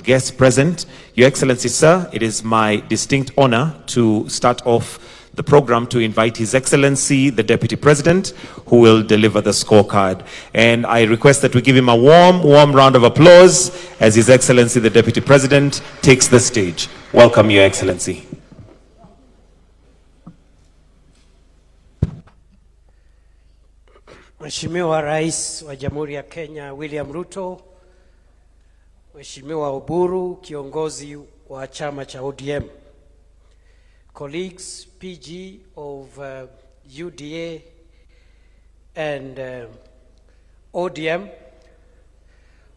guests present. Your Excellency, sir, it is my distinct honor to start off the program to invite His Excellency, the Deputy President, who will deliver the scorecard. And I request that we give him a warm round of applause as His Excellency, the Deputy President, takes the stage. Welcome, Your Excellency. Mheshimiwa Rais wa Jamhuri ya Kenya William Ruto, Mheshimiwa Oburu, kiongozi wa chama cha ODM, colleagues, PG of UDA and ODM,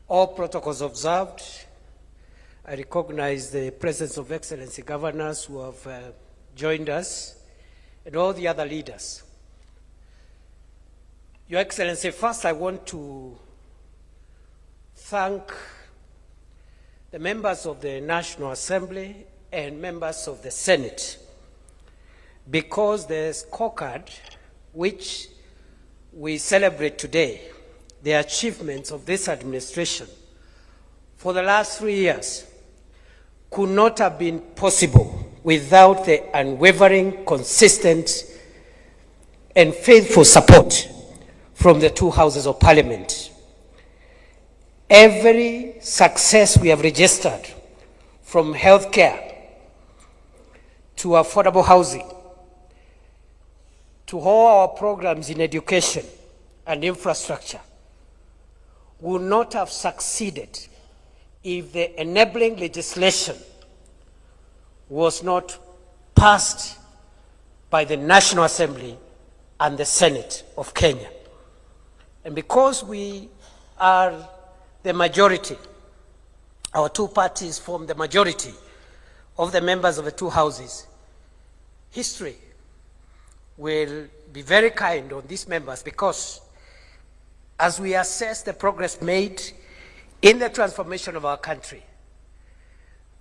all protocols observed. I recognize the presence of Excellency governors who have joined us and all the other leaders. Your Excellency, first I want to thank the members of the National Assembly and members of the Senate, because the scorecard which we celebrate today, the achievements of this administration for the last 3 years, could not have been possible without the unwavering, consistent, and faithful support from the two houses of Parliament. Every success we have registered, from healthcare to affordable housing, to all our programs in education and infrastructure, would not have succeeded if the enabling legislation was not passed by the National Assembly and the Senate of Kenya. And because we are the majority, our two parties form the majority of the members of the two houses, history will be very kind on these members, because as we assess the progress made in the transformation of our country,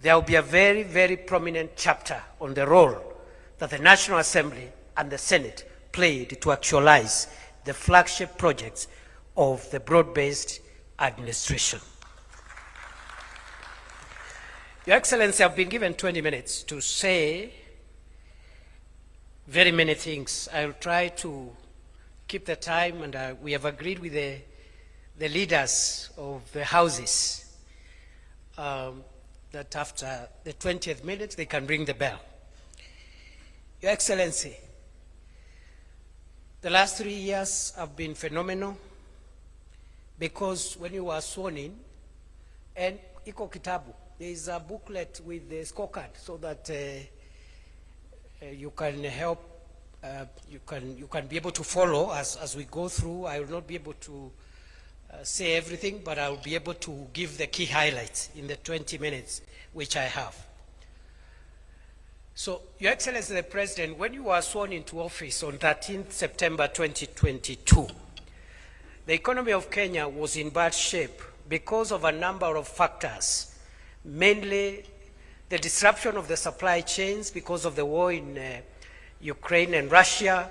there will be a very, very prominent chapter on the role that the National Assembly and the Senate played to actualize the flagship projects of the broad-based administration. Your Excellency, I've been given 20 minutes to say very many things. I'll try to keep the time, and we have agreed with the leaders of the houses that after the 20th minute, they can ring the bell. Your Excellency, the last 3 years have been phenomenal, because when you were sworn in, and iko kitabu, there is a booklet with the scorecard, so that you can help, you can be able to follow as we go through. I will not be able to say everything, but I will be able to give the key highlights in the 20 minutes which I have. So, Your Excellency the President, when you were sworn into office on 13th September 2022, the economy of Kenya was in bad shape because of a number of factors, mainly the disruption of the supply chains because of the war in Ukraine and Russia,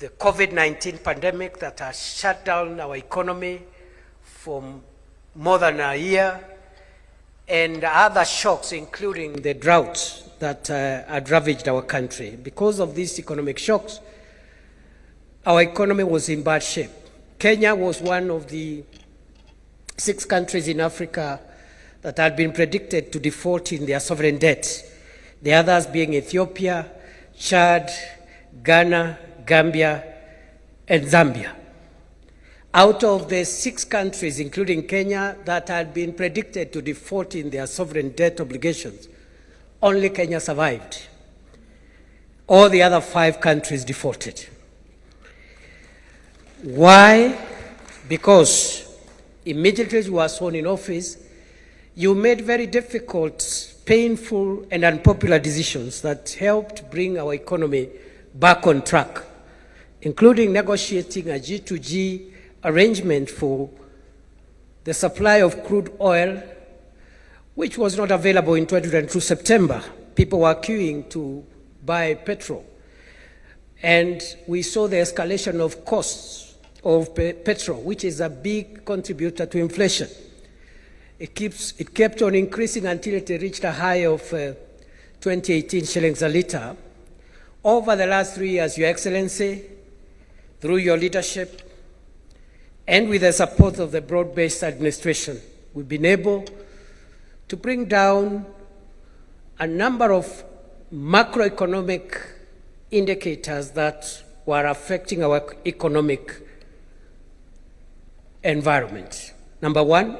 the COVID-19 pandemic that has shut down our economy for more than a year, and other shocks, including the drought that had ravaged our country. Because of these economic shocks, our economy was in bad shape. Kenya was one of the 6 countries in Africa that had been predicted to default in their sovereign debt, the others being Ethiopia, Chad, Ghana, Gambia, and Zambia. Out of the 6 countries, including Kenya, that had been predicted to default in their sovereign debt obligations, only Kenya survived. All the other 5 countries defaulted. Why? Because immediately as you were sworn in office, you made very difficult, painful, and unpopular decisions that helped bring our economy back on track, including negotiating a G2G arrangement for the supply of crude oil, which was not available in 2022 September. People were queuing to buy petrol. And we saw the escalation of costs of petrol, which is a big contributor to inflation. It kept on increasing until it reached a high of 2018 shillings a litre. Over the last 3 years, Your Excellency, through your leadership and with the support of the broad-based administration, we've been able to bring down a number of macroeconomic indicators that were affecting our economic environment. Number one,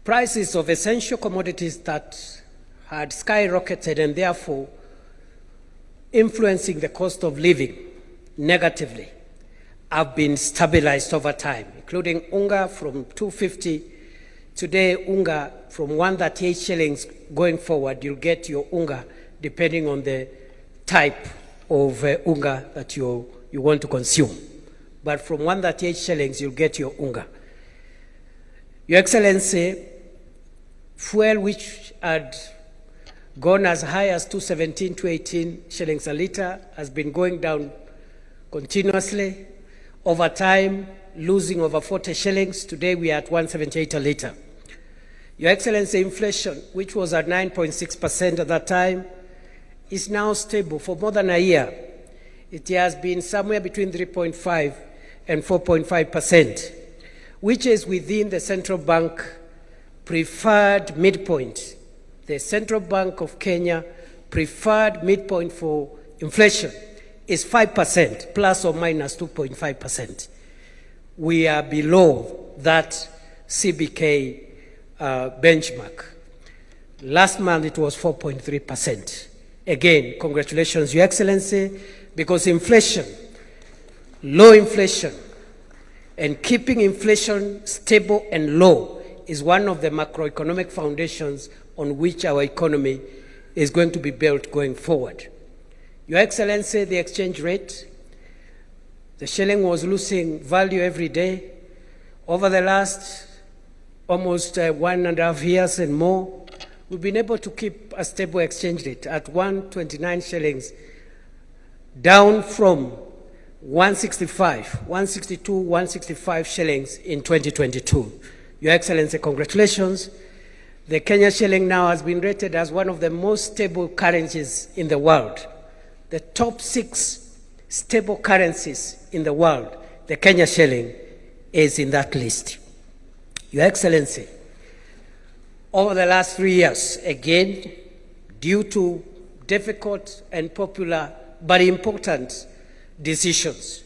prices of essential commodities that had skyrocketed and therefore influencing the cost of living negatively have been stabilized over time, including unga from 250. Today, unga from 138 shillings going forward, you'll get your unga depending on the type of unga that you want to consume. But from 138 shillings, you'll get your unga. Your Excellency, fuel which had gone as high as 217, 218 shillings a litre has been going down continuously. Over time, losing over 40 shillings. Today we are at 178 a litre. Your Excellency, inflation, which was at 9.6% at that time, is now stable for more than a year. It has been somewhere between 3.5 and 4.5%, which is within the central bank preferred midpoint. The Central Bank of Kenya preferred midpoint for inflation is 5%, plus or minus 2.5%. We are below that CBK benchmark. Last month it was 4.3%. Again, congratulations, Your Excellency, because inflation, low inflation, and keeping inflation stable and low is one of the macroeconomic foundations on which our economy is going to be built going forward. Your Excellency, the exchange rate, the shilling was losing value every day. Over the last almost 1.5 years and more, we've been able to keep a stable exchange rate at 129 shillings, down from 165, 162, 165 shillings in 2022. Your Excellency, congratulations. The Kenya shilling now has been rated as one of the most stable currencies in the world. The top 6 stable currencies in the world, the Kenya shilling is in that list. Your Excellency, over the last 3 years, again, due to difficult and popular but important decisions,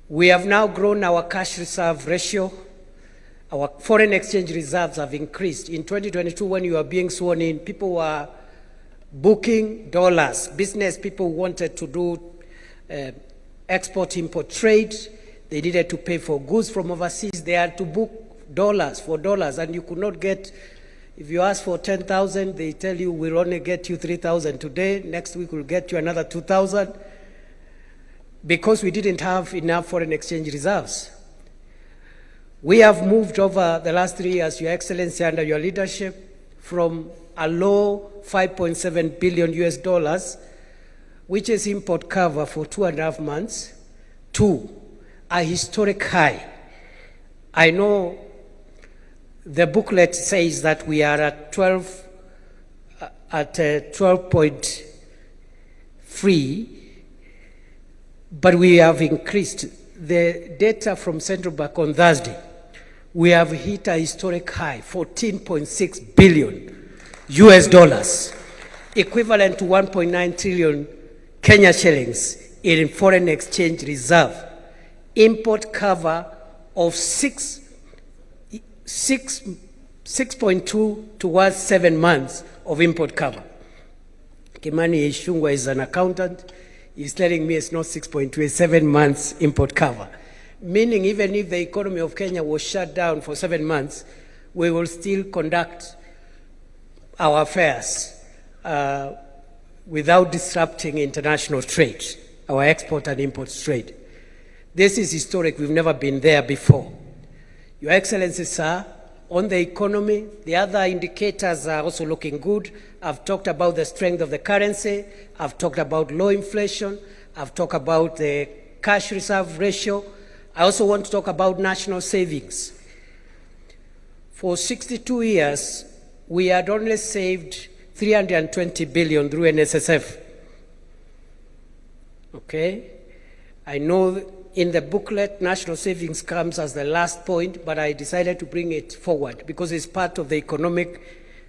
we have now grown our cash reserve ratio. Our foreign exchange reserves have increased. In 2022, when you were being sworn in, people were booking dollars. Business people wanted to do export-import trade. They needed to pay for goods from overseas. They had to book dollars for dollars, and you could not get, if you ask for 10,000, they tell you we'll only get you 3,000 today. Next week we'll get you another 2,000, because we didn't have enough foreign exchange reserves. We have moved over the last 3 years, Your Excellency, under your leadership, from a low 5.7 billion US dollars, which is import cover for 2.5 months, to a historic high. I know the booklet says that we are at 12.3, but we have increased. The data from Central Bank on Thursday, we have hit a historic high, 14.6 billion US dollars, equivalent to 1.9 trillion Kenya shillings in foreign exchange reserve. Import cover of 6.2 towards 7 months of import cover. Kimani Ishungwa is an accountant. He's telling me it's not 6.2, it's 7 months import cover. Meaning even if the economy of Kenya was shut down for 7 months, we will still conduct our affairs without disrupting international trade, our export and import trade. This is historic. We've never been there before. Your Excellency, sir, on the economy, the other indicators are also looking good. I've talked about the strength of the currency. I've talked about low inflation. I've talked about the cash reserve ratio. I also want to talk about national savings. For 62 years, we had only saved 320 billion through NSSF. Okay? I know in the booklet, national savings comes as the last point, but I decided to bring it forward because it's part of the economic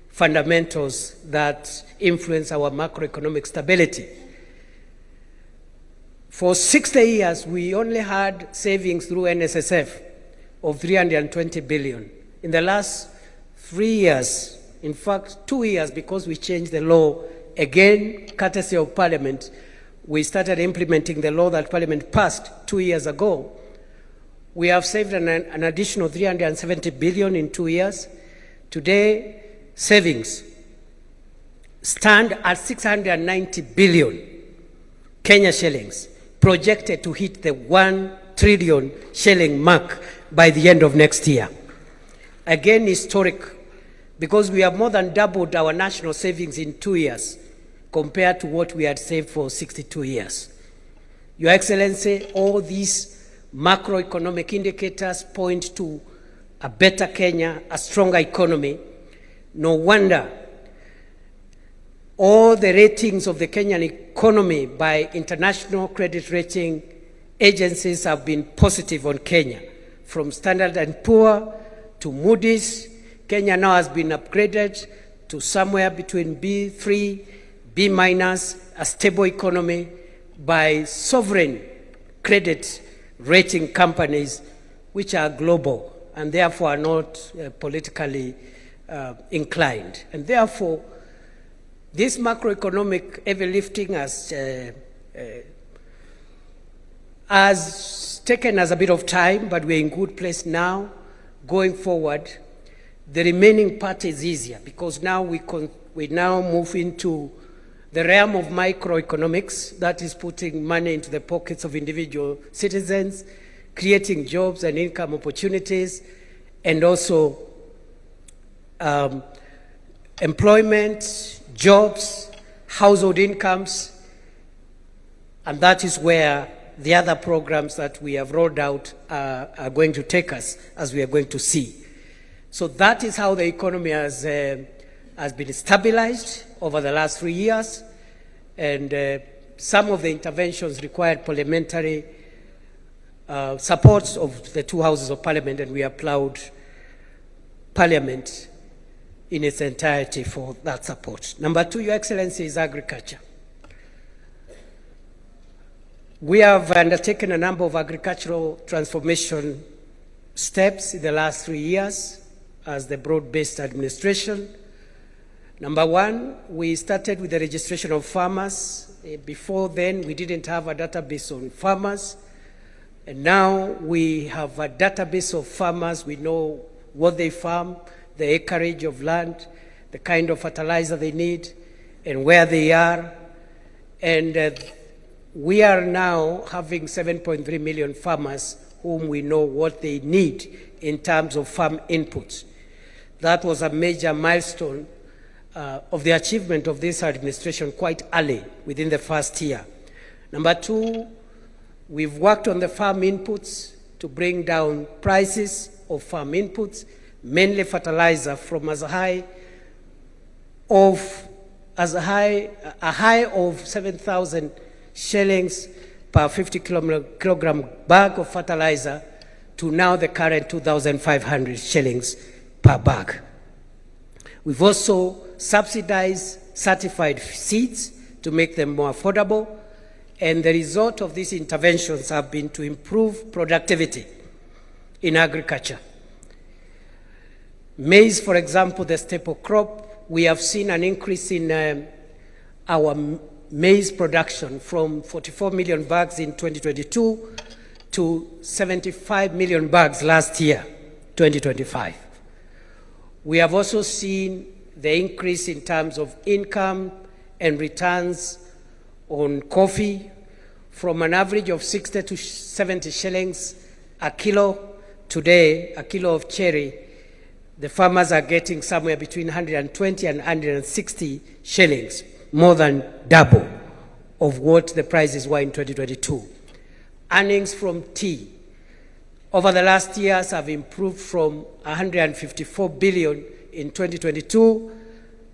fundamentals that influence our macroeconomic stability. For 60 years, we only had savings through NSSF of 320 billion. In the last 3 years, in fact, 2 years, because we changed the law, again, courtesy of Parliament, we started implementing the law that Parliament passed 2 years ago. We have saved an additional 370 billion in 2 years. Today, savings stand at 690 billion Kenya shillings, projected to hit the 1 trillion shilling mark by the end of next year. Again, historic, because we have more than doubled our national savings in 2 years compared to what we had saved for 62 years. Your Excellency, all these macroeconomic indicators point to a better Kenya, a stronger economy. No wonder all the ratings of the Kenyan economy by international credit rating agencies have been positive on Kenya. From Standard & Poor to Moody's, Kenya now has been upgraded to somewhere between B3, B-, a stable economy by sovereign credit rating companies which are global and therefore are not politically inclined. And therefore, this macroeconomic heavy lifting has taken us a bit of time, but we're in good place now. Going forward, the remaining part is easier because now we now move into the realm of microeconomics, that is putting money into the pockets of individual citizens, creating jobs and income opportunities, and also employment, jobs, household incomes, and that is where the other programs that we have rolled out are going to take us, as we are going to see. So that is how the economy has been stabilized over the last 3 years, and some of the interventions required parliamentary support of the two houses of Parliament, and we applaud Parliament in its entirety for that support. Number two, Your Excellency, is agriculture. We have undertaken a number of agricultural transformation steps in the last 3 years as the broad-based administration. Number one, we started with the registration of farmers. Before then, we didn't have a database on farmers. And now we have a database of farmers. We know what they farm, the acreage of land, the kind of fertilizer they need, and where they are. And we are now having 7.3 million farmers whom we know what they need in terms of farm inputs. That was a major milestone of the achievement of this administration quite early within the first year. Number two, we've worked on the farm inputs to bring down prices of farm inputs, mainly fertilizer, from a high of 7,000 shillings per 50 kilogram bag of fertilizer to now the current 2,500 shillings per bag. We've also subsidized certified seeds to make them more affordable, and the result of these interventions have been to improve productivity in agriculture. Maize, for example, the staple crop, we have seen an increase in our maize production from 44 million bags in 2022 to 75 million bags last year, 2025. We have also seen the increase in terms of income and returns on coffee from an average of 60 to 70 shillings a kilo. Today, a kilo of cherry, the farmers are getting somewhere between 120 and 160 shillings, more than double of what the prices were in 2022. Earnings from tea over the last years have improved from 154 billion in 2022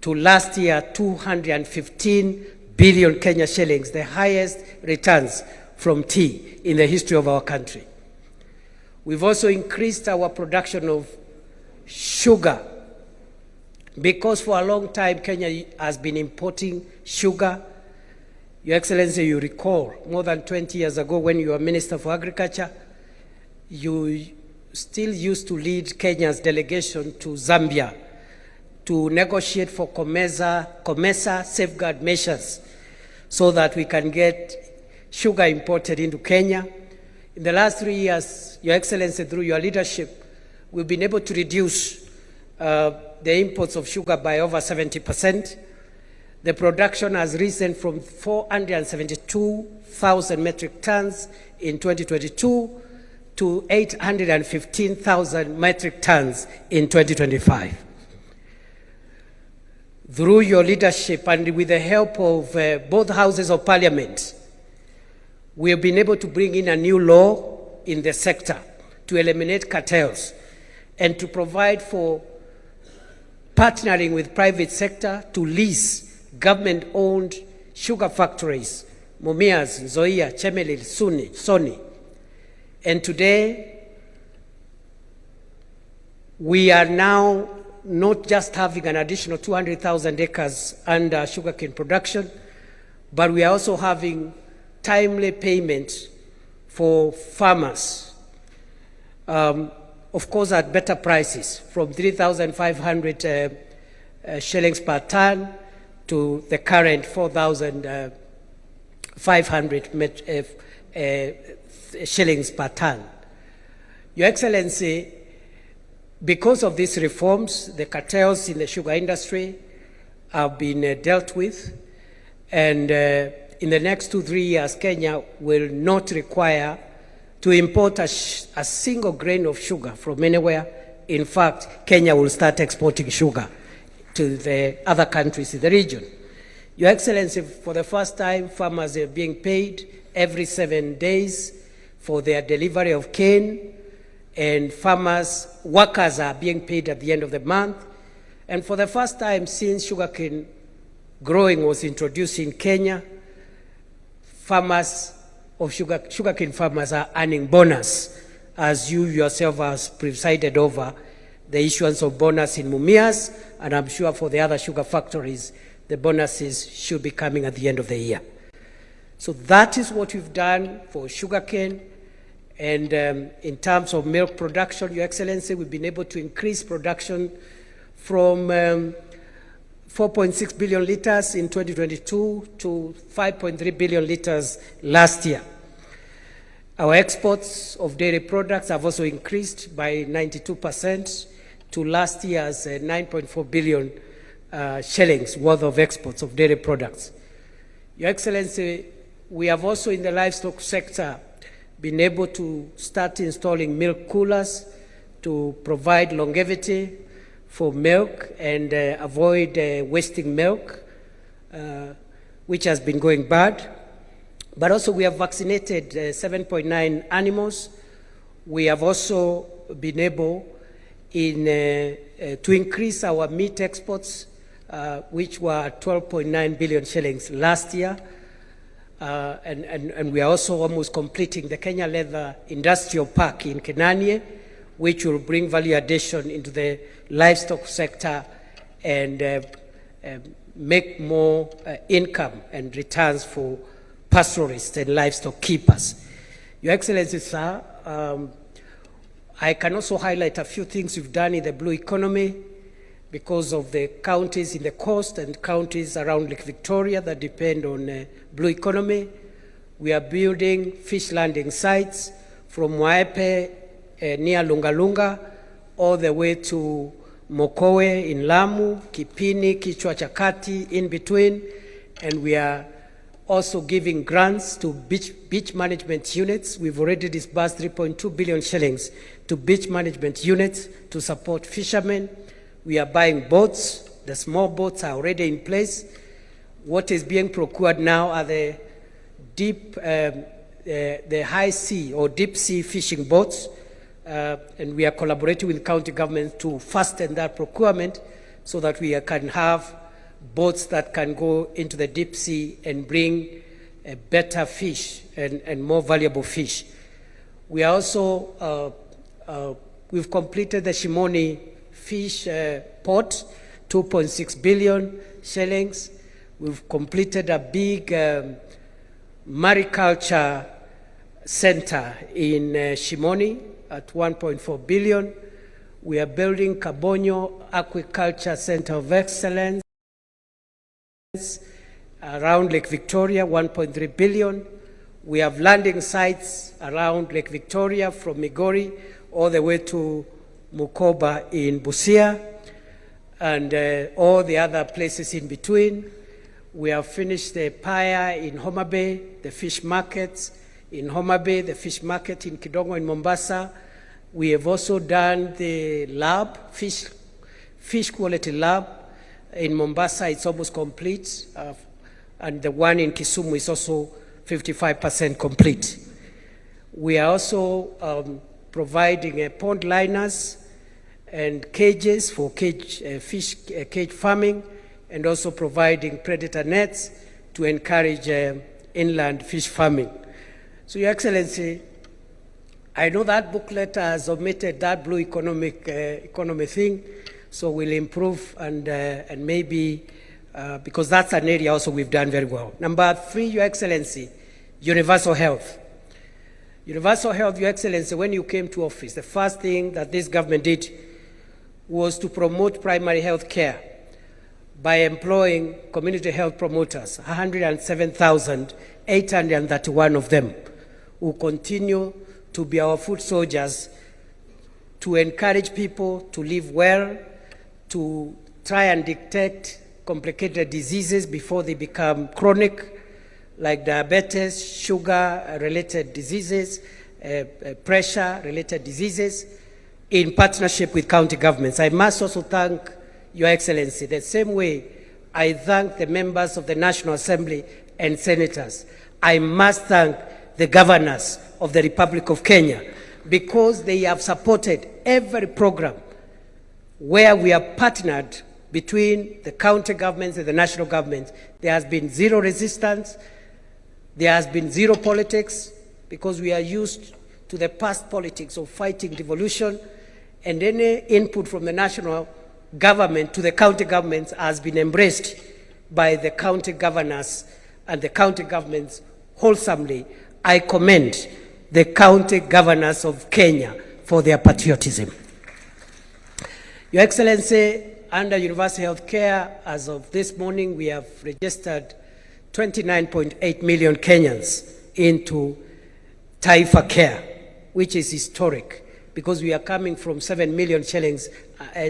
to last year 215 billion Kenya shillings, the highest returns from tea in the history of our country. We've also increased our production of sugar, because for a long time Kenya has been importing sugar. Your Excellency, you recall more than 20 years ago when you were Minister for Agriculture, you still used to lead Kenya's delegation to Zambia to negotiate for COMESA safeguard measures so that we can get sugar imported into Kenya. In the last 3 years, Your Excellency, through your leadership, we've been able to reduce the imports of sugar by over 70%. The production has risen from 472,000 metric tons in 2022 to 815,000 metric tons in 2025. Through your leadership and with the help of both houses of Parliament, we have been able to bring in a new law in the sector to eliminate cartels and to provide for partnering with private sector to lease government-owned sugar factories, Mumias, Nzoia, Chemelil, Soni. And today, we are now not just having an additional 200,000 acres under sugarcane production, but we are also having timely payment for farmers, of course at better prices, from 3,500 shillings per ton to the current 4,500 shillings per ton. Your Excellency, because of these reforms, the cartels in the sugar industry have been dealt with, and in the next 2-3 years, Kenya will not require to import a single grain of sugar from anywhere. In fact, Kenya will start exporting sugar to the other countries in the region. Your Excellency, for the first time, farmers are being paid every 7 days for their delivery of cane, and workers are being paid at the end of the month. And for the first time since sugarcane growing was introduced in Kenya, sugarcane farmers are earning bonus, as you yourself has presided over the issuance of bonus in Mumias, and I'm sure for the other sugar factories, the bonuses should be coming at the end of the year. So that is what we've done for sugarcane. And in terms of milk production, Your Excellency, we've been able to increase production from 4.6 billion liters in 2022 to 5.3 billion liters last year. Our exports of dairy products have also increased by 92% to last year's 9.4 billion shillings worth of exports of dairy products. Your Excellency, we have also in the livestock sector been able to start installing milk coolers to provide longevity for milk and avoid wasting milk, which has been going bad. But also we have vaccinated 7.9 animals. We have also been able to increase our meat exports, which were 12.9 billion shillings last year. And we are also almost completing the Kenya Leather Industrial Park in Kenanye, which will bring value addition into the livestock sector and make more income and returns for pastoralists and livestock keepers. Your Excellency, sir, I can also highlight a few things we've done in the blue economy because of the counties in the coast and counties around Lake Victoria that depend on blue economy. We are building fish landing sites from Waepe near Lungalunga all the way to Mokowe in Lamu, Kipini, Kichwa Chakati in between, and we are also giving grants to beach management units. We've already disbursed 3.2 billion shillings to beach management units to support fishermen. We are buying boats. The small boats are already in place. What is being procured now are the high sea or deep sea fishing boats and we are collaborating with county government to fasten that procurement so that we can have boats that can go into the deep sea and bring better fish and more valuable fish. We are also, we've completed the Shimoni fish port, 2.6 billion shillings. We've completed a big mariculture center in Shimoni at 1.4 billion. We are building Kabonyo Aquaculture Center of Excellence around Lake Victoria, 1.3 billion. We have landing sites around Lake Victoria from Migori all the way to Mukoba in Busia and all the other places in between. We have finished the Paya in Homa Bay, the fish markets in Homa Bay, the fish market in Kidongo in Mombasa. We have also done the lab, fish quality lab in Mombasa. It's almost complete, and the one in Kisumu is also 55% complete. We are also providing pond liners and cages for fish cage farming, and also providing predator nets to encourage inland fish farming. So, Your Excellency, I know that booklet has omitted that blue economy thing, so we'll improve and maybe, because that's an area also we've done very well. Number 3, Your Excellency, universal health. Universal health, Your Excellency, when you came to office, the first thing that this government did was to promote primary health care by employing community health promoters, 107,831 of them, who continue to be our foot soldiers to encourage people to live well, to try and detect complicated diseases before they become chronic, like diabetes, sugar-related diseases, pressure-related diseases, in partnership with county governments. I must also thank Your Excellency the same way I thank the members of the National Assembly and senators. I must thank the governors of the Republic of Kenya, because they have supported every program where we have partnered between the county governments and the national government. There has been zero resistance, there has been zero politics, because we are used to the past politics of fighting devolution, and any input from the national government to the county governments has been embraced by the county governors and the county governments wholesomely. I commend the county governors of Kenya for their patriotism. Your Excellency, under universal health care, as of this morning, we have registered 29.8 million Kenyans into Taifa Care, which is historic, because we are coming from 7 million shillings,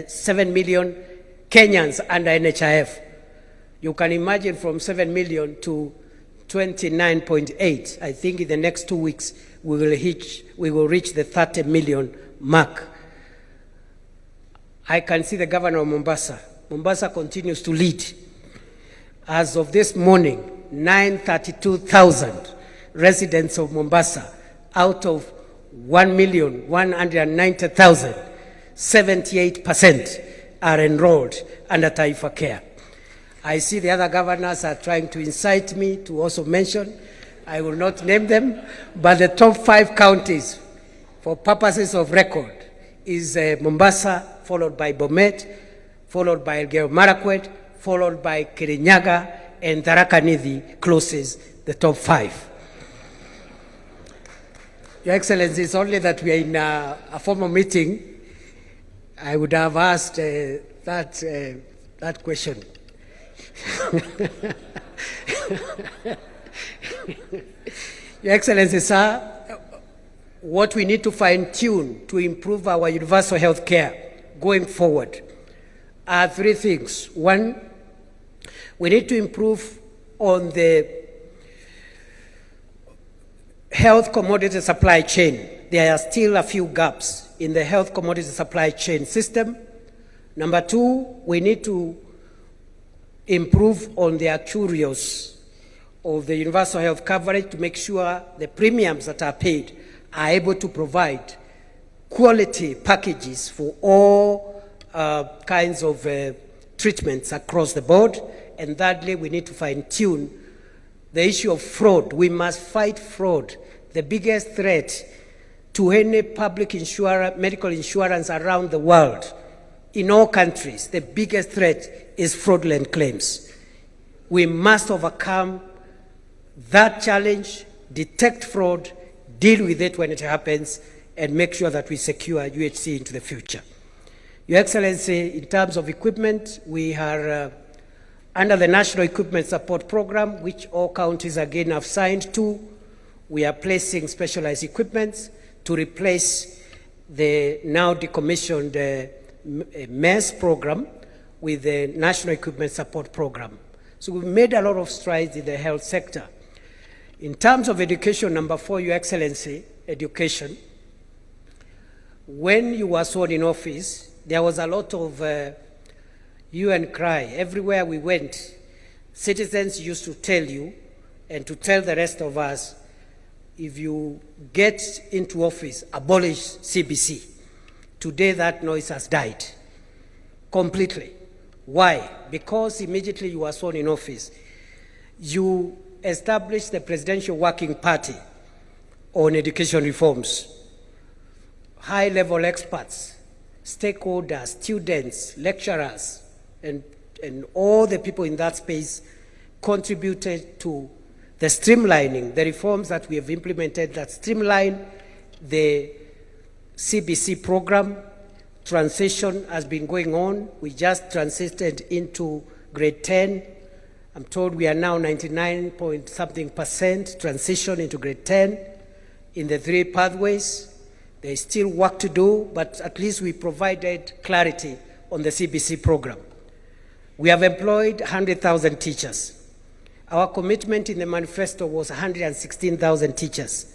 7 million Kenyans under NHIF. You can imagine from 7 million to 29.8. I think in the next 2 weeks we will reach the 30 million mark. I can see the governor of Mombasa. Mombasa continues to lead. As of this morning, 932,000 residents of Mombasa out of 1,190,000, 78% are enrolled under Taifa Care. I see the other governors are trying to incite me to also mention, I will not name them, but the top 5 counties, for purposes of record, is Mombasa, followed by Bomet, followed by Elgeyo Marakwet, followed by Kirinyaga, and Tharaka Nithi closes the top 5. Your Excellency, it's only that we are in a formal meeting. I would have asked that question. Your Excellency, sir, what we need to fine-tune to improve our universal health care going forward are 3 things. 1, we need to improve on the health commodity supply chain. There are still a few gaps in the health commodity supply chain system. Number 2, we need to improve on the actuarials of the universal health coverage to make sure the premiums that are paid are able to provide quality packages for all kinds of treatments across the board. And thirdly, we need to fine-tune the issue of fraud. We must fight fraud. The biggest threat to any public medical insurance around the world, in all countries, the biggest threat is fraudulent claims. We must overcome that challenge, detect fraud, deal with it when it happens, and make sure that we secure UHC into the future. Your Excellency, in terms of equipment, we are under the National Equipment Support Program, which all counties again have signed to. We are placing specialized equipment to replace the now decommissioned MES program with the National Equipment Support Program. So we've made a lot of strides in the health sector. In terms of education, number 4, Your Excellency, education. When you were sworn in office, there was a lot of hue and cry. Everywhere we went, citizens used to tell you and to tell the rest of us, if you get into office, abolish CBC. Today that noise has died completely. Why? Because immediately you were sworn in office, you established the Presidential Working Party on education reforms. High-level experts, stakeholders, students, lecturers, and all the people in that space contributed to the streamlining, the reforms that we have implemented that streamline the CBC program. Transition has been going on. We just transited into grade 10. I'm told we are now 99-point-something% transition into grade 10 in the 3 pathways. There is still work to do, but at least we provided clarity on the CBC program. We have employed 100,000 teachers. Our commitment in the manifesto was 116,000 teachers.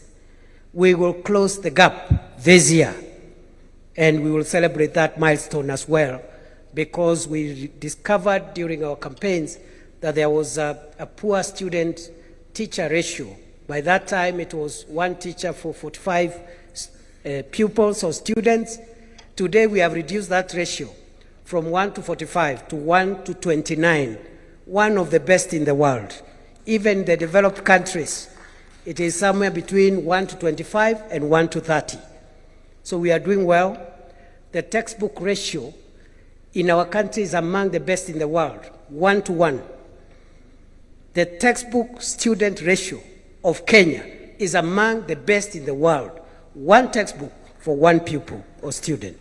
We will close the gap this year, and we will celebrate that milestone as well, because we discovered during our campaigns that there was a poor student-teacher ratio. By that time, it was 1 teacher for 45 pupils or students. Today, we have reduced that ratio from 1 to 45 to 1 to 29, one of the best in the world. Even the developed countries, it is somewhere between 1 to 25 and 1 to 30. So we are doing well. The textbook ratio in our country is among the best in the world, 1 to 1. The textbook student ratio of Kenya is among the best in the world, 1 textbook for 1 pupil or student.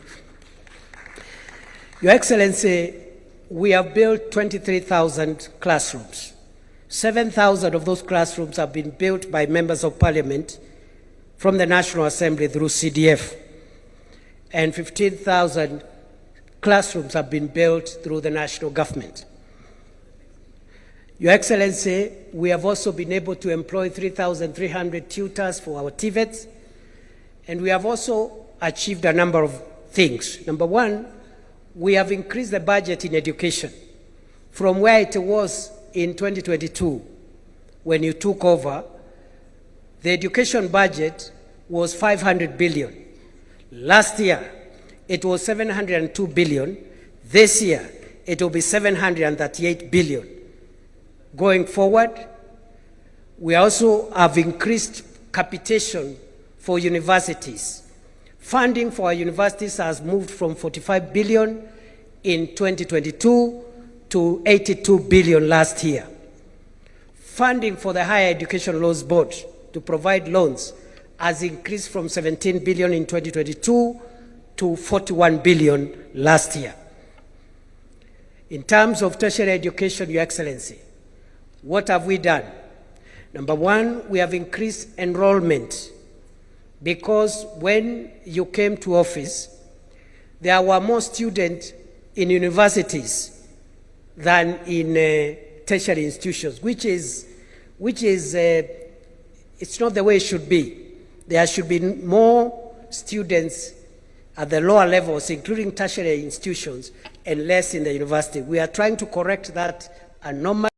Your Excellency, we have built 23,000 classrooms. 7,000 of those classrooms have been built by members of Parliament from the National Assembly through CDF. And 15,000 classrooms have been built through the national government. Your Excellency, we have also been able to employ 3,300 tutors for our TVETs, and we have also achieved a number of things. Number 1, we have increased the budget in education from where it was in 2022 when you took over. The education budget was 500 billion. Last year, it was 702 billion. This year, it will be 738 billion. Going forward, we also have increased capitation for universities. Funding for our universities has moved from 45 billion in 2022 to 82 billion last year. Funding for the Higher Education Loans Board to provide loans has increased from 17 billion in 2022 to 41 billion last year. In terms of tertiary education, Your Excellency, what have we done? Number 1, we have increased enrollment, because when you came to office, there were more students in universities than in tertiary institutions, which is it's not the way it should be. There should be more students at the lower levels, including tertiary institutions, and less in the university. We are trying to correct that anomaly.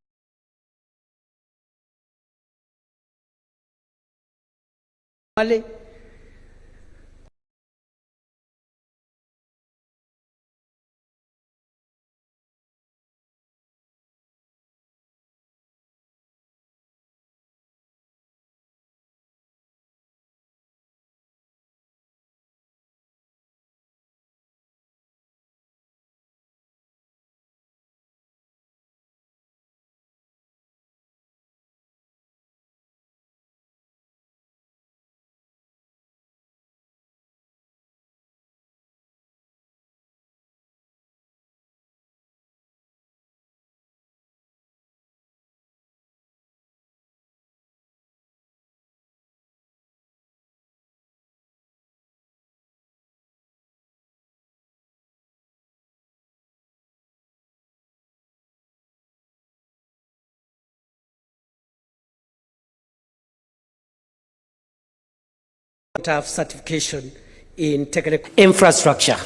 have certification in technical infrastructure.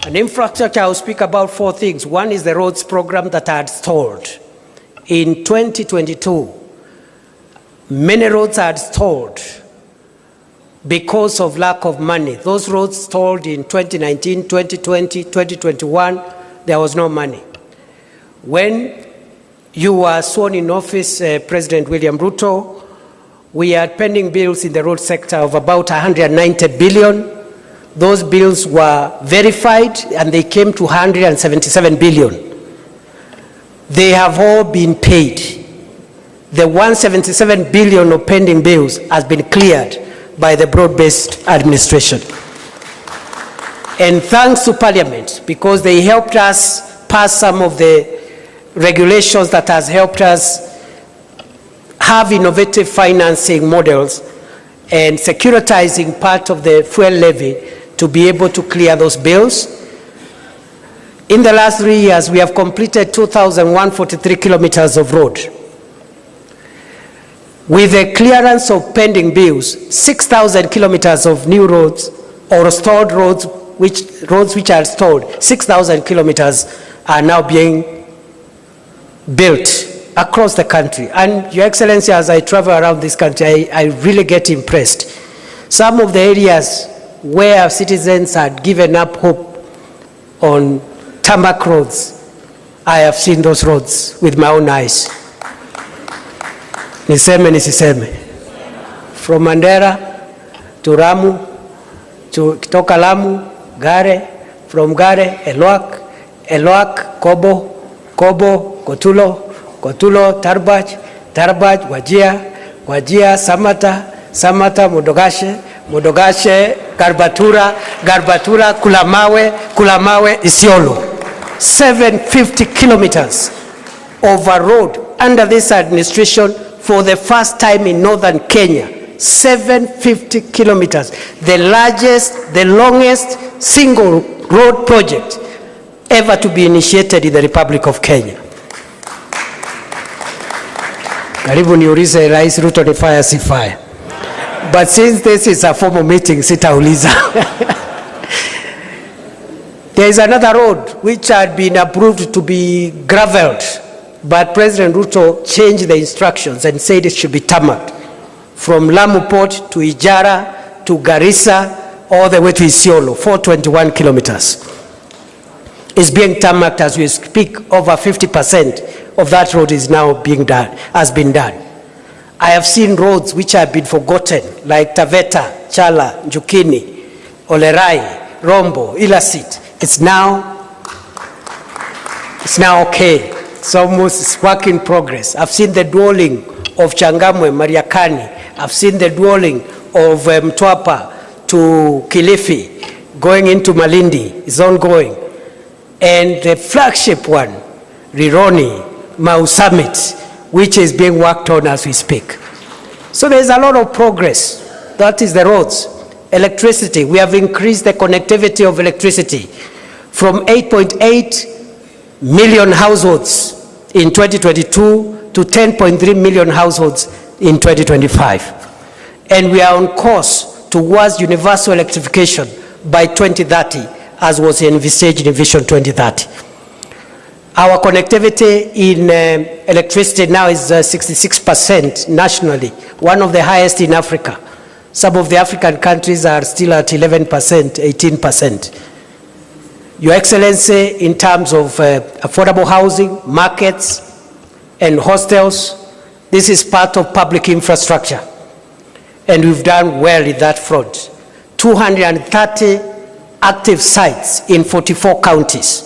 And infrastructure, I'll speak about 4 things. One is the roads program that I had stalled. In 2022, many roads are stalled because of lack of money. Those roads stalled in 2019, 2020, 2021, there was no money. When you were sworn in office, President William Ruto, we had pending bills in the road sector of about 190 billion. Those bills were verified and they came to 177 billion. They have all been paid. The 177 billion of pending bills has been cleared by the broad-based administration. And thanks to Parliament, because they helped us pass some of the regulations that has helped us have innovative financing models and securitizing part of the fuel levy to be able to clear those bills. In the last 3 years, we have completed 2,143 kilometers of road. With the clearance of pending bills, 6,000 kilometers of new roads or stored roads which are stored, 6,000 kilometers are now being built across the country. And Your Excellency, as I travel around this country, I really get impressed. Some of the areas where citizens had given up hope on tarmac roads, I have seen those roads with my own eyes. Niseme nisiseme. From Mandera to Ramu, to Kitoka Lamu, Gare, from Gare, Elwak, Kobo, Kotulo, Tarbaj, Wajia, Samata, Modogashe, Garbatura, Kulamawe, Isiolo. 750 kilometers of a road under this administration for the first time in northern Kenya. 750 kilometers, the largest, the longest single road project ever to be initiated in the Republic of Kenya. Karibu niulize Rais Ruto ni fire si fire. But since this is a formal meeting, sitauliza. There is another road which had been approved to be graveled, but President Ruto changed the instructions and said it should be tarmacked. From Lamu Port to Ijara to Garissa, all the way to Isiolo, 421 kilometers. It's being tarmacked as we speak. Over 50% of that road is now being done, has been done. I have seen roads which have been forgotten, like Taveta, Chala, Njukini, Olerai, Rombo, Ilasit. It's now okay. It's almost work in progress. I've seen the dwelling of Changamwe, Mariakani. I've seen the dwelling of Mtwapa to Kilifi, going into Malindi, is ongoing. And the flagship one, Rironi, Mau Summit, which is being worked on as we speak. So there's a lot of progress. That is the roads. Electricity, we have increased the connectivity of electricity from 8.8 million households in 2022 to 10.3 million households in 2025. And we are on course towards universal electrification by 2030, as was envisaged in Vision 2030. Our connectivity in electricity now is 66% nationally, one of the highest in Africa. Some of the African countries are still at 11%, 18%. Your Excellency, in terms of affordable housing, markets, and hostels, this is part of public infrastructure. And we've done well in that front. 230 active sites in 44 counties.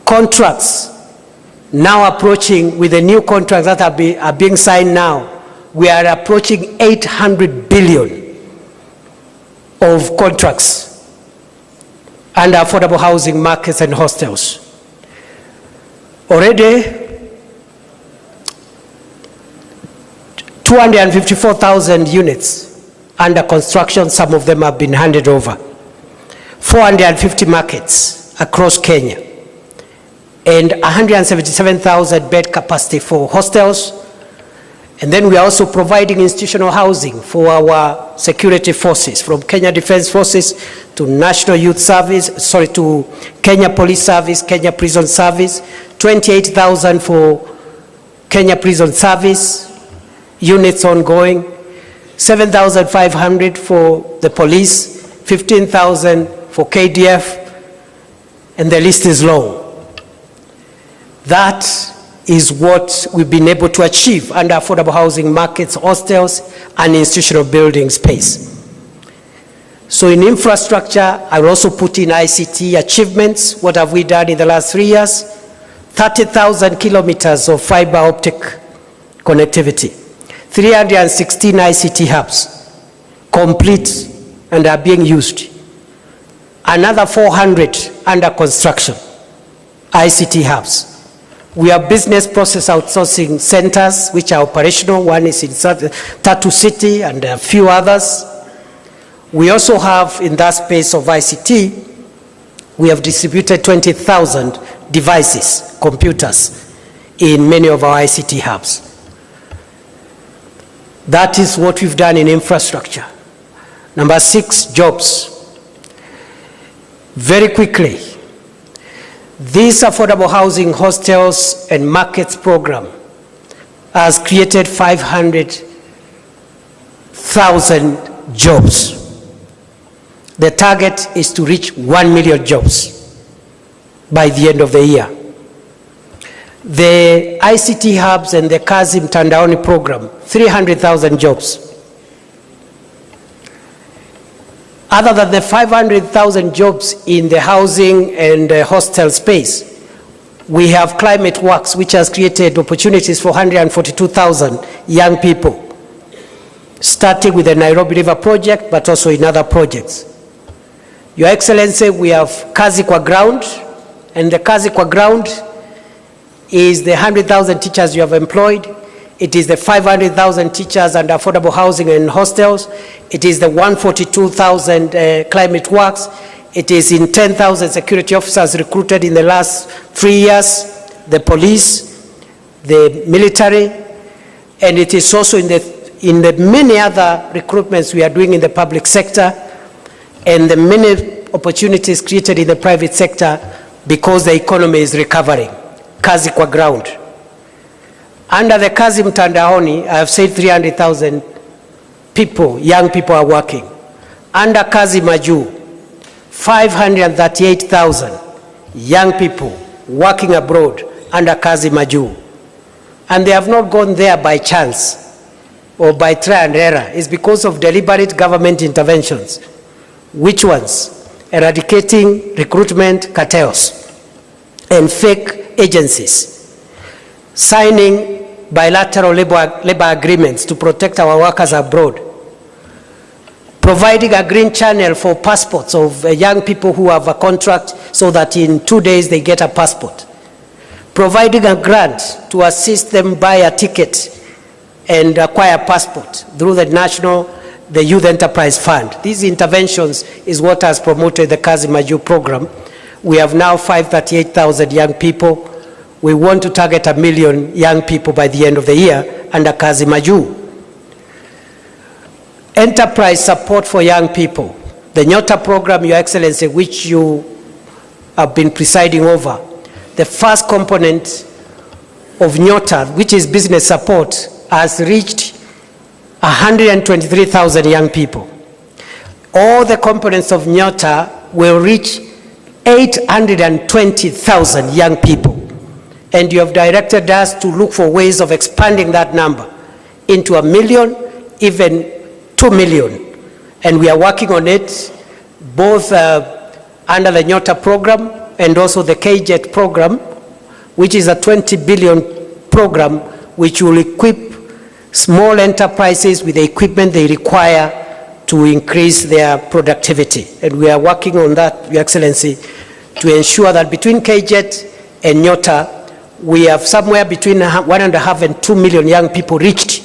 Contracts now approaching, with the new contracts that are being signed now, we are approaching 800 billion of contracts under affordable housing, markets, and hostels. Already, 254,000 units under construction. Some of them have been handed over. 450 markets across Kenya. And 177,000 bed capacity for hostels, And then we are also providing institutional housing for our security forces, from Kenya Defense Forces to National Youth Service, to Kenya Police Service, Kenya Prison Service, 28,000 for Kenya Prison Service, units ongoing, 7,500 for the police, 15,000 for KDF, and the list is long. That is what we've been able to achieve under affordable housing markets, hostels, and institutional building space. So in infrastructure, I will also put in ICT achievements. What have we done in the last 3 years? 30,000 kilometers of fiber optic connectivity, 316 ICT hubs, complete and are being used. Another 400 under construction, ICT hubs. We have business process outsourcing centers which are operational. One is in Tatu City and a few others. We also have, in that space of ICT, we have distributed 20,000 devices, computers, in many of our ICT hubs. That is what we've done in infrastructure. Number 6, jobs. Very quickly, this affordable housing, hostels, and markets program has created 500,000 jobs. The target is to reach 1 million jobs by the end of the year. The ICT hubs and the Kazi Mtandaoni program, 300,000 jobs. Other than the 500,000 jobs in the housing and hostel space, we have Climate Works, which has created opportunities for 142,000 young people, starting with the Nairobi River project, but also in other projects. Your Excellency, we have Kazi Kwa Ground, and the Kazi Kwa Ground is the 100,000 teachers you have employed. It is the 500,000 teachers and affordable housing and hostels. It is the 142,000 Climate Works. It is in 10,000 security officers recruited in the last 3 years, the police, the military, and it is also in the many other recruitments we are doing in the public sector, and the many opportunities created in the private sector because the economy is recovering. Kazi Kwa Ground. Under the Kazi Mtandaoni, I have said 300,000 people, young people are working. Under Kazi Maju, 538,000 young people working abroad under Kazi Maju. And they have not gone there by chance or by trial and error. It's because of deliberate government interventions. Which ones? Eradicating recruitment cartels and fake agencies. Signing bilateral labor agreements to protect our workers abroad. Providing a green channel for passports of young people who have a contract so that in 2 days they get a passport. Providing a grant to assist them buy a ticket and acquire a passport through the Youth Enterprise Fund. These interventions is what has promoted the Kazi Maju program. We have now 538,000 young people. We want to target 1 million young people by the end of the year under Kazi Maju. Enterprise support for young people. The Nyota program, Your Excellency, which you have been presiding over. The first component of Nyota, which is business support, has reached 123,000 young people. All the components of Nyota will reach 820,000 young people. And you have directed us to look for ways of expanding that number into 1 million, even 2 million. And we are working on it, both under the Nyota program and also the KICC program, which is a 20 billion program which will equip small enterprises with the equipment they require to increase their productivity. And we are working on that, Your Excellency, to ensure that between KICC and Nyota, we have somewhere between 1.5 and 2 million young people reached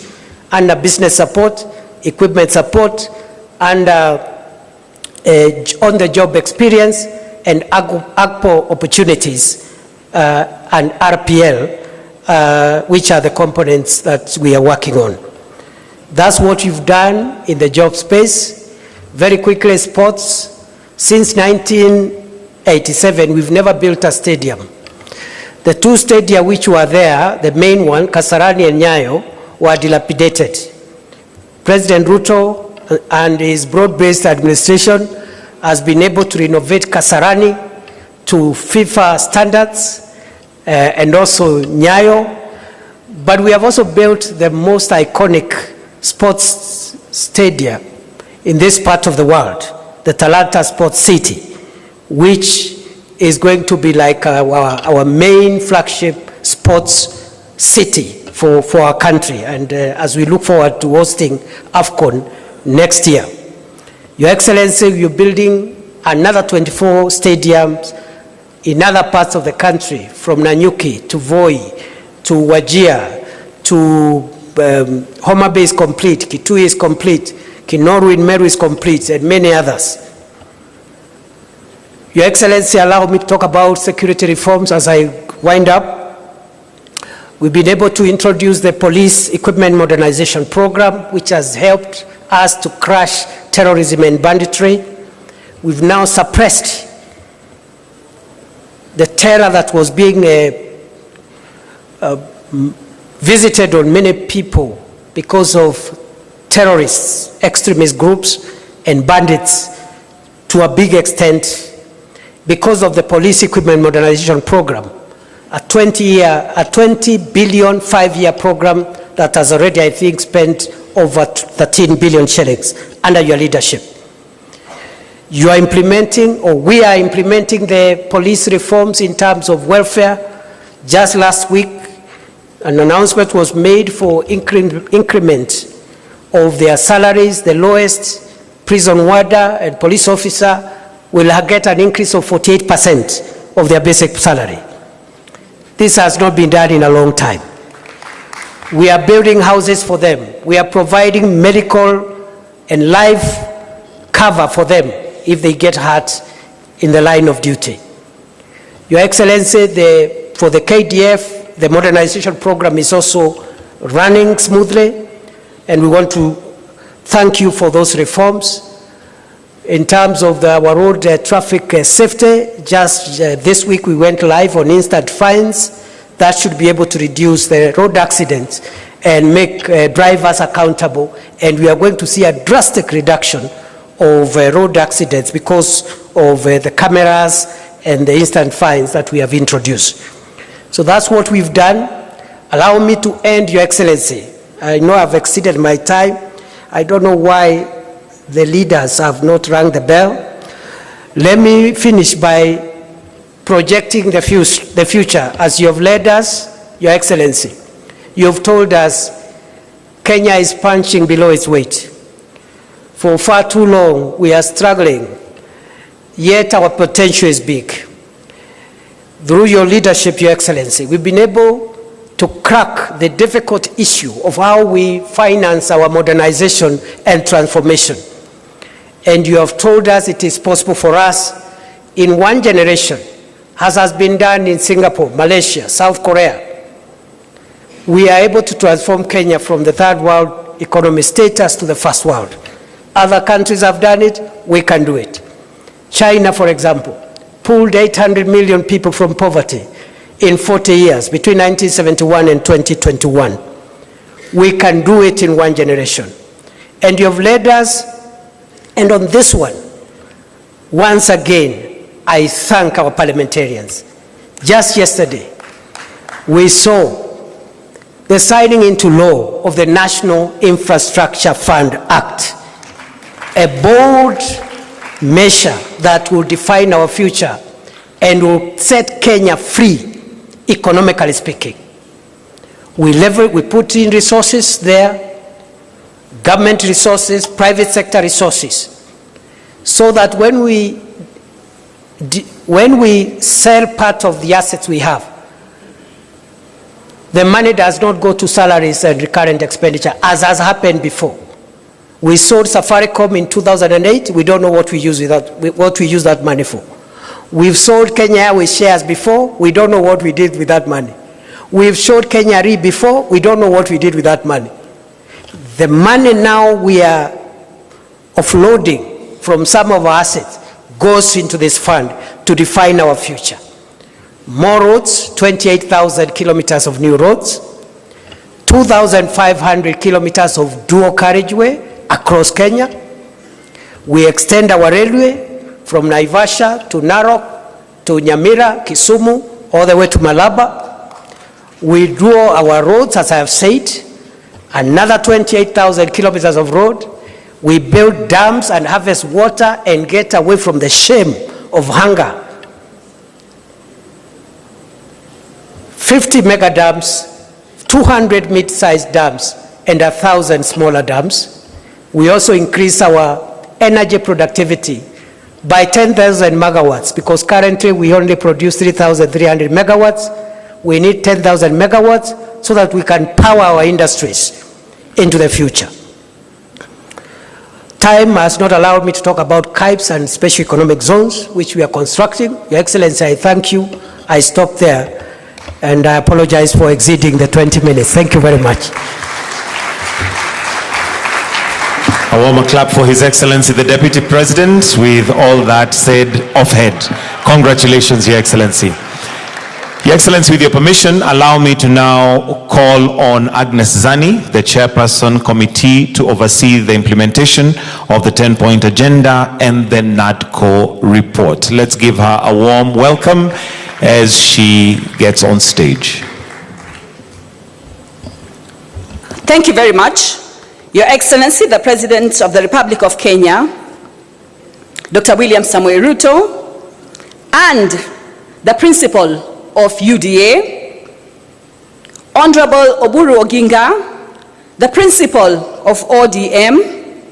under business support, equipment support, and on-the-job experience, and AGPO opportunities and RPL which are the components that we are working on. That's what you've done in the job space. Very quickly, sports. Since 1987, we've never built a stadium. The two stadia which were there, the main one, Kasarani and Nyayo, were dilapidated. Pres.Ruto and his broad-based administration has been able to renovate Kasarani to FIFA standards and also Nyayo. But we have also built the most iconic sports stadium in this part of the world, the Talanta Sports City, which is going to be like our main flagship sports city for our country, and as we look forward to hosting AFCON next year. Your Excellency, you're building another 24 stadiums in other parts of the country, from Nanyuki to Voi to Wajir to Homa Bay is complete, Kitui is complete, Kinoru in Meru is complete, and many others. Your Excellency, allow me to talk about security reforms as I wind up. We've been able to introduce the police equipment modernization program, which has helped us to crush terrorism and banditry. We've now suppressed the terror that was being visited on many people because of terrorists, extremist groups, and bandits to a big extent because of the police equipment modernization program, a 20 billion 5-year program that has already, I think, spent over 13 billion shillings under your leadership. You are implementing, or we are implementing, the police reforms in terms of welfare. Just last week, an announcement was made for increment of their salaries. The lowest prison warder and police officer will get an increase of 48% of their basic salary. This has not been done in a long time. We are building houses for them. We are providing medical and life cover for them if they get hurt in the line of duty. Your Excellency, for the KDF, the modernization program is also running smoothly, and we want to thank you for those reforms. In terms of our road traffic safety, just this week we went live on instant fines. That should be able to reduce the road accidents and make drivers accountable. And we are going to see a drastic reduction of road accidents because of the cameras and the instant fines that we have introduced. So that's what we've done. Allow me to end, Your Excellency. I know I've exceeded my time. I don't know why the leaders have not rung the bell. Let me finish by projecting the future. As you have led us, Your Excellency, you have told us Kenya is punching below its weight. For far too long, we are struggling, yet our potential is big. Through your leadership, Your Excellency, we've been able to crack the difficult issue of how we finance our modernization and transformation. And you have told us it is possible for us in one generation, as has been done in Singapore, Malaysia, South Korea. We are able to transform Kenya from the third world economy status to the first world. Other countries have done it, we can do it. China, for example, pulled 800 million people from poverty in 40 years, between 1971 and 2021. We can do it in one generation. And you have led us. And on this one, once again, I thank our parliamentarians. Just yesterday, we saw the signing into law of the National Infrastructure Fund Act, a bold measure that will define our future and will set Kenya free, economically speaking. We put in resources there, government resources, private sector resources, so that when we sell part of the assets we have, the money does not go to salaries and recurrent expenditure, as has happened before. We sold Safaricom in 2008. We don't know what we use that money for. We've sold Kenya Airways shares before. We don't know what we did with that money. We've showed Kenya Re before. We don't know what we did with that money. The money now we are offloading from some of our assets goes into this fund to define our future. More roads, 28,000 kilometers of new roads, 2,500 kilometers of dual carriageway across Kenya. We extend our railway from Naivasha to Narok to Nyamira, Kisumu, all the way to Malaba. We do our roads, as I have said, another 28,000 kilometers of road. We build dams and harvest water and get away from the shame of hunger. 50 mega dams, 200 mid-sized dams, and 1,000 smaller dams. We also increase our energy productivity by 10,000 megawatts, because currently we only produce 3,300 megawatts. We need 10,000 megawatts so that we can power our industries into the future. Time has not allowed me to talk about KICC and special economic zones, which we are constructing. Your Excellency, I thank you. I stop there, and I apologize for exceeding the 20 minutes. Thank you very much. A warm clap for His Excellency, the Deputy President. With all that said off head, congratulations, Your Excellency. Your Excellency, with your permission, allow me to now call on Agnes Zani, the Chairperson Committee, to oversee the implementation of the 10-point agenda and the NADCO report. Let's give her a warm welcome as she gets on stage. Thank you very much. Your Excellency, the President of the Republic of Kenya, Dr. William Samoei Ruto, and the Principal of UDA, Honorable Oburu Oginga, the Principal of ODM,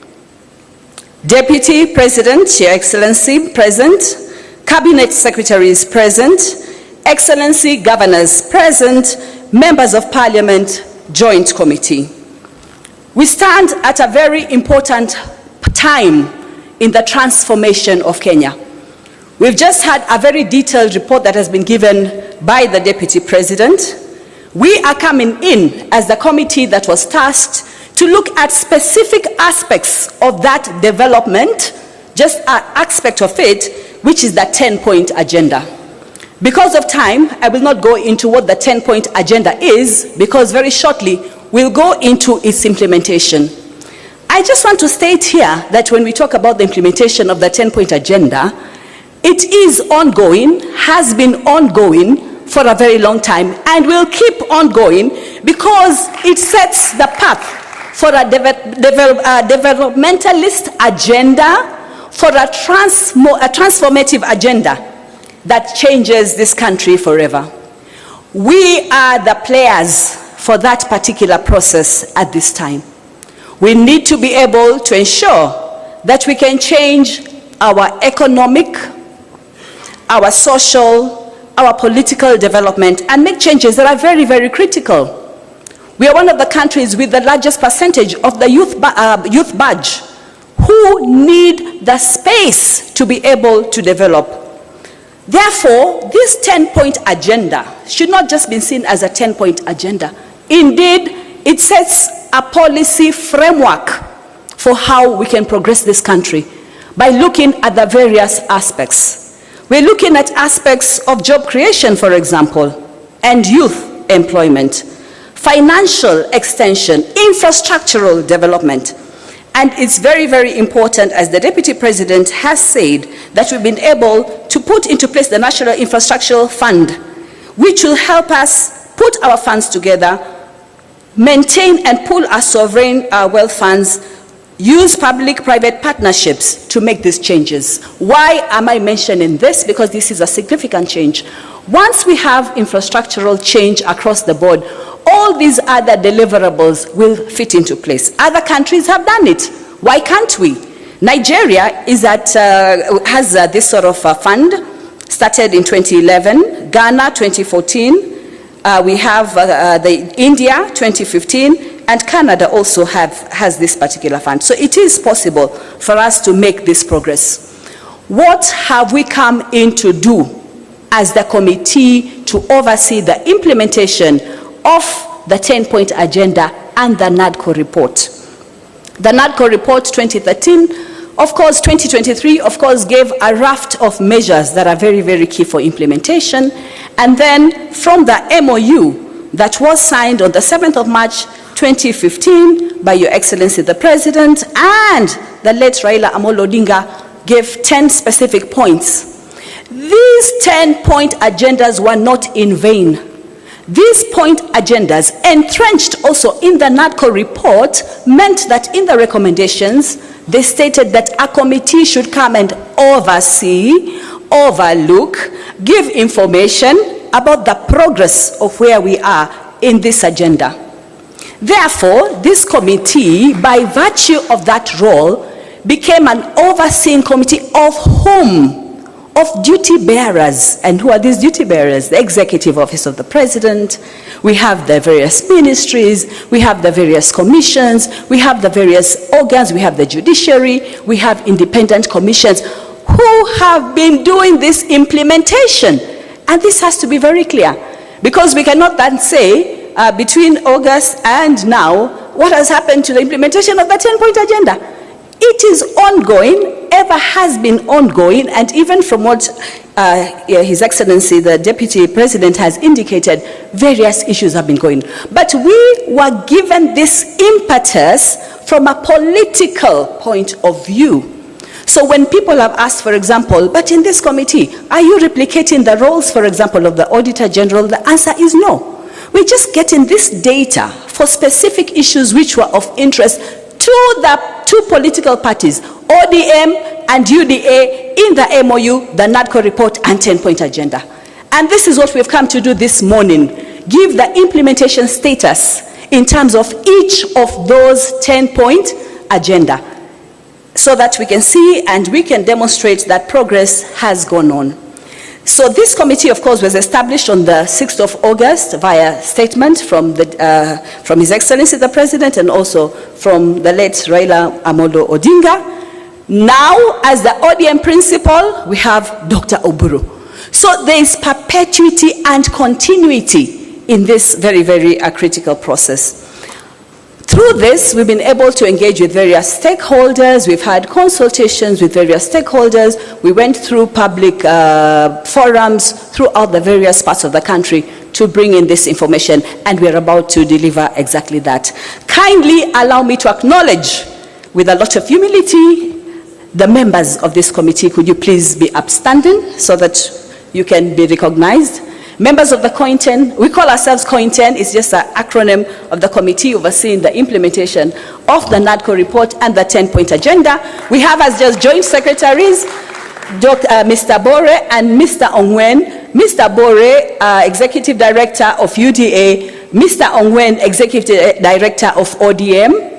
Deputy President, Your Excellency, present, Cabinet Secretaries present, Excellency Governors present, Members of Parliament, Joint Committee. We stand at a very important time in the transformation of Kenya. We've just had a very detailed report that has been given by the Deputy President. We are coming in as the committee that was tasked to look at specific aspects of that development, just an aspect of it, which is the 10-point agenda. Because of time, I will not go into what the 10-point agenda is, because very shortly we'll go into its implementation. I just want to state here that when we talk about the implementation of the 10-point agenda, it is ongoing, has been ongoing for a very long time, and will keep ongoing because it sets the path for a developmentalist agenda, for a transformative agenda that changes this country forever. We are the players for that particular process at this time. We need to be able to ensure that we can change our economic, our social, our political development, and make changes that are very, very critical. We are one of the countries with the largest percentage of the youth badge who need the space to be able to develop. Therefore, this 10-point agenda should not just be seen as a 10-point agenda. Indeed, it sets a policy framework for how we can progress this country by looking at the various aspects. We're looking at aspects of job creation, for example, and youth employment, financial extension, infrastructural development. And it's very, very important, as the Deputy President has said, that we've been able to put into place the National Infrastructural Fund, which will help us put our funds together, maintain and pool our sovereign wealth funds, use public-private partnerships to make these changes. Why am I mentioning this? Because this is a significant change. Once we have infrastructural change across the board, all these other deliverables will fit into place. Other countries have done it. Why can't we? Nigeria is has this sort of fund, started in 2011, Ghana 2014, we have India 2015, and Canada also has this particular fund. So it is possible for us to make this progress. What have we come in to do as the committee to oversee the implementation of the 10-point agenda and the NADCO report. The NADCO report 2013, of course, 2023, of course, gave a raft of measures that are very, very key for implementation. And then from the MOU that was signed on the 7th of March 2015 by Your Excellency the President and the late Raila Odinga gave 10 specific points. These 10-point agendas were not in vain. These point agendas, entrenched also in the NADCO report, meant that in the recommendations, they stated that a committee should come and oversee, overlook, give information about the progress of where we are in this agenda. Therefore, this committee, by virtue of that role, became an overseeing committee of whom? Of duty bearers. And who are these duty bearers? The Executive Office of the President, we have the various ministries, we have the various commissions, we have the various organs, we have the judiciary, we have independent commissions who have been doing this implementation. And this has to be very clear, because we cannot then say between August and now, what has happened to the implementation of the 10-point agenda? It is ongoing, ever has been ongoing, and even from what His Excellency, the Deputy President, has indicated, various issues have been going. But we were given this impetus from a political point of view. So when people have asked, for example, but in this committee, are you replicating the roles, for example, of the Auditor General? The answer is no. We're just getting this data for specific issues which were of interest to the two political parties, ODM and UDA, in the MOU, the NADCO report, and 10-point agenda. And this is what we've come to do this morning, give the implementation status in terms of each of those 10-point agenda, so that we can see and we can demonstrate that progress has gone on. So this committee, of course, was established on the 6th of August via statement from His Excellency the President and also from the late Raila Odinga. Now, as the ODM principal, we have Dr. Oburu. So there is perpetuity and continuity in this very, very critical process. Through this, we've been able to engage with various stakeholders. We've had consultations with various stakeholders. We went through public forums throughout the various parts of the country to bring in this information, and we're about to deliver exactly that. Kindly allow me to acknowledge, with a lot of humility, the members of this committee. Could you please be upstanding so that you can be recognized? Members of the COIN-10, we call ourselves COIN-10, it's just an acronym of the committee overseeing the implementation of the NADCO report and the 10-point agenda. We have as just joint secretaries, Mr. Bore and Mr. Ongwen. Mr. Bore, Executive Director of UDA, Mr. Ongwen, Executive Director of ODM.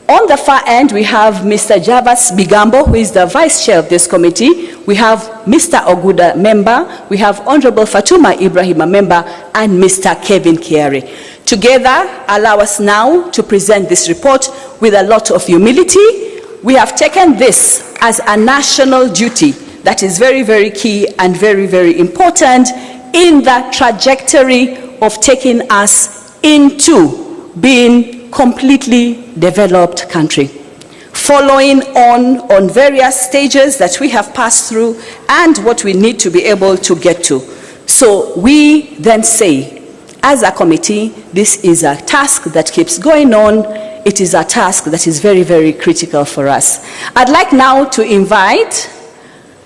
On the far end, we have Mr. Javas Bigambo, who is the Vice Chair of this committee. We have Mr. Oguda, member. We have Honorable Fatuma Ibrahim, a member, and Mr. Kevin Kiari. Together, allow us now to present this report with a lot of humility. We have taken this as a national duty that is very, very key and very, very important in the trajectory of taking us into being completely developed country, following on various stages that we have passed through and what we need to be able to get to. So we then say, as a committee, this is a task that keeps going on. It is a task that is very, very critical for us. I'd like now to invite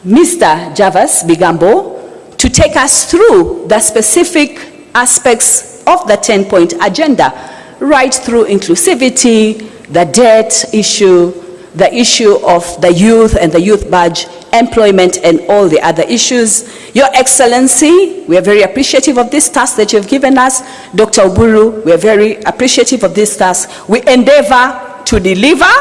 Mr. Javas Bigambo to take us through the specific aspects of the 10-point agenda, right through inclusivity, the debt issue, the issue of the youth and the youth badge, employment, and all the other issues. Your Excellency, we are very appreciative of this task that you've given us. Dr. Oburu, we are very appreciative of this task. We endeavor to deliver.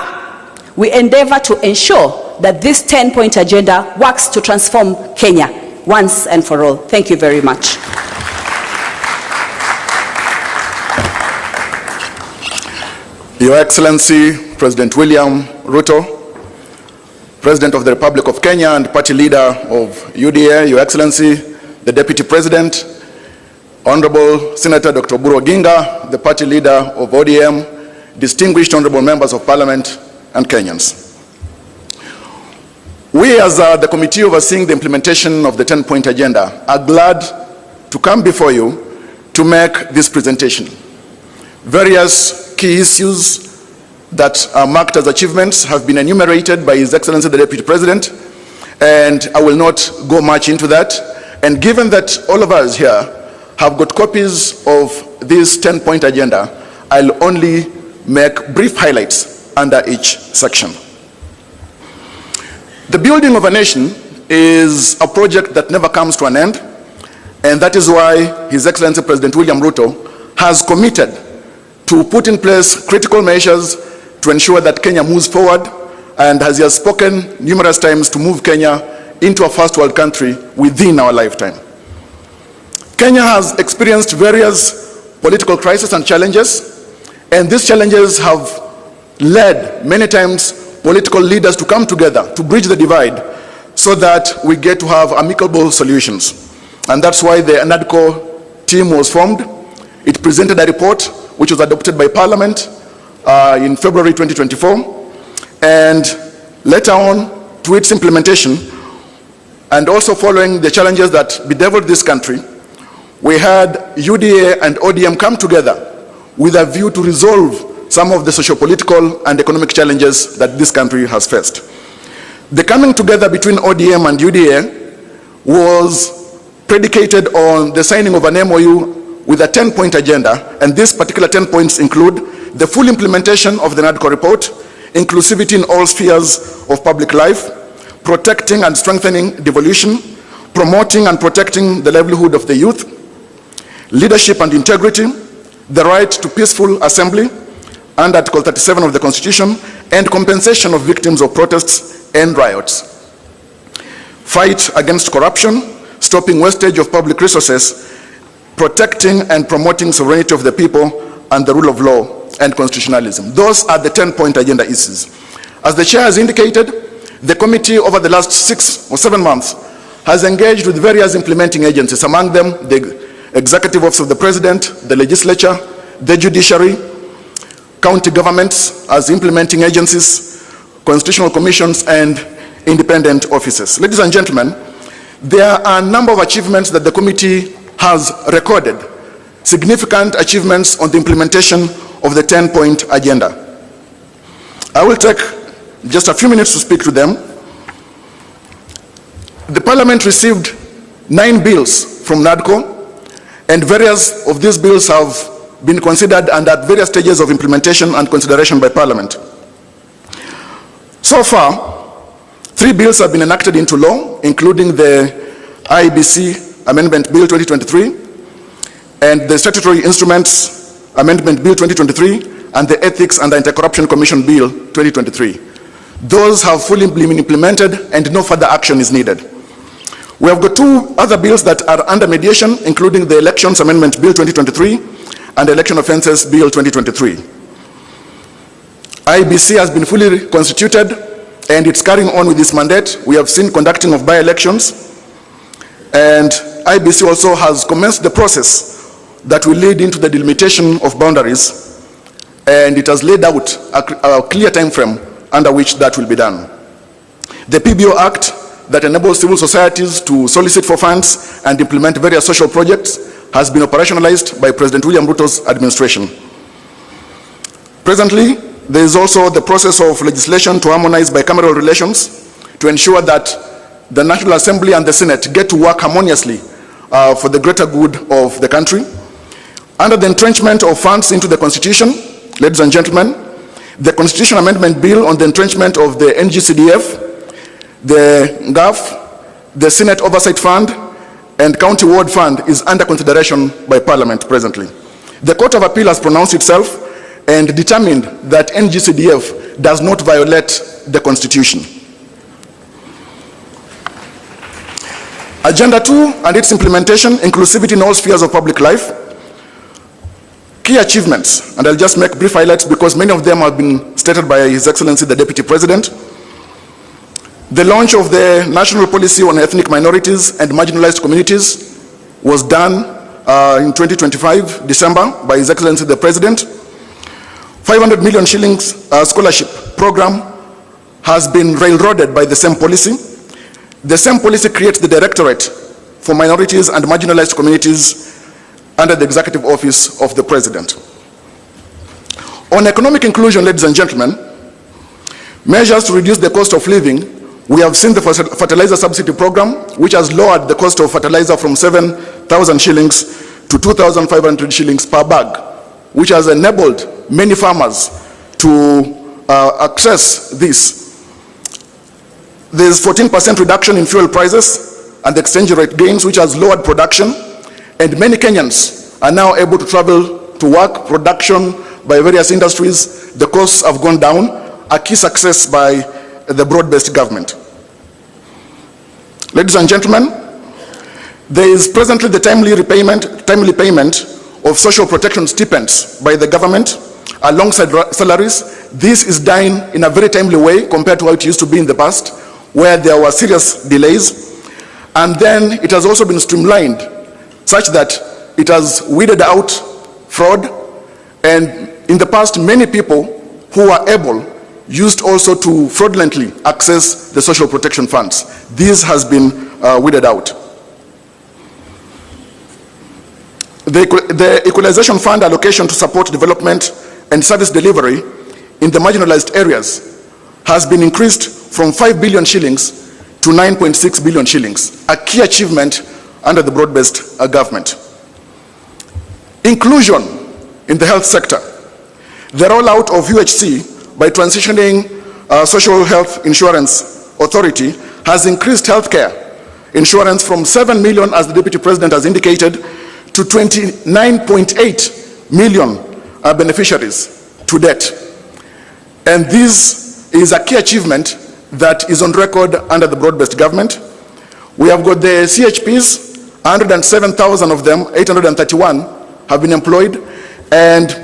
We endeavor to ensure that this 10-point agenda works to transform Kenya once and for all. Thank you very much. Your Excellency, President William Ruto, President of the Republic of Kenya and Party Leader of UDA, Your Excellency, the Deputy President, Honorable Senator Dr. Oburu, the party leader of ODM, distinguished honorable members of Parliament, and Kenyans. We, as the committee overseeing the implementation of the 10-point agenda, are glad to come before you to make this presentation. Various key issues that are marked as achievements have been enumerated by His Excellency the Deputy President, and I will not go much into that. And given that all of us here have got copies of this 10-point agenda, I'll only make brief highlights under each section. The building of a nation is a project that never comes to an end, and that is why His Excellency President William Ruto has committed to put in place critical measures to ensure that Kenya moves forward, and as he has spoken numerous times, to move Kenya into a first world country within our lifetime. Kenya has experienced various political crises and challenges, and these challenges have led many times political leaders to come together to bridge the divide so that we get to have amicable solutions. And that's why the NADCO team was formed. It presented a report which was adopted by Parliament in February 2024, and later on to its implementation, and also following the challenges that bedeviled this country, we had UDA and ODM come together with a view to resolve some of the socio-political and economic challenges that this country has faced. The coming together between ODM and UDA was predicated on the signing of an MOU with a 10-point agenda, and these particular 10 points include the full implementation of the NADCO report, inclusivity in all spheres of public life, protecting and strengthening devolution, promoting and protecting the livelihood of the youth, leadership and integrity, the right to peaceful assembly, and Article 37 of the Constitution, and compensation of victims of protests and riots. Fight against corruption, stopping wastage of public resources, protecting and promoting sovereignty of the people, and the rule of law and constitutionalism. Those are the 10-point agenda issues. As the chair has indicated, the committee over the last 6 or 7 months has engaged with various implementing agencies, among them the Executive Office of the President, the Legislature, the Judiciary, county governments as implementing agencies, constitutional commissions, and independent offices. Ladies and gentlemen, there are a number of achievements that the committee has recorded, significant achievements on the implementation of the 10-point agenda. I will take just a few minutes to speak to them. The Parliament received 9 bills from NADCO, and various of these bills have been considered and at various stages of implementation and consideration by Parliament. So far, 3 bills have been enacted into law, including the IBC Amendment Bill 2023 and the Statutory Instruments Amendment Bill 2023 and the Ethics and Anti-Corruption Commission Bill 2023. Those have fully been implemented and no further action is needed. We have got 2 other bills that are under mediation, including the Elections Amendment Bill 2023 and Election Offences Bill 2023. IBC has been fully constituted and it's carrying on with this mandate. We have seen conducting of by-elections, and IBC also has commenced the process that will lead into the delimitation of boundaries, and it has laid out a clear time frame under which that will be done. The PBO Act that enables civil societies to solicit for funds and implement various social projects has been operationalized by President William Ruto's administration. Presently, there is also the process of legislation to harmonize bicameral relations to ensure that the National Assembly and the Senate get to work harmoniously for the greater good of the country. Under the entrenchment of funds into the Constitution, ladies and gentlemen, the Constitution Amendment Bill on the entrenchment of the NGCDF, the GAF, the Senate Oversight Fund, and County Ward Fund is under consideration by Parliament presently. The Court of Appeal has pronounced itself and determined that NGCDF does not violate the Constitution. Agenda 2 and its implementation, inclusivity in all spheres of public life. Key achievements, and I'll just make brief highlights because many of them have been stated by His Excellency the Deputy President. The launch of the National Policy on Ethnic Minorities and Marginalized Communities was done in 2025, December, by His Excellency the President. 500 million shillings scholarship program has been railroaded by the same policy. The same policy creates the Directorate for Minorities and Marginalized Communities under the Executive Office of the President. On economic inclusion, ladies and gentlemen, measures to reduce the cost of living, we have seen the fertilizer subsidy program, which has lowered the cost of fertilizer from 7,000 shillings to 2,500 shillings per bag, which has enabled many farmers to access this. There's 14% reduction in fuel prices and exchange rate gains, which has lowered production, and many Kenyans are now able to travel to work, production by various industries. The costs have gone down, a key success by the broad-based government. Ladies and gentlemen, there is presently the timely payment of social protection stipends by the government alongside salaries. This is done in a very timely way compared to how it used to be in the past, where there were serious delays. And then it has also been streamlined such that it has weeded out fraud. And in the past, many people who are able used also to fraudulently access the social protection funds. This has been weeded out. The Equalization Fund allocation to support development and service delivery in the marginalized areas has been increased from 5 billion shillings to 9.6 billion shillings, a key achievement under the broad-based government. Inclusion in the health sector. The rollout of UHC by transitioning Social Health Insurance Authority has increased healthcare insurance from 7 million, as the Deputy President has indicated, to 29.8 million beneficiaries to date. And this is a key achievement that is on record under the broad-based government. We have got the CHPs, 107,000 of them, 831 have been employed, and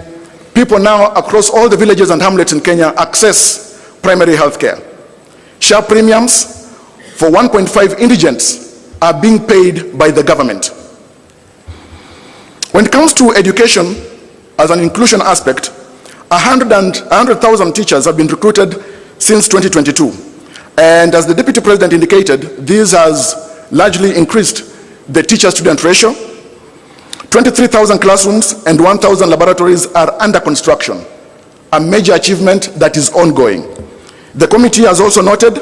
people now across all the villages and hamlets in Kenya access primary health care. Share premiums for 1.5 indigents are being paid by the government. When it comes to education as an inclusion aspect, 100,000 teachers have been recruited since 2022. And as the Deputy President indicated, this has largely increased the teacher-student ratio. 23,000 classrooms and 1,000 laboratories are under construction, a major achievement that is ongoing. The committee has also noted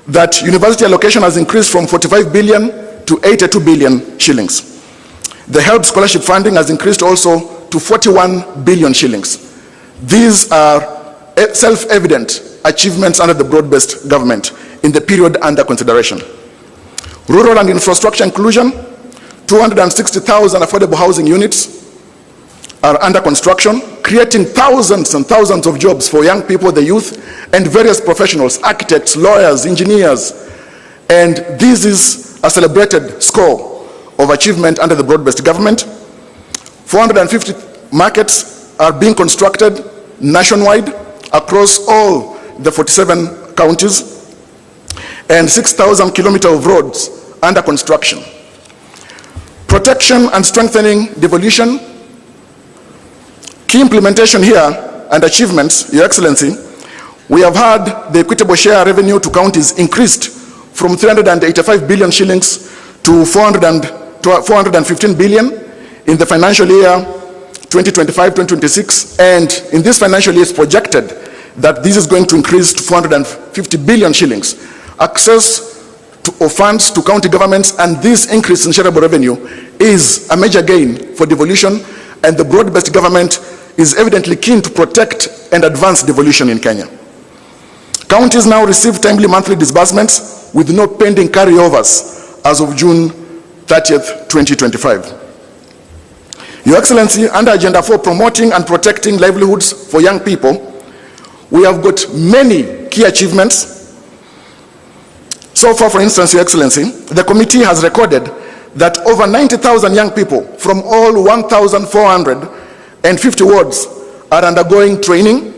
that university allocation has increased from 45 billion to 82 billion shillings. The HELP scholarship funding has increased also to 41 billion shillings. These are self-evident achievements under the broad-based government in the period under consideration. Rural and infrastructure inclusion, 260,000 affordable housing units are under construction, creating thousands and thousands of jobs for young people, the youth, and various professionals, architects, lawyers, engineers. And this is a celebrated score of achievement under the broad-based government. 450 markets are being constructed nationwide across all the 47 counties, and 6,000 kilometers of roads under construction. Protection and strengthening devolution. Key implementation here and achievements, Your Excellency, we have had the equitable share revenue to counties increased from 385 billion shillings to 415 billion in the financial year 2025-2026, and in this financial year it's projected that this is going to increase to 450 billion shillings. Access of funds to county governments, and this increase in shareable revenue is a major gain for devolution, and the broad-based government is evidently keen to protect and advance devolution in Kenya. Counties now receive timely monthly disbursements with no pending carryovers as of June 30th, 2025. Your Excellency, under Agenda 4, promoting and protecting livelihoods for young people, we have got many key achievements. So far, for instance, Your Excellency, the committee has recorded that over 90,000 young people from all 1,450 wards are undergoing training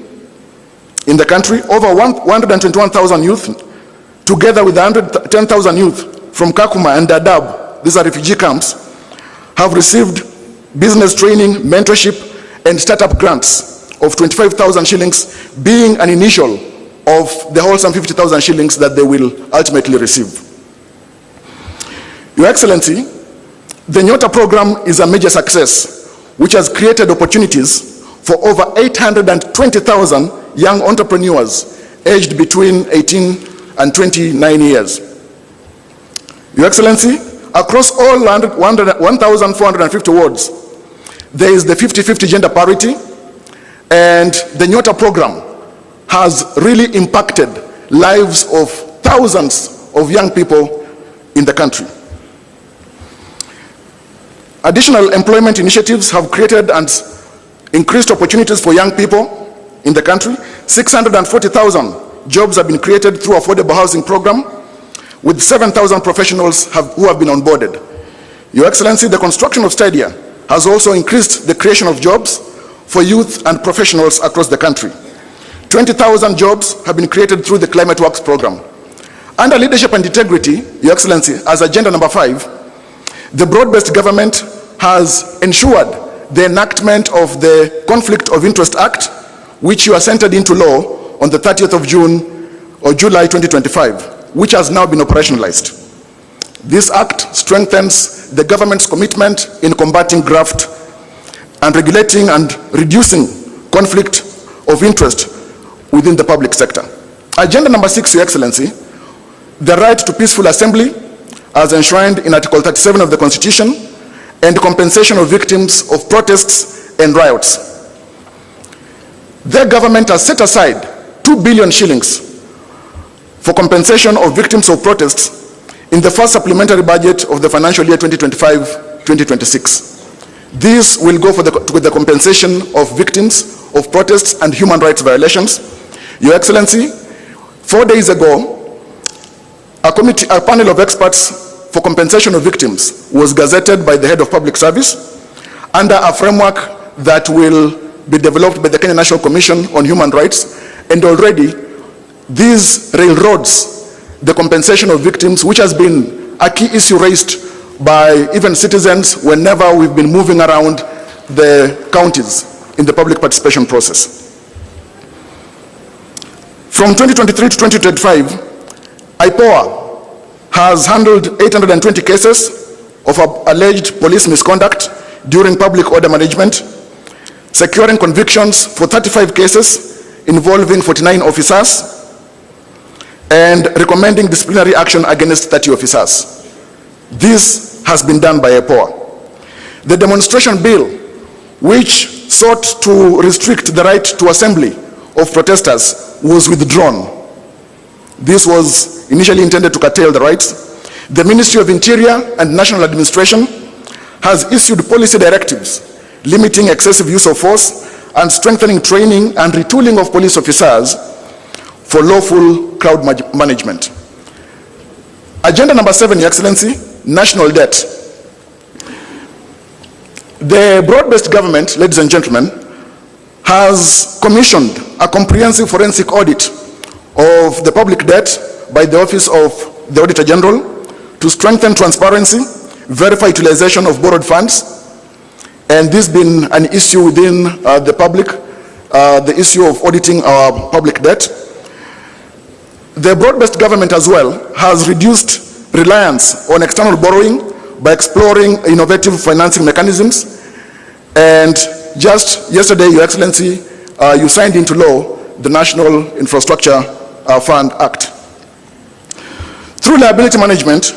in the country. Over 121,000 youth, together with 110,000 youth from Kakuma and Dadaab, these are refugee camps, have received business training, mentorship, and startup grants of 25,000 shillings, being an initial of the wholesome 50,000 shillings that they will ultimately receive. Your Excellency, the Nyota program is a major success, which has created opportunities for over 820,000 young entrepreneurs aged between 18 and 29 years. Your Excellency, across all 1,450 wards, there is the 50-50 gender parity, and the Nyota program has really impacted lives of thousands of young people in the country. Additional employment initiatives have created and increased opportunities for young people in the country. 640,000 jobs have been created through affordable housing program, with 7,000 professionals who have been onboarded. Your Excellency, the construction of stadia has also increased the creation of jobs for youth and professionals across the country. 20,000 jobs have been created through the Climate Works program. Under leadership and integrity, Your Excellency, as agenda number 5, the broad-based government has ensured the enactment of the Conflict of Interest Act, which you assented into law on the 30th of July 2025, which has now been operationalized. This act strengthens the government's commitment in combating graft and regulating and reducing conflict of interest within the public sector. Agenda number 6, Your Excellency, the right to peaceful assembly as enshrined in Article 37 of the Constitution, and compensation of victims of protests and riots. The government has set aside 2 billion shillings for compensation of victims of protests in the first supplementary budget of the financial year 2025-2026. This will go with the compensation of victims of protests and human rights violations. Your Excellency, 4 days ago, a panel of experts for compensation of victims was gazetted by the head of public service under a framework that will be developed by the Kenya National Commission on Human Rights, and already these railroads the compensation of victims, which has been a key issue raised by even citizens whenever we've been moving around the counties in the public participation process. From 2023 to 2025, IPOA has handled 820 cases of alleged police misconduct during public order management, securing convictions for 35 cases involving 49 officers, and recommending disciplinary action against 30 officers. This has been done by IPOA. The demonstration bill, which sought to restrict the right to assembly of protesters, was withdrawn. This was initially intended to curtail the rights. The Ministry of Interior and National Administration has issued policy directives limiting excessive use of force and strengthening training and retooling of police officers for lawful crowd management. Agenda number 7, Your Excellency, national debt. The broad-based government, ladies and gentlemen, has commissioned a comprehensive forensic audit of the public debt by the Office of the Auditor General to strengthen transparency, verify utilization of borrowed funds, and this been an issue within the public, the issue of auditing our public debt. The broad-based government as well has reduced reliance on external borrowing by exploring innovative financing mechanisms, and just yesterday, Your Excellency, you signed into law the National Infrastructure Fund Act. Through liability management,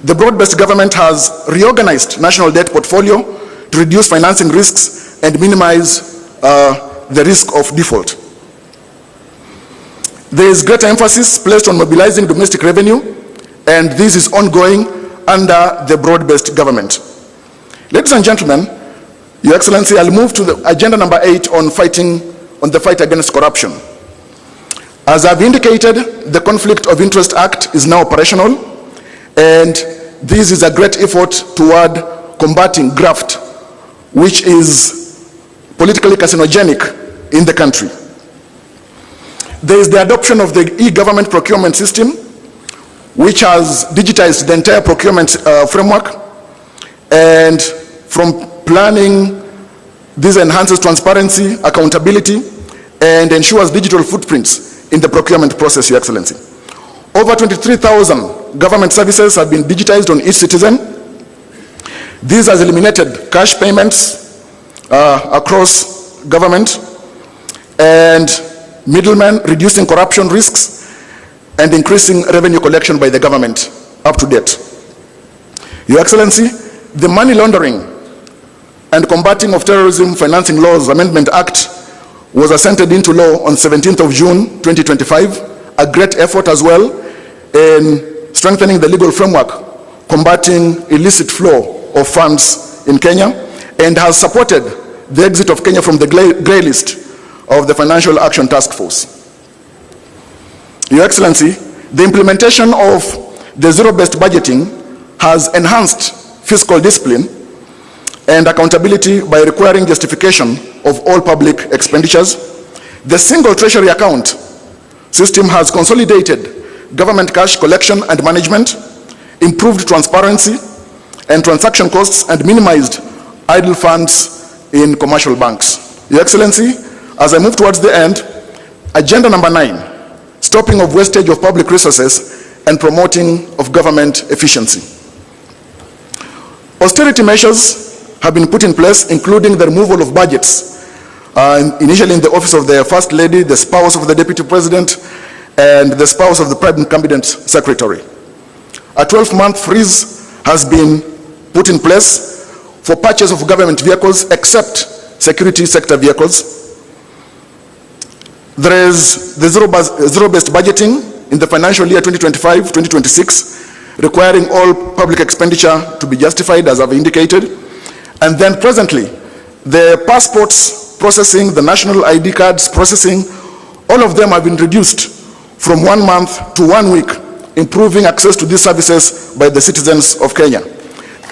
the broad-based government has reorganized national debt portfolio to reduce financing risks and minimize the risk of default. There is greater emphasis placed on mobilizing domestic revenue, and this is ongoing under the broad-based government. Ladies and gentlemen, Your Excellency, I'll move to the agenda number 8 on the fight against corruption. As I've indicated, the Conflict of Interest Act is now operational, and this is a great effort toward combating graft, which is politically carcinogenic in the country. There is the adoption of the e-government procurement system, which has digitized the entire procurement framework, and from planning. This enhances transparency, accountability, and ensures digital footprints in the procurement process, Your Excellency. Over 23,000 government services have been digitized on each citizen. This has eliminated cash payments across government and middlemen, reducing corruption risks and increasing revenue collection by the government up to date. Your Excellency, the Money Laundering and Combating of Terrorism Financing Laws Amendment Act was assented into law on 17th of June 2025, a great effort as well in strengthening the legal framework combating illicit flow of funds in Kenya, and has supported the exit of Kenya from the grey list of the Financial Action Task Force. Your Excellency, the implementation of the zero-based budgeting has enhanced fiscal discipline and accountability by requiring justification of all public expenditures. The single treasury account system has consolidated government cash collection and management, improved transparency and transaction costs, and minimized idle funds in commercial banks. Your Excellency, as I move towards the end, agenda number 9, stopping of wastage of public resources and promoting of government efficiency. Austerity measures have been put in place, including the removal of budgets, initially in the office of the First Lady, the spouse of the Deputy President, and the spouse of the Prime Cabinet Secretary. A 12-month freeze has been put in place for purchase of government vehicles except security sector vehicles. There is the zero-based budgeting in the financial year 2025-2026, requiring all public expenditure to be justified, as I've indicated. And then presently, the passports processing, the national ID cards processing, all of them have been reduced from 1 month to 1 week, improving access to these services by the citizens of Kenya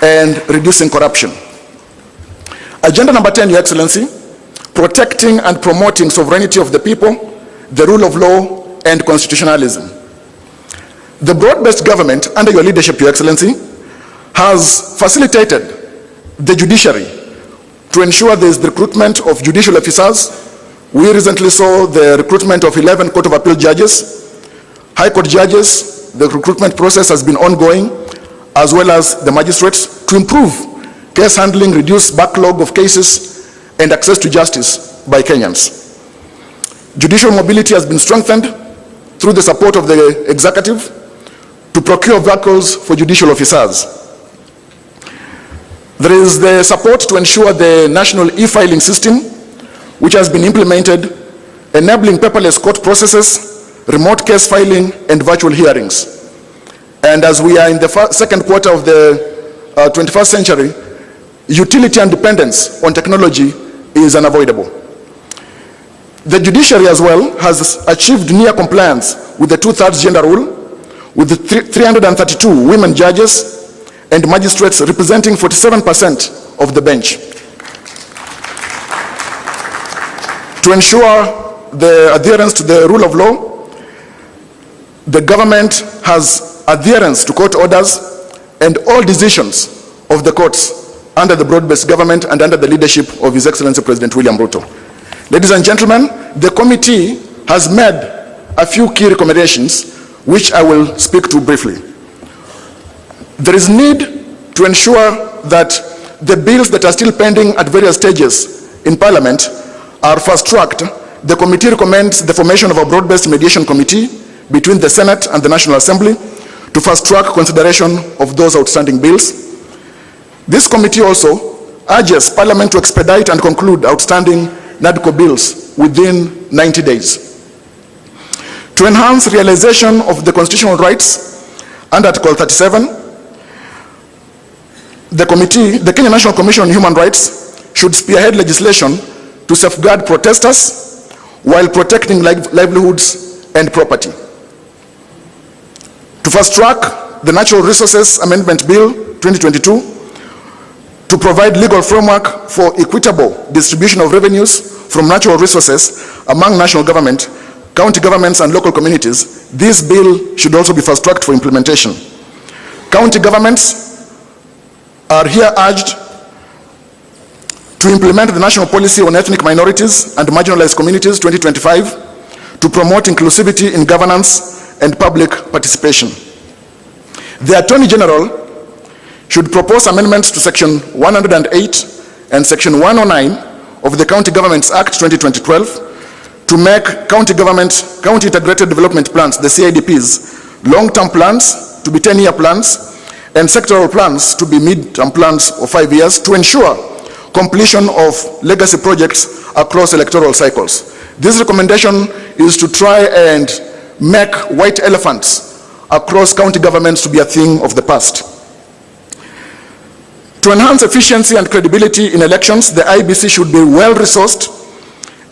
and reducing corruption. Agenda number 10, Your Excellency, protecting and promoting sovereignty of the people, the rule of law, and constitutionalism. The broad-based government, under your leadership, Your Excellency, has facilitated the judiciary to ensure there is the recruitment of judicial officers. We recently saw the recruitment of 11 Court of Appeal judges, High Court judges. The recruitment process has been ongoing, as well as the magistrates, to improve case handling, reduce backlog of cases, and access to justice by Kenyans. Judicial mobility has been strengthened through the support of the executive to procure vehicles for judicial officers. There is the support to ensure the national e-filing system, which has been implemented, enabling paperless court processes, remote case filing, and virtual hearings. And as we are in the second quarter of the 21st century, utility and dependence on technology is unavoidable. The judiciary as well has achieved near compliance with the 2/3 gender rule, with the 332 women judges and magistrates representing 47% of the bench. To ensure the adherence to the rule of law, the government has adherence to court orders and all decisions of the courts under the broad-based government and under the leadership of His Excellency President William Ruto. Ladies and gentlemen, the committee has made a few key recommendations, which I will speak to briefly. There is need to ensure that the bills that are still pending at various stages in Parliament are fast-tracked. The committee recommends the formation of a broad-based mediation committee between the Senate and the National Assembly to fast-track consideration of those outstanding bills. This committee also urges Parliament to expedite and conclude outstanding NADCO bills within 90 days. To enhance realization of the constitutional rights under Article 37, the Kenya National Commission on Human Rights should spearhead legislation to safeguard protesters while protecting livelihoods and property. To fast-track the Natural Resources Amendment Bill 2022, to provide legal framework for equitable distribution of revenues from natural resources among national government, county governments, and local communities. This bill should also be fast-tracked for implementation. County governments are here urged to implement the National Policy on Ethnic Minorities and Marginalized Communities 2025, to promote inclusivity in governance and public participation. The Attorney General should propose amendments to Section 108 and Section 109 of the County Governments Act 2012 to make county integrated development plans, the CIDPs, long-term plans to be 10-year plans, and sectoral plans to be mid-term plans of 5 years to ensure completion of legacy projects across electoral cycles. This recommendation is to try and make white elephants across county governments to be a thing of the past. To enhance efficiency and credibility in elections, the IEBC should be well-resourced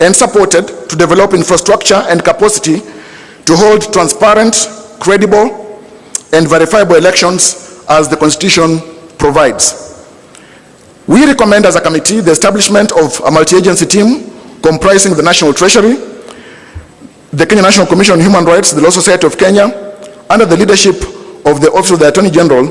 and supported to develop infrastructure and capacity to hold transparent, credible, and verifiable elections as the Constitution provides. We recommend as a committee the establishment of a multi-agency team comprising the National Treasury, the Kenya National Commission on Human Rights, the Law Society of Kenya, under the leadership of the Office of the Attorney General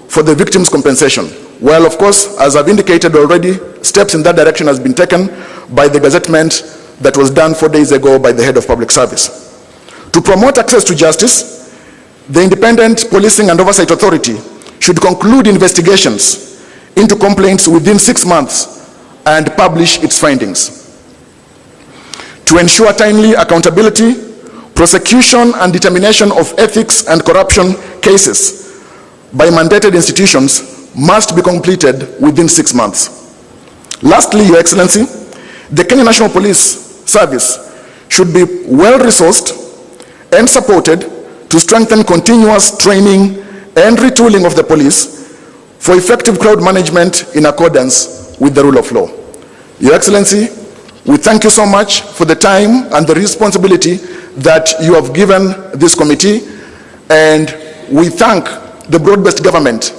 for the victims' compensation. While, of course, as I've indicated already, steps in that direction has been taken by the gazettement that was done 4 days ago by the Head of Public Service. To promote access to justice, the Independent Policing and Oversight Authority should conclude investigations into complaints within 6 months and publish its findings. To ensure timely accountability, prosecution and determination of ethics and corruption cases by mandated institutions must be completed within 6 months. Lastly, Your Excellency, the Kenya National Police Service should be well-resourced and supported to strengthen continuous training and retooling of the police for effective crowd management in accordance with the rule of law. Your Excellency, we thank you so much for the time and the responsibility that you have given this committee, and we thank the broad-based government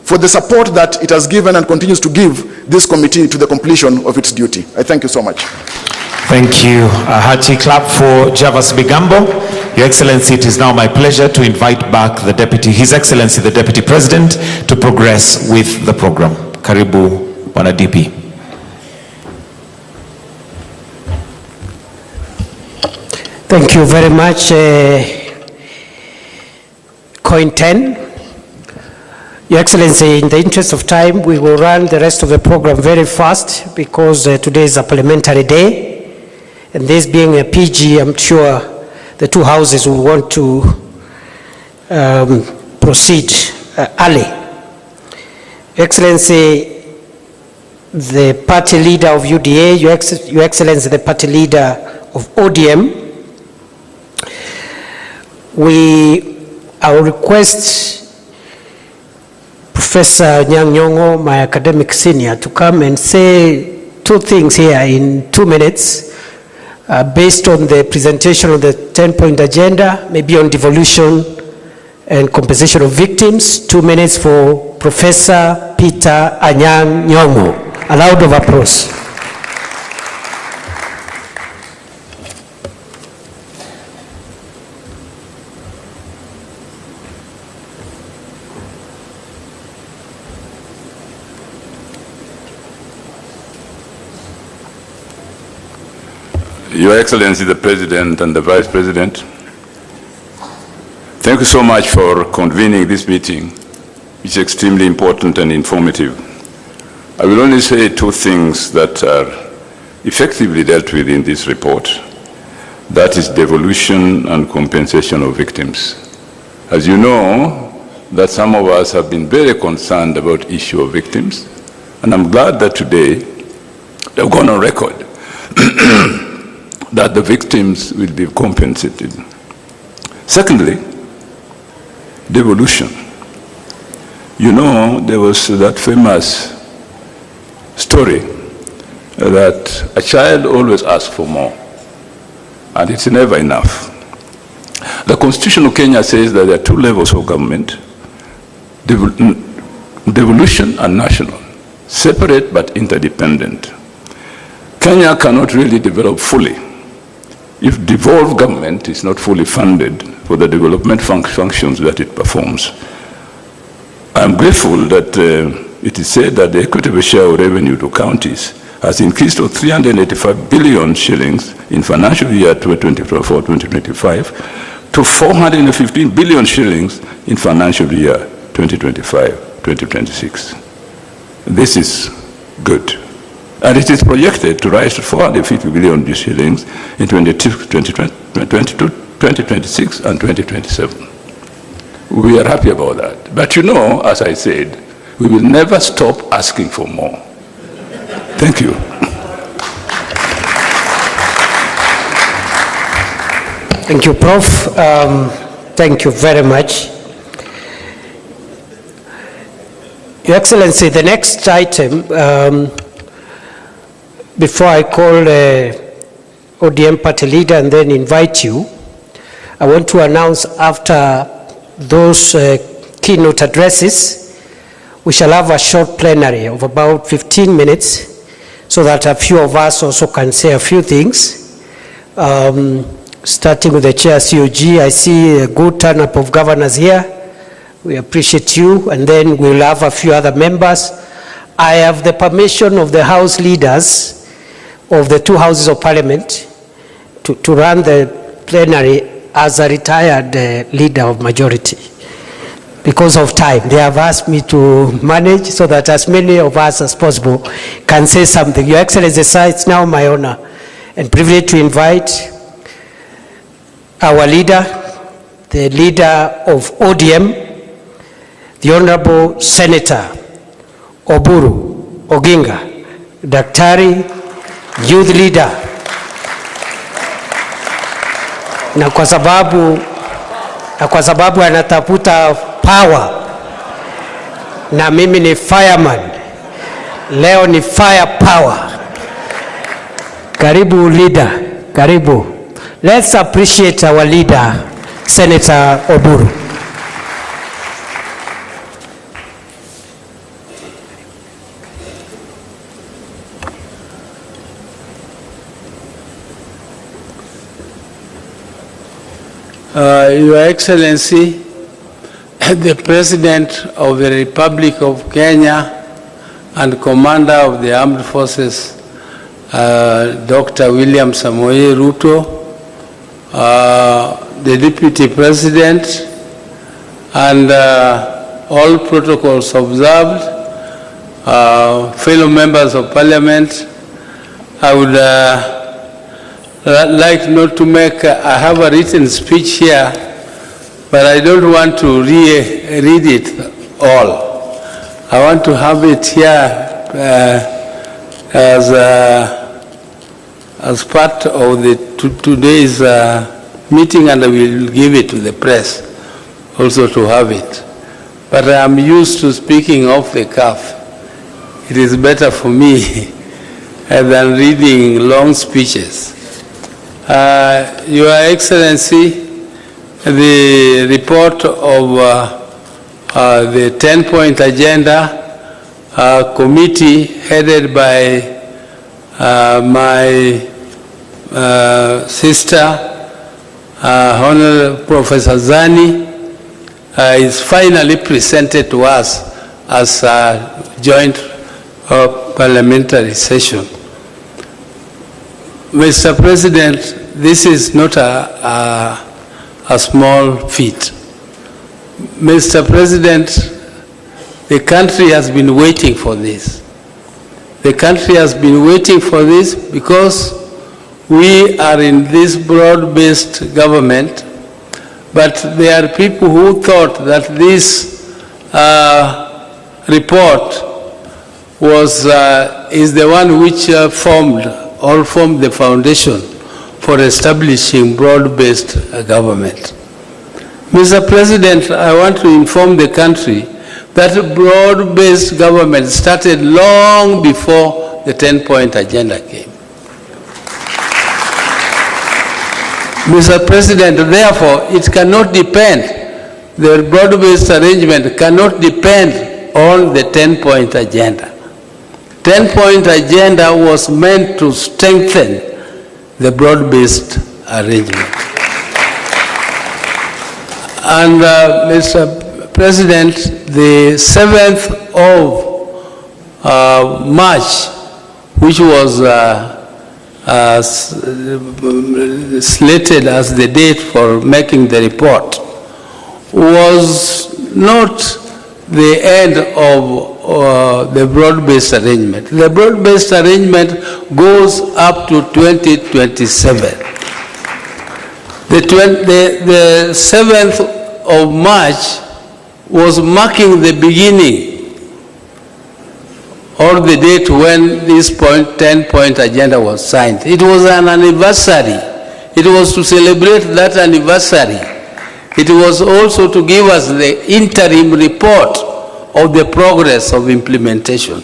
for the support that it has given and continues to give this committee to the completion of its duty. I thank you so much. Thank you. A hearty clap for Javas Bigambo. Your Excellency, it is now my pleasure to invite back the Deputy, His Excellency, the Deputy President, to progress with the program. Karibu, Bwana DP. Thank you very much, Coin 10. Your Excellency, in the interest of time, we will run the rest of the program very fast because today is a parliamentary day. And this being a PG, I'm sure the two houses will want to proceed early. Your Excellency, the party leader of UDA, Your Excellency, the party leader of ODM, I will request Professor Nyang'nyong'o, my academic senior, to come and say two things here in 2 minutes based on the presentation of the 10-point agenda, maybe on devolution and compensation of victims. 2 minutes for Professor Peter Anyang' Nyong'o. A round of applause. Your Excellency, the President and the Vice President, thank you so much for convening this meeting, which is extremely important and informative. I will only say two things that are effectively dealt with in this report. That is devolution and compensation of victims. As you know, that some of us have been very concerned about the issue of victims, and I'm glad that today they've gone on record that the victims will be compensated. Secondly, devolution. You know, there was that famous story that a child always asks for more, and it's never enough. The Constitution of Kenya says that there are two levels of government, devolution and national, separate but interdependent. Kenya cannot really develop fully if devolved government is not fully funded for the development functions that it performs. I'm grateful that it is said that the equitable share of revenue to counties has increased to 385 billion shillings in financial year 2024-2025 to 415 billion shillings in financial year 2025-2026. This is good. And it is projected to rise to 450 billion shillings in 2026 and 2027. We are happy about that. But you know, as I said, we will never stop asking for more. Thank you. Thank you, Prof. Thank you very much. Your Excellency, the next item, before I call ODM party leader and then invite you, I want to announce after those keynote addresses, we shall have a short plenary of about 15 minutes so that a few of us also can say a few things. Starting with the Chair COG, I see a good turn-up of governors here. We appreciate you, and then we'll have a few other members. I have the permission of the House leaders of the two houses of Parliament to run the plenary as a retired leader of majority. Because of time, they have asked me to manage so that as many of us as possible can say something. Your Excellency, sir, it's now my honor and privilege to invite our leader, the leader of ODM, the Honorable Senator Oburu Oginga, Daktari, youth leader. Na kwa sababu anatafuta power, na mimi ni fireman, leo ni fire power. Karibu leader, karibu. Let's appreciate our leader, Senator Oburu. Your Excellency, the President of the Republic of Kenya and Commander of the Armed Forces, Dr. William Samoei Ruto, the Deputy President, and all protocols observed, fellow members of Parliament, I would like not to make, I have a written speech here, but I don't want to read it all. I want to have it here as part of the today's meeting, and I will give it to the press also to have it. But I am used to speaking off the cuff. It is better for me than reading long speeches. Your Excellency, the report of the 10-point agenda committee headed by my sister, Honorable Professor Zani, is finally presented to us as a joint parliamentary session. Mr. President, this is not a small feat. Mr. President, the country has been waiting for this. The country has been waiting for this because we are in this broad-based government, but there are people who thought that this report is the one which formed the foundation for establishing broad-based government. Mr. President, I want to inform the country that broad-based government started long before the 10-point agenda came. Mr. President, therefore, it cannot depend, the broad-based arrangement cannot depend on the 10-point agenda. 10-point agenda was meant to strengthen the broad-based arrangement. And Mr. President, the 7th of March which was slated as the date for making the report, was not the end of the broad-based arrangement. The broad-based arrangement goes up to 2027. The 7th of March was marking the beginning or the date when this 10-point agenda was signed. It was an anniversary. It was to celebrate that anniversary. It was also to give us the interim report of the progress of implementation.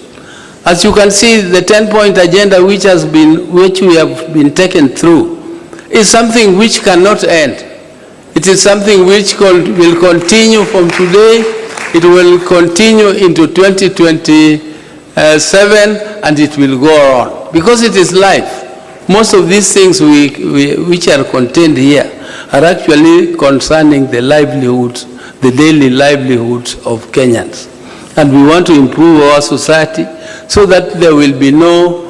As you can see, the 10-point agenda which we have been taken through is something which cannot end. It is something which will continue from today. It will continue into 2027, and it will go on, because it is life. Most of these things which are contained here are actually concerning the livelihoods, the daily livelihoods of Kenyans. And we want to improve our society so that there will be no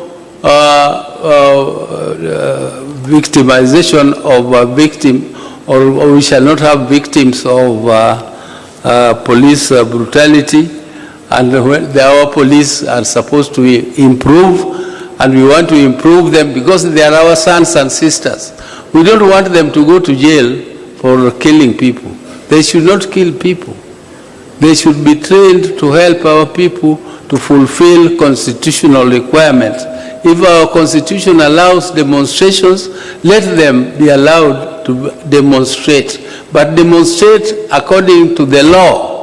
victimization of a victim, or we shall not have victims of police brutality. And our police are supposed to improve, and we want to improve them because they are our sons and sisters. We don't want them to go to jail for killing people. They should not kill people. They should be trained to help our people to fulfill constitutional requirements. If our constitution allows demonstrations, let them be allowed to demonstrate, but demonstrate according to the law.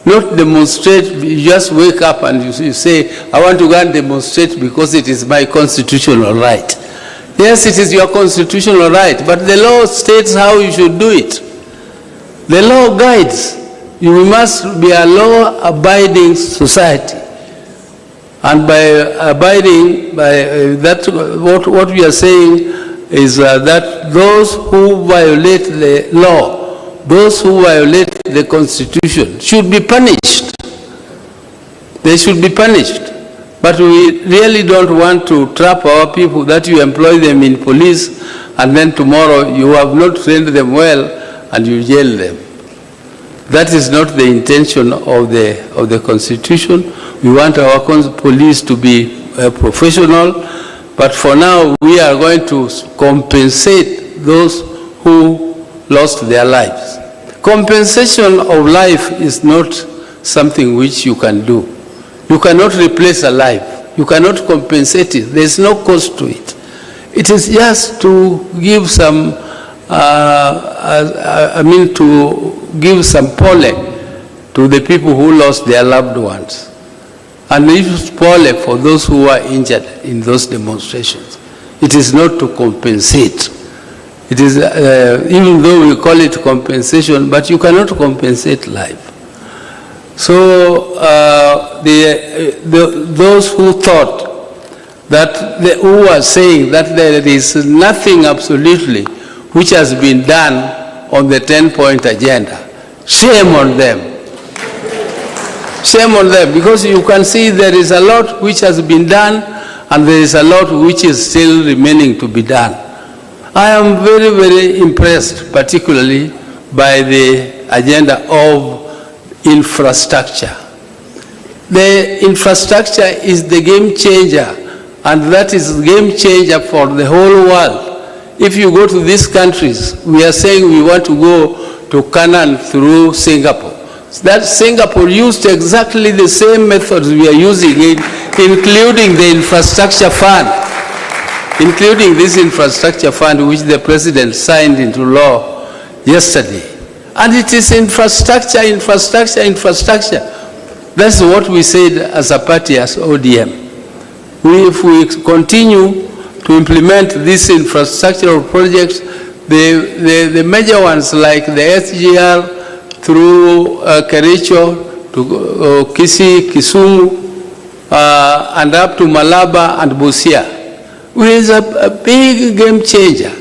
Not demonstrate, you just wake up and you say, I want to go and demonstrate because it is my constitutional right. Yes, it is your constitutional right, but the law states how you should do it. The law guides. You must be a law-abiding society. And by abiding by that, what we are saying is that those who violate the law, those who violate the Constitution should be punished. They should be punished. But we really don't want to trap our people that you employ them in police and then tomorrow you have not trained them well and you jail them. That is not the intention of the Constitution. We want our police to be professional, but for now we are going to compensate those who lost their lives. Compensation of life is not something which you can do. You cannot replace a life. You cannot compensate it. There is no cost to it. It is just to give some, to give some pole to the people who lost their loved ones. And use pole for those who were injured in those demonstrations. It is not to compensate. It is, even though we call it compensation, but you cannot compensate life. So those who thought that, who are saying that there is nothing absolutely which has been done on the 10-point agenda, shame on them. Shame on them, because you can see there is a lot which has been done and there is a lot which is still remaining to be done. I am very, very impressed, particularly by the agenda of infrastructure. The infrastructure is the game changer, and that is the game changer for the whole world. If you go to these countries, we are saying we want to go to Canaan through Singapore. That Singapore used exactly the same methods we are using, including the infrastructure fund, including this infrastructure fund which the president signed into law yesterday. And it is infrastructure, infrastructure, infrastructure. That's what we said as a party, as ODM. If we continue to implement these infrastructural projects, the major ones like the SGR through Kericho to KICC, Kisumu, and up to Malaba and Busia, which is a big game changer.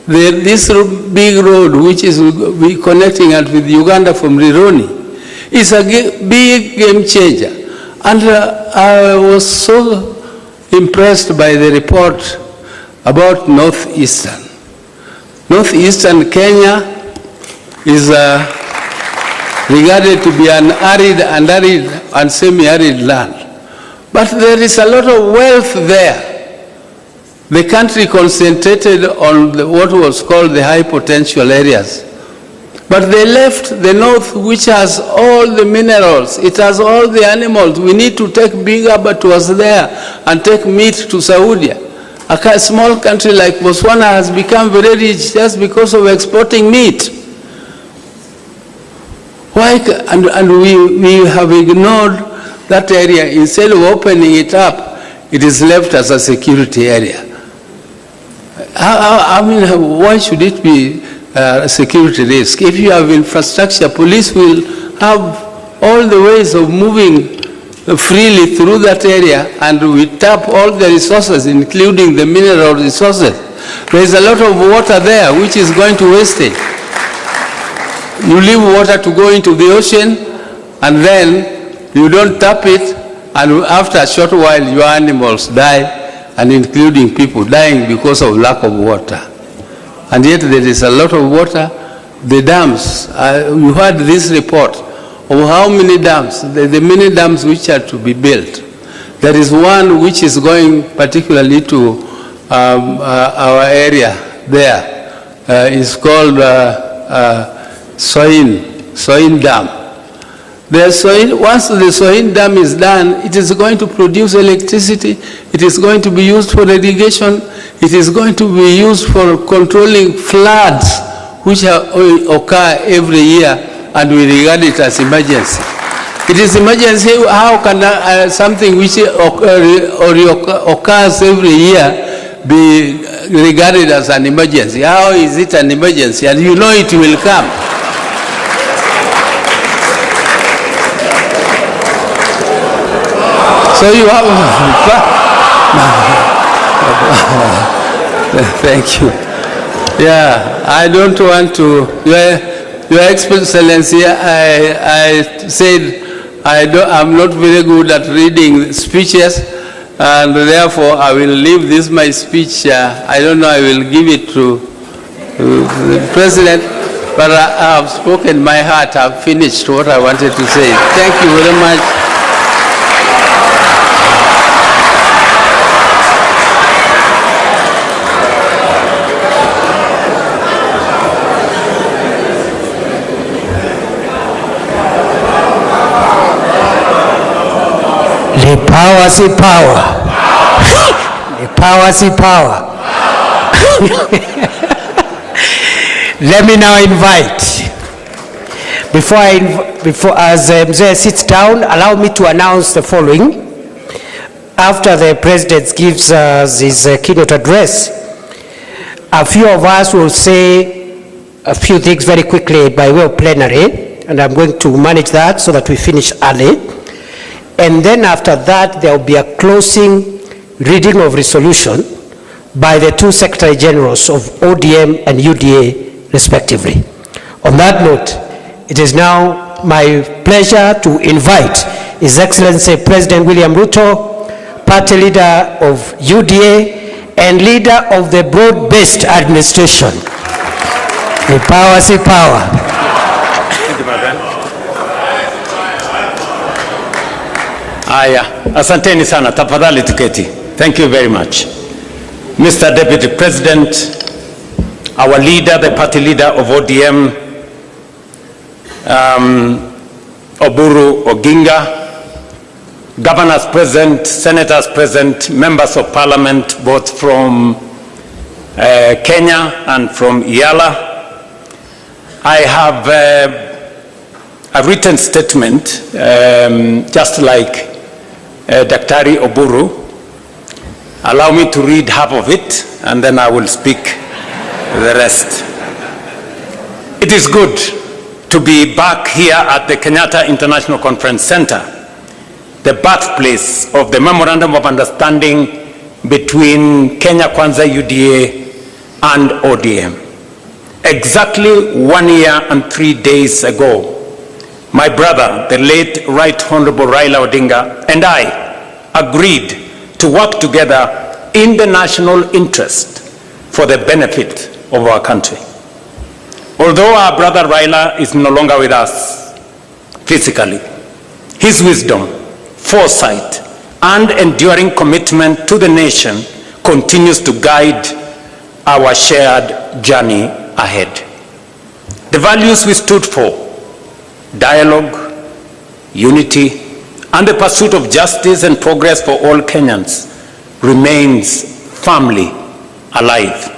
This big road, which is connecting us with Uganda from Rironi, is a big game changer. And I was so impressed by the report about Northeastern. Northeastern Kenya is regarded to be an arid and semi-arid land. But there is a lot of wealth there. The country concentrated on what was called the high potential areas. But they left the north, which has all the minerals. It has all the animals. We need to take big abattoirs there and take meat to Saudi. A small country like Botswana has become very rich just because of exporting meat. Why? And we have ignored that area. Instead of opening it up, it is left as a security area. I mean, why should it be a security risk? If you have infrastructure, police will have all the ways of moving freely through that area, and we tap all the resources, including the mineral resources. There is a lot of water there which is going to wastage. You leave water to go into the ocean, and then you don't tap it, and after a short while your animals die, and including people dying because of lack of water. And yet there is a lot of water. The dams, you heard this report of how many dams, the many dams which are to be built. There is one which is going particularly to our area there. It's called Soin Dam. Once the Soin Dam is done, it is going to produce electricity, it is going to be used for irrigation, it is going to be used for controlling floods which occur every year, and we regard it as emergency. It is emergency. How can something which occurs every year be regarded as an emergency? How is it an emergency? And you know it will come. So you have, thank you. Yeah, I don't want to, Your Excellency, I said I'm not very good at reading speeches, and therefore I will leave this my speech. I don't know, I will give it to the President, but I have spoken my heart. I've finished what I wanted to say. Thank you very much. The power, see power. The power, see power. Let me now invite, as Mzee sits down, allow me to announce the following. After the President gives us his keynote address, a few of us will say a few things very quickly by way of plenary, and I'm going to manage that so that we finish early. And then after that, there will be a closing reading of resolution by the two Secretary Generals of ODM and UDA, respectively. On that note, it is now my pleasure to invite His Excellency President William Ruto, party leader of UDA, and leader of the broad-based administration. The power, see power. Thank you, my friend. Aya, asanteni sana, tafadhali tuketi. Thank you very much. Mr. Deputy President, our leader, the party leader of ODM, Oburu Oginga, governors present, senators present, members of parliament, both from Kenya and from Yala. I have a written statement, just like Daktari Oburu. Allow me to read half of it, and then I will speak the rest. It is good to be back here at the Kenyatta International Conference Center, the birthplace of the Memorandum of Understanding between Kenya Kwanza UDA and ODM. Exactly 1 year and 3 days ago, my brother, the late Right Honorable Raila Odinga, and I agreed to work together in the national interest for the benefit of our country. Although our brother Raila is no longer with us physically, his wisdom, foresight, and enduring commitment to the nation continues to guide our shared journey ahead. The values we stood for, dialogue, unity, and the pursuit of justice and progress for all Kenyans, remains firmly alive.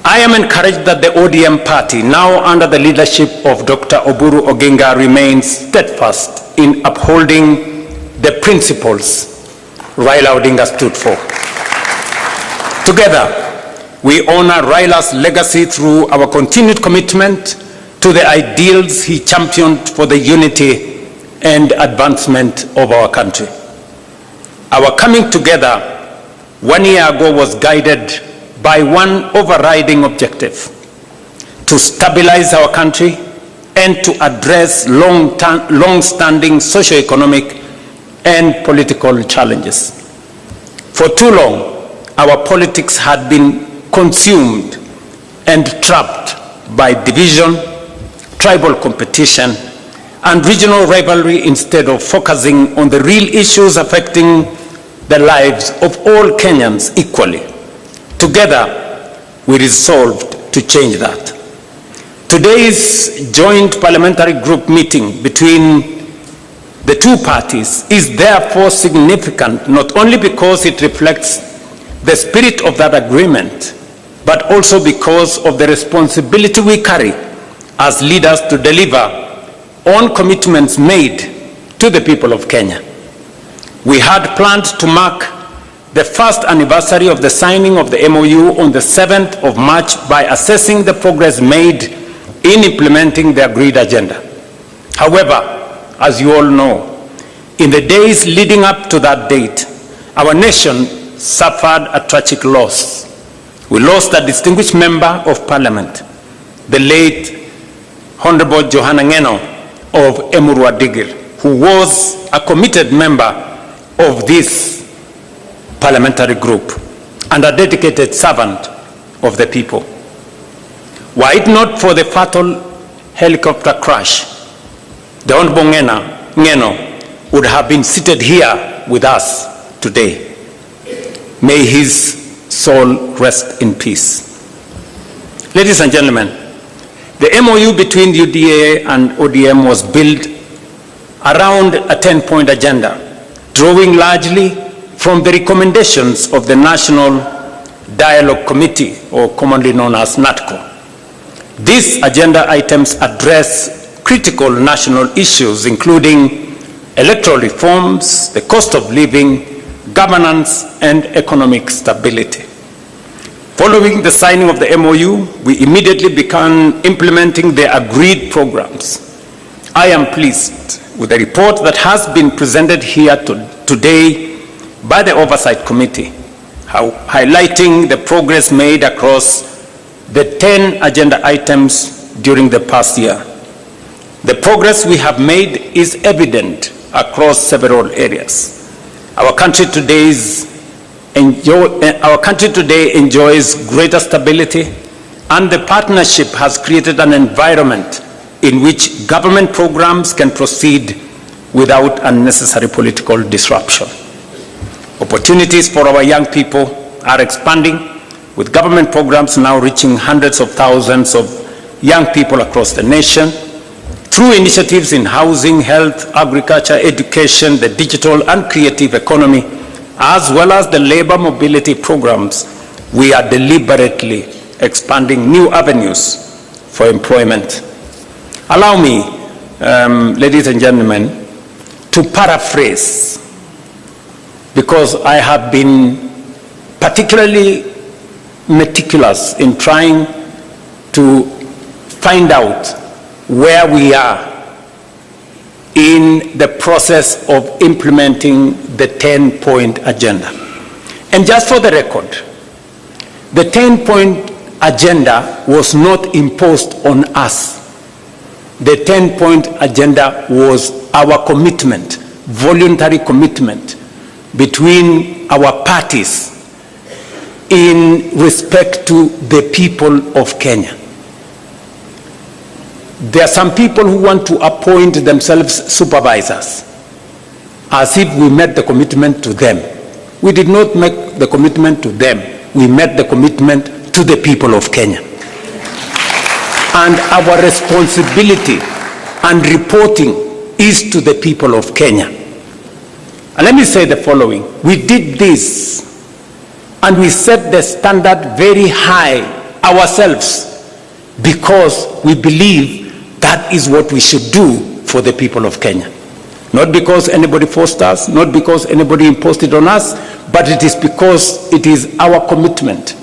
I am encouraged that the ODM party, now under the leadership of Dr. Oburu Oginga, remains steadfast in upholding the principles Raila Odinga stood for. Together, we honor Raila's legacy through our continued commitment to the ideals he championed for the unity and advancement of our country. Our coming together 1 year ago was guided by one overriding objective: to stabilize our country and to address long-standing socio-economic and political challenges. For too long, our politics had been consumed and trapped by division, tribal competition, and regional rivalry instead of focusing on the real issues affecting the lives of all Kenyans equally. Together, we resolved to change that. Today's joint parliamentary group meeting between the two parties is therefore significant, not only because it reflects the spirit of that agreement, but also because of the responsibility we carry as leaders to deliver on commitments made to the people of Kenya. We had planned to mark the first anniversary of the signing of the MOU on the 7th of March by assessing the progress made in implementing the agreed agenda. However, as you all know, in the days leading up to that date, our nation suffered a tragic loss. We lost a distinguished member of parliament, the late Honorable Johanna Ngeno of Emuru Adigir, who was a committed member of this parliamentary group and a dedicated servant of the people. Were it not for the fatal helicopter crash, the Honorable Ngeno would have been seated here with us today. May his soul rest in peace. Ladies and gentlemen, the MOU between UDA and ODM was built around a 10-point agenda, drawing largely from the recommendations of the National Dialogue Committee, or commonly known as NADCO. These agenda items address critical national issues, including electoral reforms, the cost of living, governance, and economic stability. Following the signing of the MOU, we immediately began implementing the agreed programs. I am pleased with the report that has been presented here today by the Oversight Committee, highlighting the progress made across the 10 agenda items during the past year. The progress we have made is evident across several areas. Our country today enjoys greater stability, and the partnership has created an environment in which government programs can proceed without unnecessary political disruption. Opportunities for our young people are expanding, with government programs now reaching hundreds of thousands of young people across the nation. Through initiatives in housing, health, agriculture, education, the digital and creative economy, as well as the labor mobility programs, we are deliberately expanding new avenues for employment. Allow me, ladies and gentlemen, to paraphrase, because I have been particularly meticulous in trying to find out where we are in the process of implementing the 10-point agenda. And just for the record, the 10-point agenda was not imposed on us. The 10-point agenda was our commitment, voluntary commitment, between our parties in respect to the people of Kenya. There are some people who want to appoint themselves supervisors, as if we met the commitment to them. We did not make the commitment to them. We met the commitment to the people of Kenya. And our responsibility and reporting is to the people of Kenya. And let me say the following. We did this and we set the standard very high ourselves because we believe that is what we should do for the people of Kenya. Not because anybody forced us, not because anybody imposed it on us, but it is because it is our commitment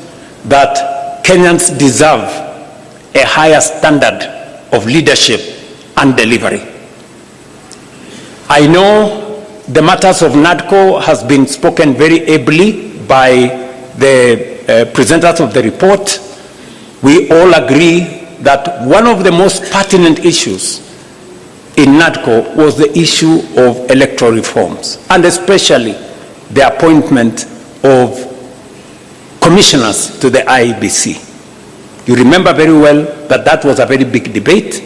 that Kenyans deserve a higher standard of leadership and delivery. I know the matters of NADCO has been spoken very ably by the presenters of the report. We all agree that one of the most pertinent issues in NADCO was the issue of electoral reforms, and especially the appointment of commissioners to the IEBC. You remember very well that that was a very big debate.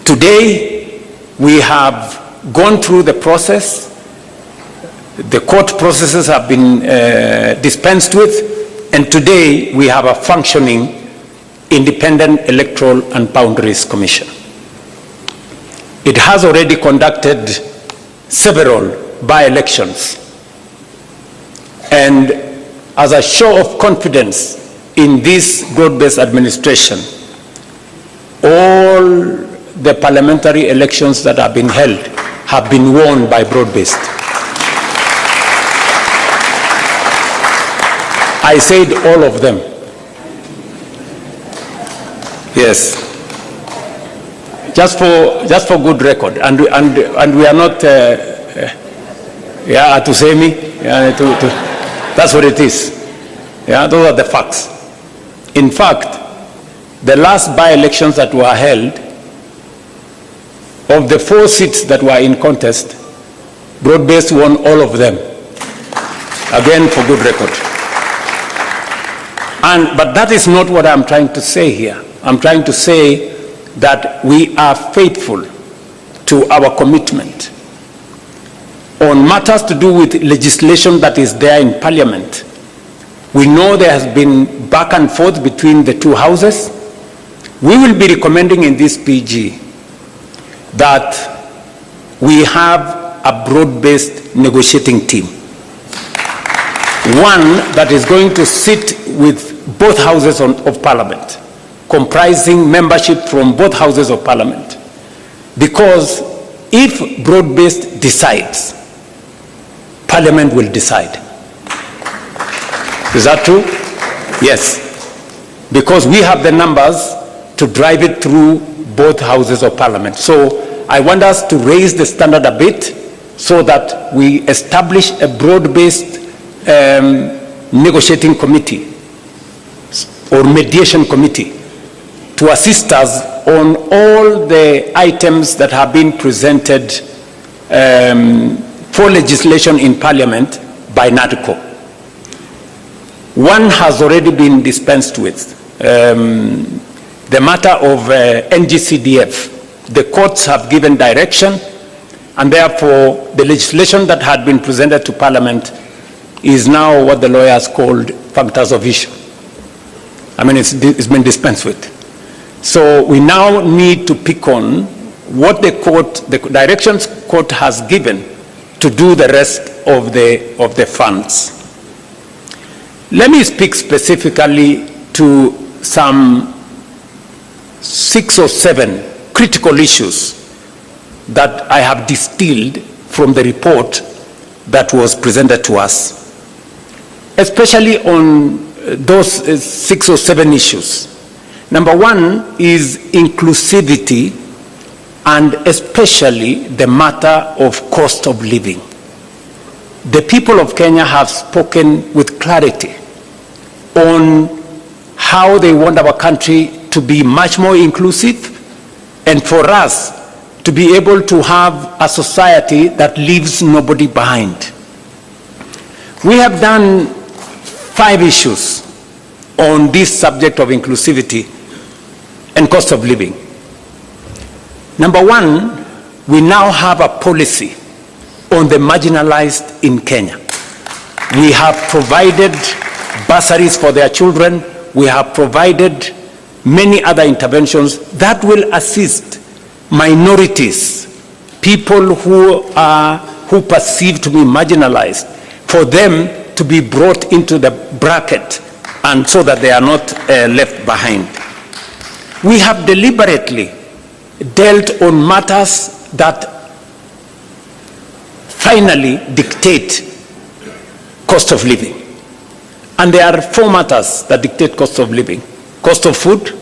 Today, we have gone through the process. The court processes have been dispensed with, and today we have a functioning Independent Electoral and Boundaries Commission. It has already conducted several by-elections, and as a show of confidence in this broad-based administration, all the parliamentary elections that have been held have been won by broad-based. I said all of them. Yes. Just for good record, and we are not to say me. That's what it is. Yeah, those are the facts. In fact, the last by-elections that were held, of the 4 seats that were in contest, broad-based won all of them. Again, for good record. But that is not what I'm trying to say here. I'm trying to say that we are faithful to our commitment on matters to do with legislation that is there in Parliament. We know there has been back and forth between the two houses. We will be recommending in this PG that we have a broad-based negotiating team. One that is going to sit with both houses of Parliament, comprising membership from both houses of Parliament. Because if broad-based decides, Parliament will decide. Is that true? Yes. Because we have the numbers to drive it through both houses of Parliament. So I want us to raise the standard a bit so that we establish a broad-based negotiating committee or mediation committee to assist us on all the items that have been presented for legislation in Parliament by NADCO. One has already been dispensed with, the matter of NGCDF. The courts have given direction, and therefore the legislation that had been presented to Parliament is now what the lawyers called factors of issue. I mean, it's been dispensed with. So we now need to pick on what the directions court has given to do the rest of the funds. Let me speak specifically to some 6 or 7 critical issues that I have distilled from the report that was presented to us, especially on those 6 or 7 issues. Number one is inclusivity, and especially the matter of cost of living. The people of Kenya have spoken with clarity on how they want our country to be much more inclusive, and for us to be able to have a society that leaves nobody behind. We have done 5 issues on this subject of inclusivity and cost of living. Number 1, we now have a policy on the marginalized in Kenya. We have provided bursaries for their children. We have provided many other interventions that will assist minorities, people who perceive to be marginalized, for them to be brought into the bracket and so that they are not left behind. We have deliberately dealt on matters that finally dictate cost of living. And there are 4 matters that dictate cost of living: cost of food,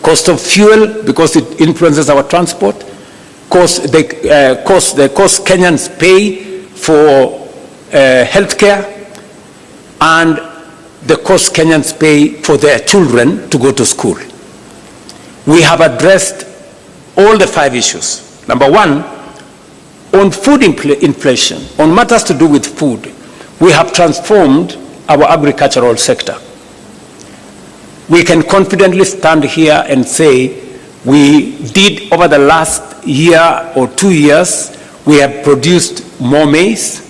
cost of fuel, because it influences our transport, the cost Kenyans pay for healthcare, and the cost Kenyans pay for their children to go to school. We have addressed all the 5 issues. Number 1, on food inflation, on matters to do with food, we have transformed our agricultural sector. We can confidently stand here and say we did, over the last year or 2 years, we have produced more maize,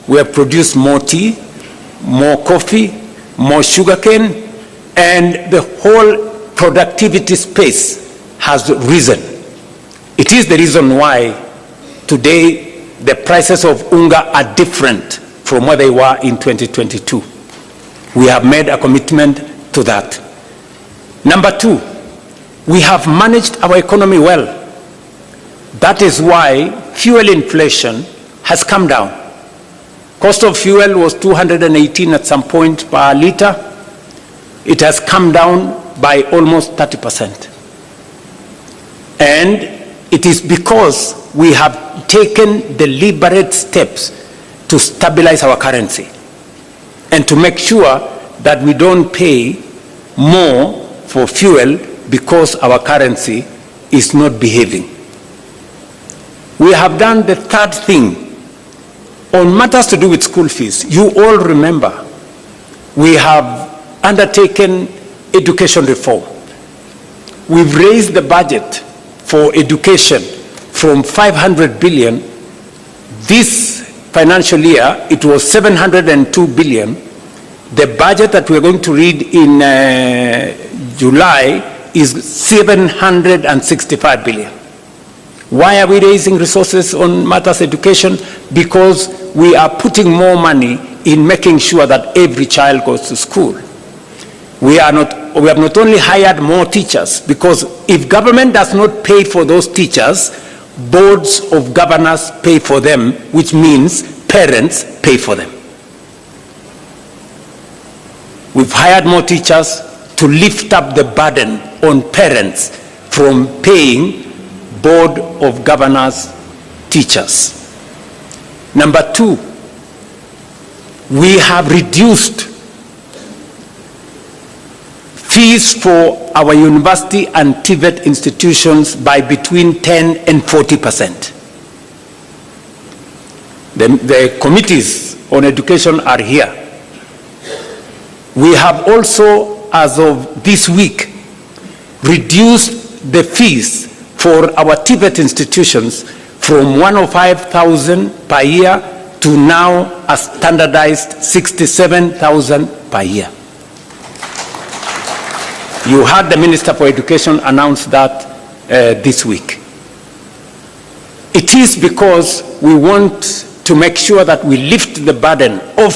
we have produced more tea, more coffee, more sugarcane, and the whole productivity space has risen. It is the reason why today the prices of unga are different from where they were in 2022. We have made a commitment to that. Number 2, we have managed our economy well. That is why fuel inflation has come down. Cost of fuel was 218 at some point per liter. It has come down by almost 30%. And it is because we have taken deliberate steps to stabilize our currency and to make sure that we don't pay more for fuel because our currency is not behaving. We have done the 3rd thing on matters to do with school fees. You all remember we have undertaken education reform. We've raised the budget for education from 500 billion. This financial year, it was 702 billion. The budget that we're going to read in July is 765 billion. Why are we raising resources on matters education? Because we are putting more money in making sure that every child goes to school. We have not only hired more teachers, because if government does not pay for those teachers, boards of governors pay for them, which means parents pay for them. We've hired more teachers to lift up the burden on parents from paying board of governors teachers. Number 2, we have reduced fees for our university and TVET institutions by between 10 and 40%. The committees on education are here. We have also, as of this week, reduced the fees for our TVET institutions from 105,000 per year to now a standardized 67,000 per year. You heard the Minister for Education announce that this week. It is because we want to make sure that we lift the burden of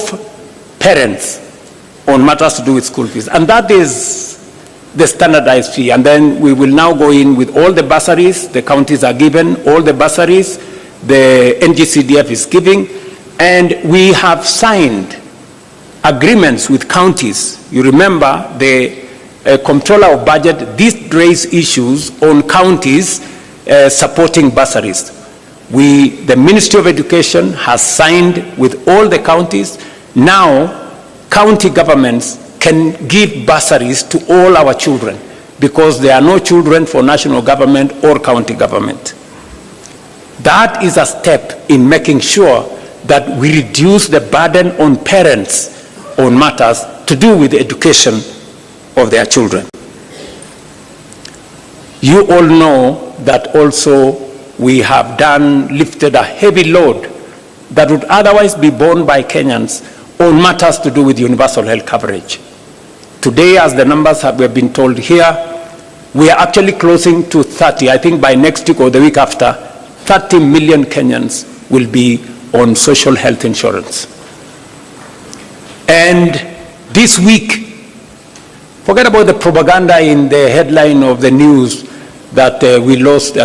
parents on matters to do with school fees. And that is the standardized fee. And then we will now go in with all the bursaries. The counties are given all the bursaries. The NGCDF is giving. And we have signed agreements with counties. You remember the Comptroller of Budget did raise issues on counties supporting bursaries. The Ministry of Education has signed with all the counties. Now, county governments can give bursaries to all our children because there are no children for national government or county government. That is a step in making sure that we reduce the burden on parents on matters to do with the education of their children. You all know that also we have lifted a heavy load that would otherwise be borne by Kenyans on matters to do with universal health coverage. Today, as the numbers we have been told here, we are actually closing to 30. I think by next week or the week after, 30 million Kenyans will be on social health insurance. And this week, forget about the propaganda in the headline of the news that we lost,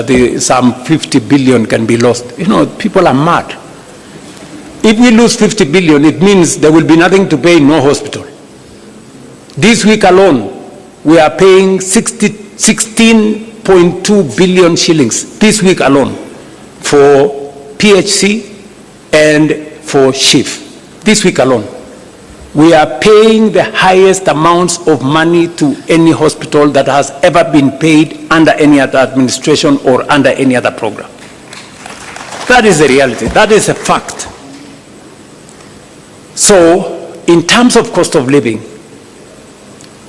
some 50 billion can be lost. You know, people are mad. If we lose 50 billion, it means there will be nothing to pay in no hospital. This week alone, we are paying 16.2 billion shillings, this week alone, for PHC and for SHIF. This week alone. We are paying the highest amounts of money to any hospital that has ever been paid under any other administration or under any other program. That is the reality. That is a fact. So, in terms of cost of living,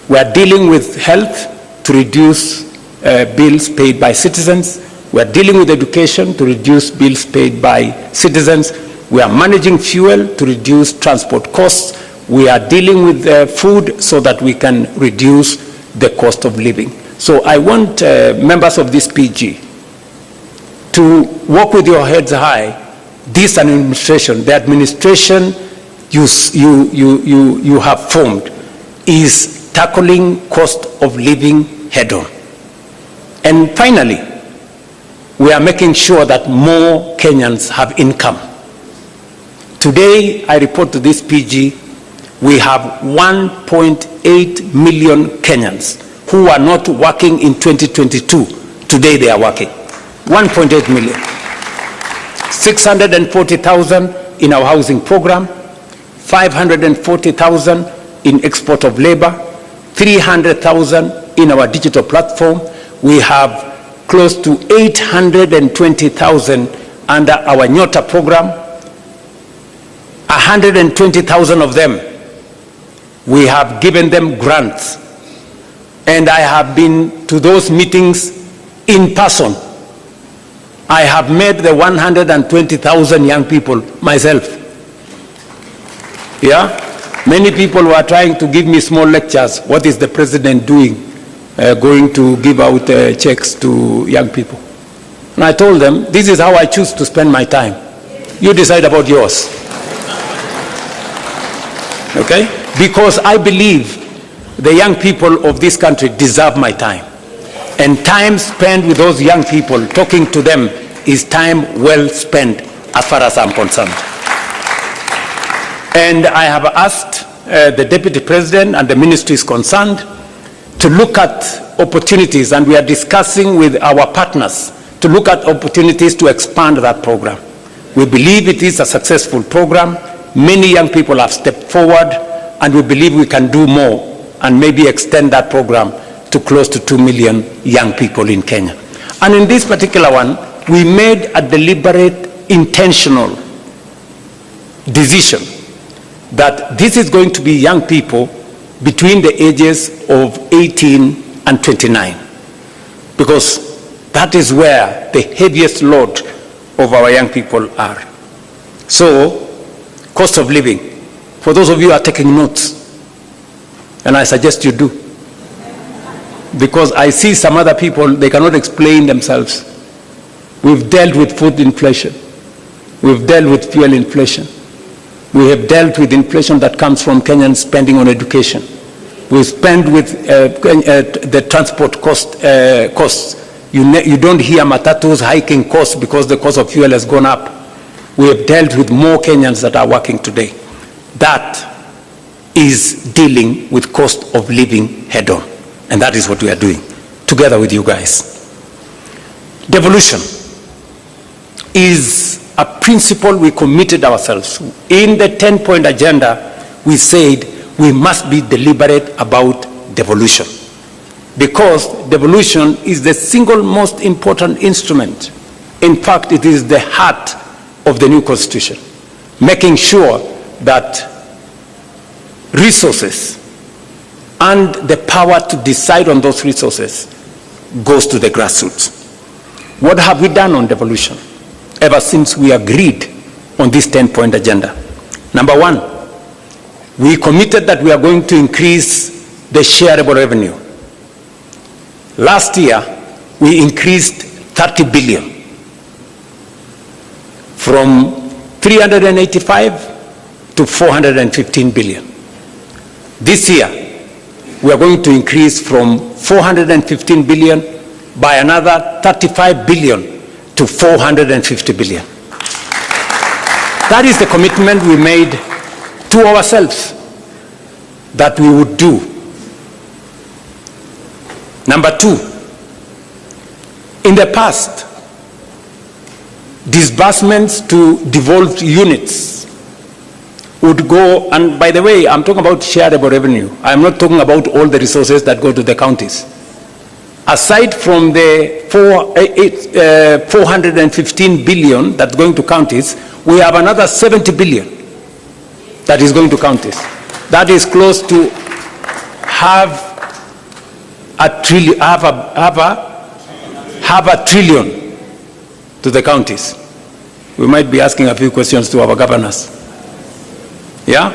we are dealing with health to reduce bills paid by citizens. We are dealing with education to reduce bills paid by citizens. We are managing fuel to reduce transport costs. We are dealing with food so that we can reduce the cost of living. So I want members of this PG to walk with your heads high. This administration, the administration you have formed, is tackling cost of living head on. And finally, we are making sure that more Kenyans have income. Today, I report to this PG, we have 1.8 million Kenyans who are not working in 2022. Today they are working. 1.8 million. 640,000 in our housing program, 540,000 in export of labor, 300,000 in our digital platform. We have close to 820,000 under our Nyota program. 120,000 of them, we have given them grants. And I have been to those meetings in person. I have met the 120,000 young people myself. Yeah? Many people were trying to give me small lectures. What is the president doing? Going to give out checks to young people. And I told them, this is how I choose to spend my time. You decide about yours. Okay? Because I believe the young people of this country deserve my time. And time spent with those young people, talking to them, is time well spent as far as I'm concerned. And I have asked the Deputy President and the Ministry is concerned to look at opportunities, and we are discussing with our partners to look at opportunities to expand that program. We believe it is a successful program. Many young people have stepped forward, and we believe we can do more and maybe extend that program to close to 2 million young people in Kenya. And in this particular one, we made a deliberate, intentional decision that this is going to be young people between the ages of 18 and 29, because that is where the heaviest load of our young people are. So, cost of living, for those of you who are taking notes, and I suggest you do, because I see some other people, they cannot explain themselves. We've dealt with food inflation. We've dealt with fuel inflation. We have dealt with inflation that comes from Kenyans spending on education. We spend with the transport costs. You don't hear matatus hiking costs because the cost of fuel has gone up. We have dealt with more Kenyans that are working today. That is dealing with cost of living head on. And that is what we are doing together with you guys. Devolution is a principle we committed ourselves. In the 10-point agenda, we said we must be deliberate about devolution, because devolution is the single most important instrument. In fact, it is the heart of the new constitution. making sure that resources and the power to decide on those resources goes to the grassroots. What have we done on devolution ever since we agreed on this 10-point agenda? Number one, we committed that we are going to increase the shareable revenue. Last year, we increased 30 billion from 385 to 415 billion. This year, we are going to increase from 415 billion by another 35 billion to 450 billion. That is the commitment we made to ourselves that we would do. Number two, in the past, disbursements to devolved units would go, and by the way, I'm talking about shareable revenue. I'm not talking about all the resources that go to the counties. Aside from the 415 billion that's going to counties, we have another 70 billion that is going to counties. That is close to half a trillion to the counties. We might be asking a few questions to our governors. Yeah?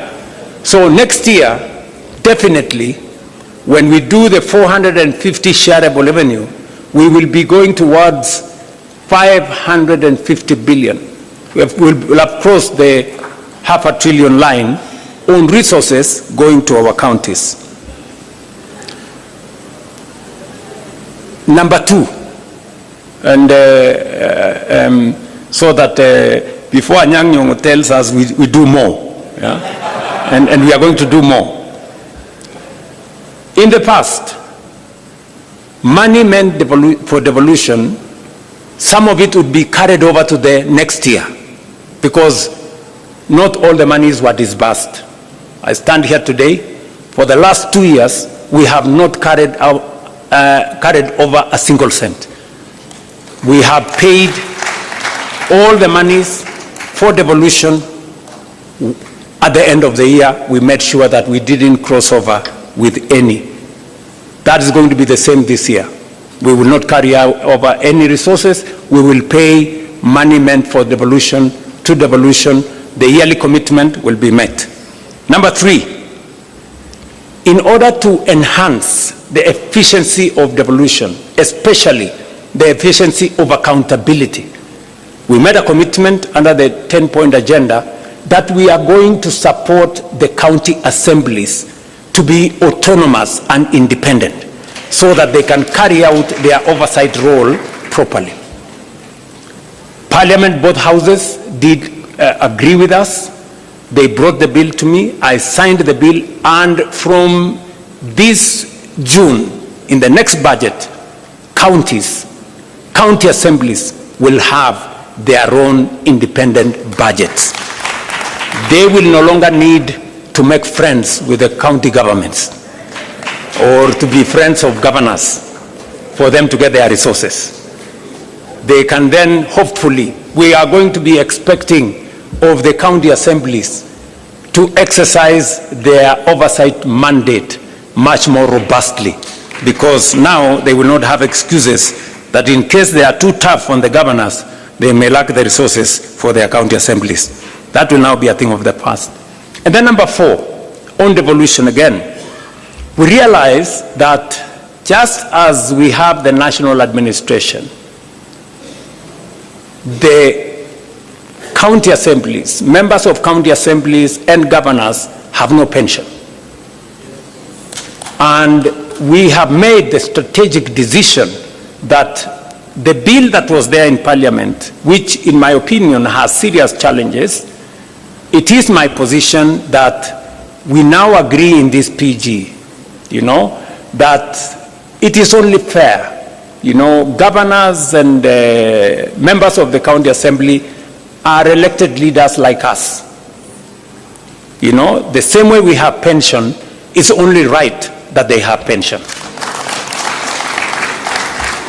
So next year, definitely, when we do the 450 shareable revenue, we will be going towards 550 billion. We'll have crossed the $500 billion line on resources going to our counties. Number two, and so that before Anyang' Nyong'o tells us we do more, yeah? and we are going to do more. In the past, money meant for devolution, some of it would be carried over to the next year because not all the monies were disbursed. I stand here today, for the last 2 years, we have not carried over a single cent. We have paid all the monies for devolution. At the end of the year, we made sure that we didn't cross over with any. That is going to be the same this year. We will not carry over any resources. We will pay money meant for devolution to devolution. The yearly commitment will be met. Number three, in order to enhance the efficiency of devolution, especially the efficiency of accountability, we made a commitment under the 10-point agenda that we are going to support the county assemblies to be autonomous and independent so that they can carry out their oversight role properly. Parliament, both houses did agree with us. They brought the bill to me. I signed the bill, and from this June, in the next budget, county assemblies will have their own independent budgets. They will no longer need to make friends with the county governments or to be friends of governors for them to get their resources. They can then, hopefully, we are going to be expecting of the county assemblies to exercise their oversight mandate much more robustly, because now they will not have excuses that in case they are too tough on the governors, they may lack the resources for their county assemblies. That will now be a thing of the past. And then number four, on devolution again, we realize that just as we have the national administration, the county assemblies, members of county assemblies and governors have no pension. And we have made the strategic decision that the bill that was there in Parliament, which in my opinion has serious challenges, it is my position that we now agree in this PG, that it is only fair. Governors and members of the county assembly are elected leaders like us. The same way we have pension, it's only right that they have pension.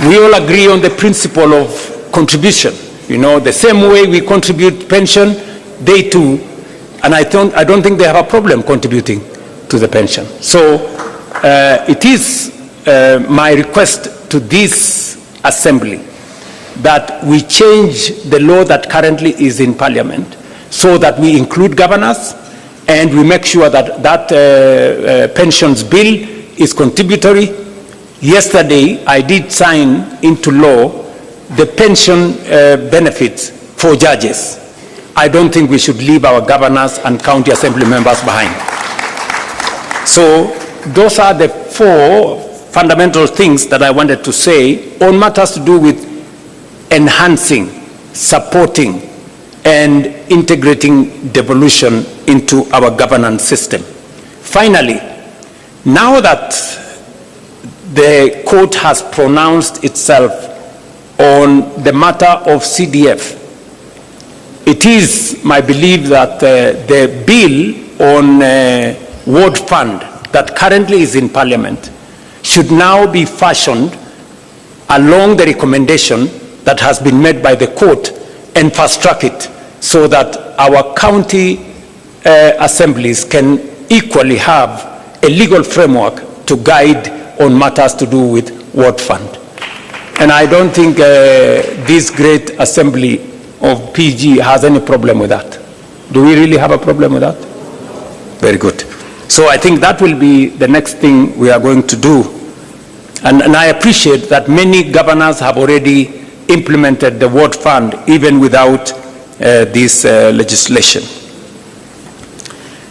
We all agree on the principle of contribution. The same way we contribute pension, they too, and I don't think they have a problem contributing to the pension. So it is my request to this assembly that we change the law that currently is in Parliament so that we include governors and we make sure that that pensions bill is contributory. Yesterday, I did sign into law the pension benefits for judges. I don't think we should leave our governors and county assembly members behind. So those are the 4 fundamental things that I wanted to say on matters to do with enhancing, supporting, and integrating devolution into our governance system. Finally, now that the court has pronounced itself on the matter of CDF, it is my belief that the bill on ward fund that currently is in Parliament should now be fashioned along the recommendation that has been made by the court and fast-track it so that our county assemblies can equally have a legal framework to guide on matters to do with ward fund. And I don't think this great assembly of PG has any problem with that. Do we really have a problem with that? Very good. So I think that will be the next thing we are going to do. And I appreciate that many governors have already implemented the ward fund even without this legislation.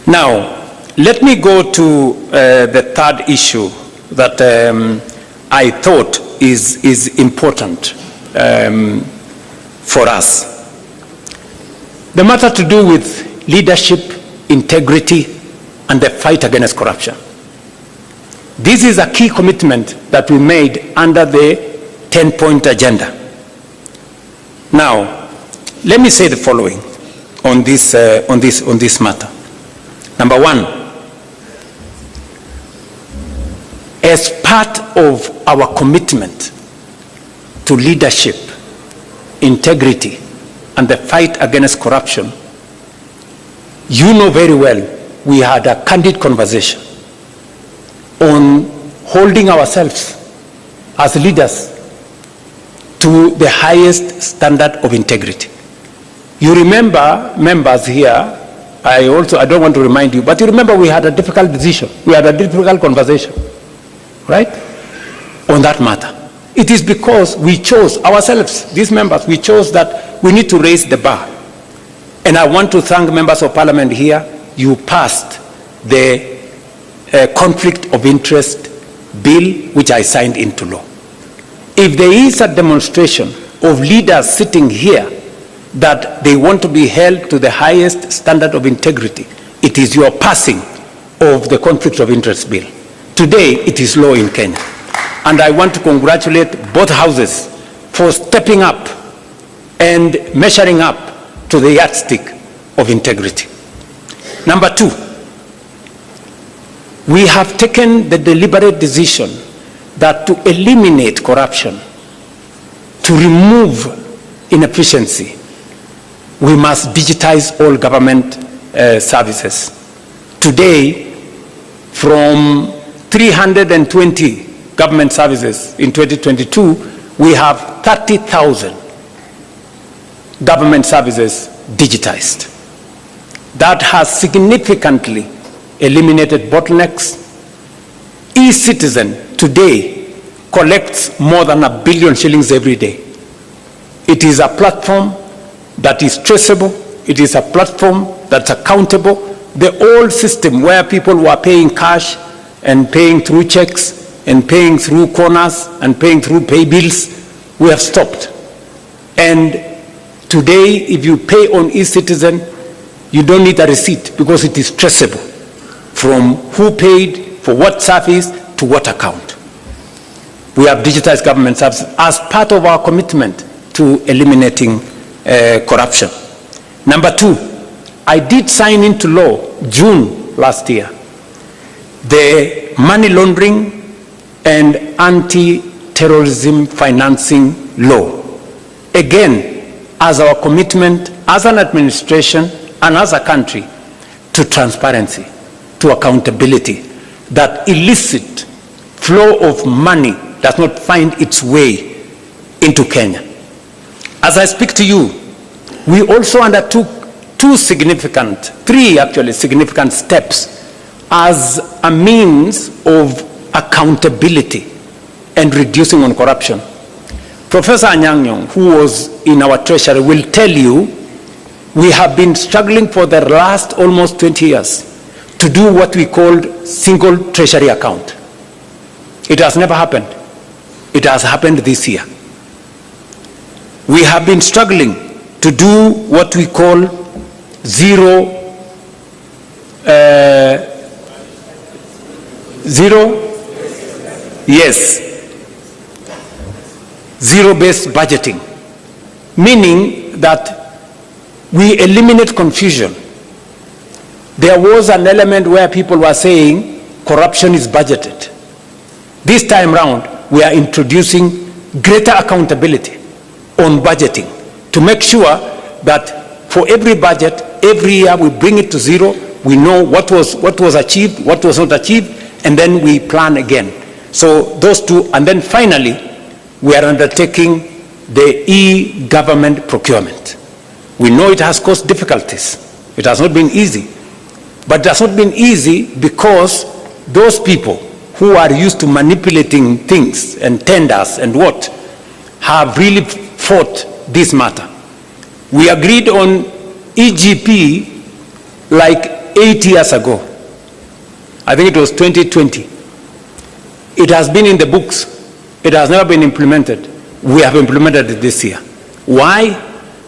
Now, let me go to the third issue that I thought is important for us. The matter to do with leadership, integrity, and the fight against corruption. This is a key commitment that we made under the 10-point agenda. Now, let me say the following on this matter. Number one, as part of our commitment to leadership, integrity, and the fight against corruption, you know very well we had a candid conversation on holding ourselves as leaders to the highest standard of integrity. You remember, members here, I don't want to remind you, but you remember we had a difficult decision. We had a difficult conversation, right, on that matter. It is because we chose ourselves, these members, we chose that we need to raise the bar. And I want to thank members of Parliament here. You passed the conflict of interest bill, which I signed into law. If there is a demonstration of leaders sitting here that they want to be held to the highest standard of integrity, it is your passing of the conflict of interest bill. Today, it is law in Kenya. And I want to congratulate both houses for stepping up and measuring up to the yardstick of integrity. Number two, we have taken the deliberate decision that to eliminate corruption, to remove inefficiency, we must digitize all government services. Today, from 320 government services in 2022, we have 30,000 government services digitized. That has significantly eliminated bottlenecks. eCitizen today collects more than 1 billion shillings every day. It is a platform that is traceable. It is a platform that's accountable. The old system where people were paying cash and paying through checks and paying through corners and paying through pay bills, we have stopped. And today, if you pay on eCitizen, you don't need a receipt because it is traceable from who paid, for what service, to what account. We have digitized government services as part of our commitment to eliminating corruption. Number two, I did sign into law, June last year, the money laundering and anti-terrorism financing law. Again, as our commitment as an administration and as a country to transparency, to accountability, that illicit flow of money does not find its way into Kenya. As I speak to you, we also undertook three significant steps as a means of accountability and reducing on corruption. Professor Anyang', who was in our treasury, will tell you we have been struggling for the last almost 20 years to do what we called single treasury account. It has never happened. It has happened this year. We have been struggling to do what we call zero-based budgeting, meaning that we eliminate confusion. There was an element where people were saying corruption is budgeted. This time round, we are introducing greater accountability on budgeting to make sure that for every budget, every year we bring it to zero, we know what was achieved, what was not achieved, and then we plan again. So those two, and then finally, we are undertaking the e-government procurement. We know it has caused difficulties. It has not been easy. But it has not been easy because those people who are used to manipulating things and tenders and what have really fought this matter. We agreed on EGP like 8 years ago. I think it was 2020. It has been in the books. It has never been implemented. We have implemented it this year. Why?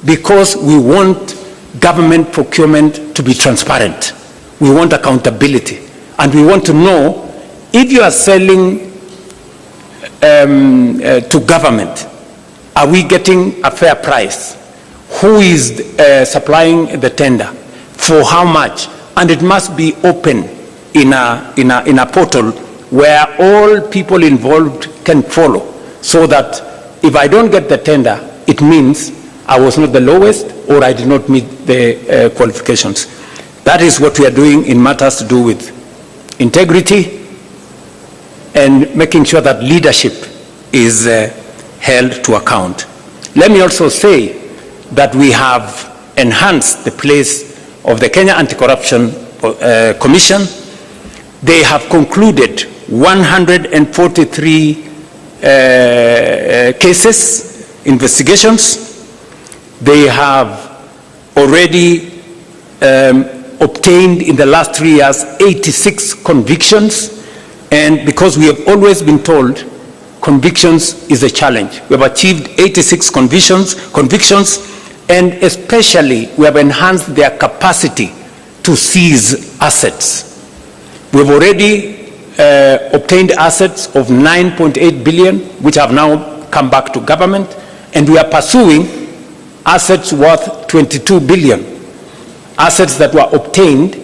Because we want government procurement to be transparent. We want accountability. And we want to know if you are selling to government, are we getting a fair price? Who is supplying the tender? For how much? And it must be open in a portal where all people involved can follow, so that if I don't get the tender, it means I was not the lowest or I did not meet the qualifications. That is what we are doing in matters to do with integrity and making sure that leadership is held to account. Let me also say that we have enhanced the place of the Kenya Anti-Corruption Commission. They have concluded 143 cases, investigations. They have already obtained in the last 3 years 86 convictions, and because we have always been told convictions is a challenge, we have achieved 86 convictions, and especially we have enhanced their capacity to seize assets. We have already obtained assets of 9.8 billion, which have now come back to government, and we are pursuing assets worth 22 billion, assets that were obtained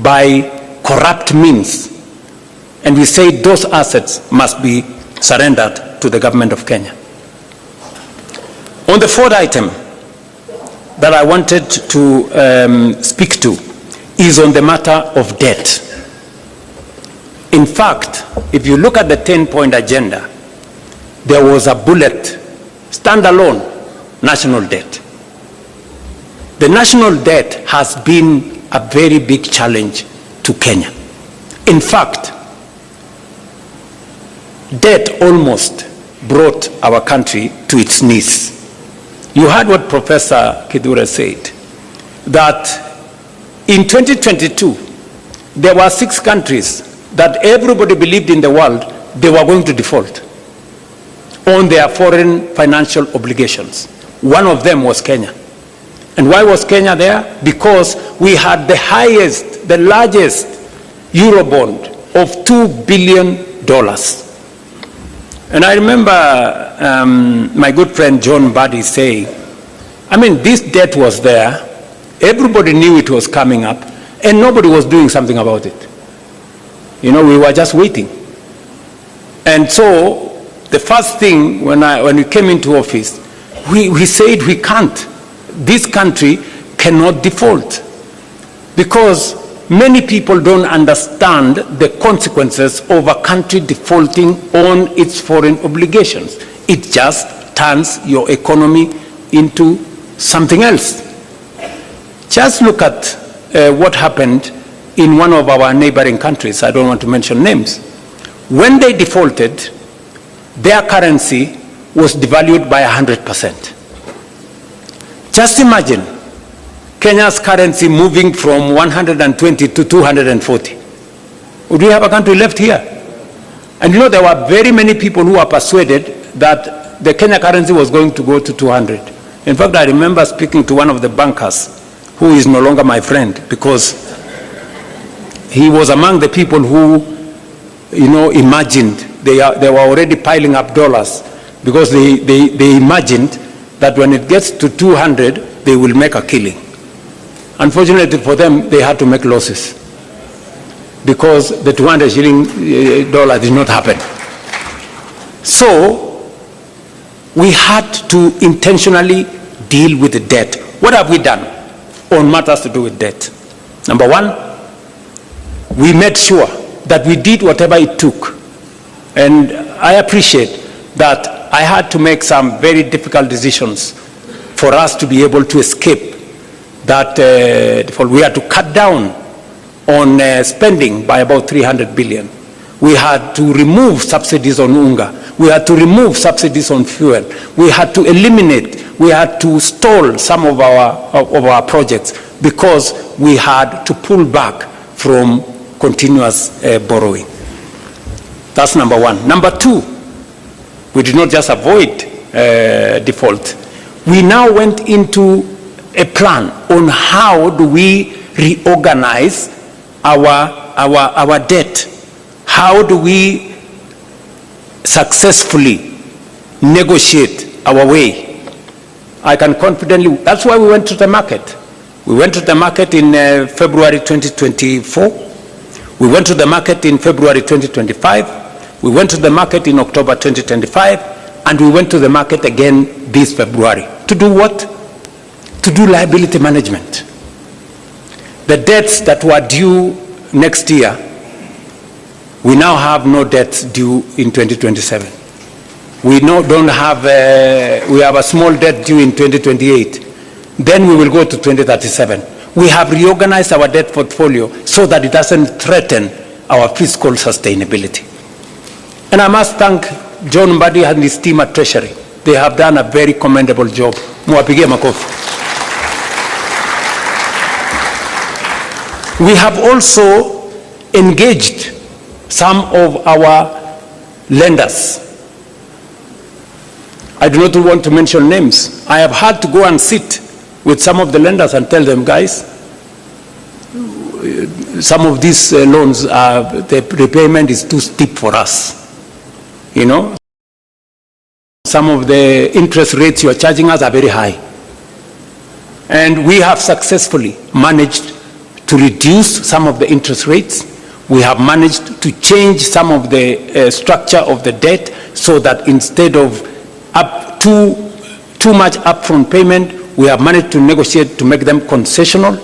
by corrupt means. And we say those assets must be surrendered to the government of Kenya. On the fourth item that I wanted to speak to is on the matter of debt. In fact, if you look at the 10-point agenda, there was a bullet, standalone, national debt. The national debt has been a very big challenge to Kenya. In fact, debt almost brought our country to its knees. You heard what Professor Kidura said, that in 2022, there were 6 countries that everybody believed in the world they were going to default on their foreign financial obligations. One of them was Kenya. And why was Kenya there? Because we had the highest, the largest Eurobond of $2 billion. And I remember my good friend John Buddy saying, I mean, this debt was there, everybody knew it was coming up, and nobody was doing something about it. You know, we were just waiting. And so the first thing when we came into office, we said we can't. This country cannot default. because many people don't understand the consequences of a country defaulting on its foreign obligations. It just turns your economy into something else. Just look at what happened in one of our neighboring countries. I don't want to mention names. When they defaulted, their currency was devalued by 100%. Just imagine Kenya's currency moving from 120 to 240. Would we have a country left here? And you know, there were very many people who were persuaded that the Kenya currency was going to go to 200. In fact, I remember speaking to one of the bankers, who is no longer my friend, because he was among the people who, you know, imagined, they were already piling up dollars, because they imagined that when it gets to 200, they will make a killing. Unfortunately for them, they had to make losses, because the 200 shilling dollar did not happen. So we had to intentionally deal with the debt. What have we done on matters to do with debt? Number one, we made sure that we did whatever it took. And I appreciate that I had to make some very difficult decisions for us to be able to escape that default. We had to cut down on spending by about 300 billion. We had to remove subsidies on unga. We had to remove subsidies on fuel. We had to eliminate, we had to stall some of our projects because we had to pull back from continuous borrowing. That's number one. Number two, we did not just avoid default. We now went into a plan on how do we reorganize our debt. How do we successfully negotiate our way? I can confidently, that's why we went to the market. We went to the market in February 2024. We went to the market in February 2025. We went to the market in October 2025. And we went to the market again this February. To do what? To do liability management. The debts that were due next year, we now have no debts due in 2027. We have a small debt due in 2028. Then we will go to 2037. We have reorganized our debt portfolio so that it doesn't threaten our fiscal sustainability. And I must thank John Mbadi and his team at Treasury. They have done a very commendable job. Muwapigie makofi. We have also engaged some of our lenders. I do not want to mention names. I have had to go and sit with some of the lenders and tell them, guys, some of these loans, the repayment is too steep for us. You know, some of the interest rates you are charging us are very high. And we have successfully managed to reduce some of the interest rates. We have managed to change some of the structure of the debt so that instead of too much upfront payment, we have managed to negotiate to make them concessional.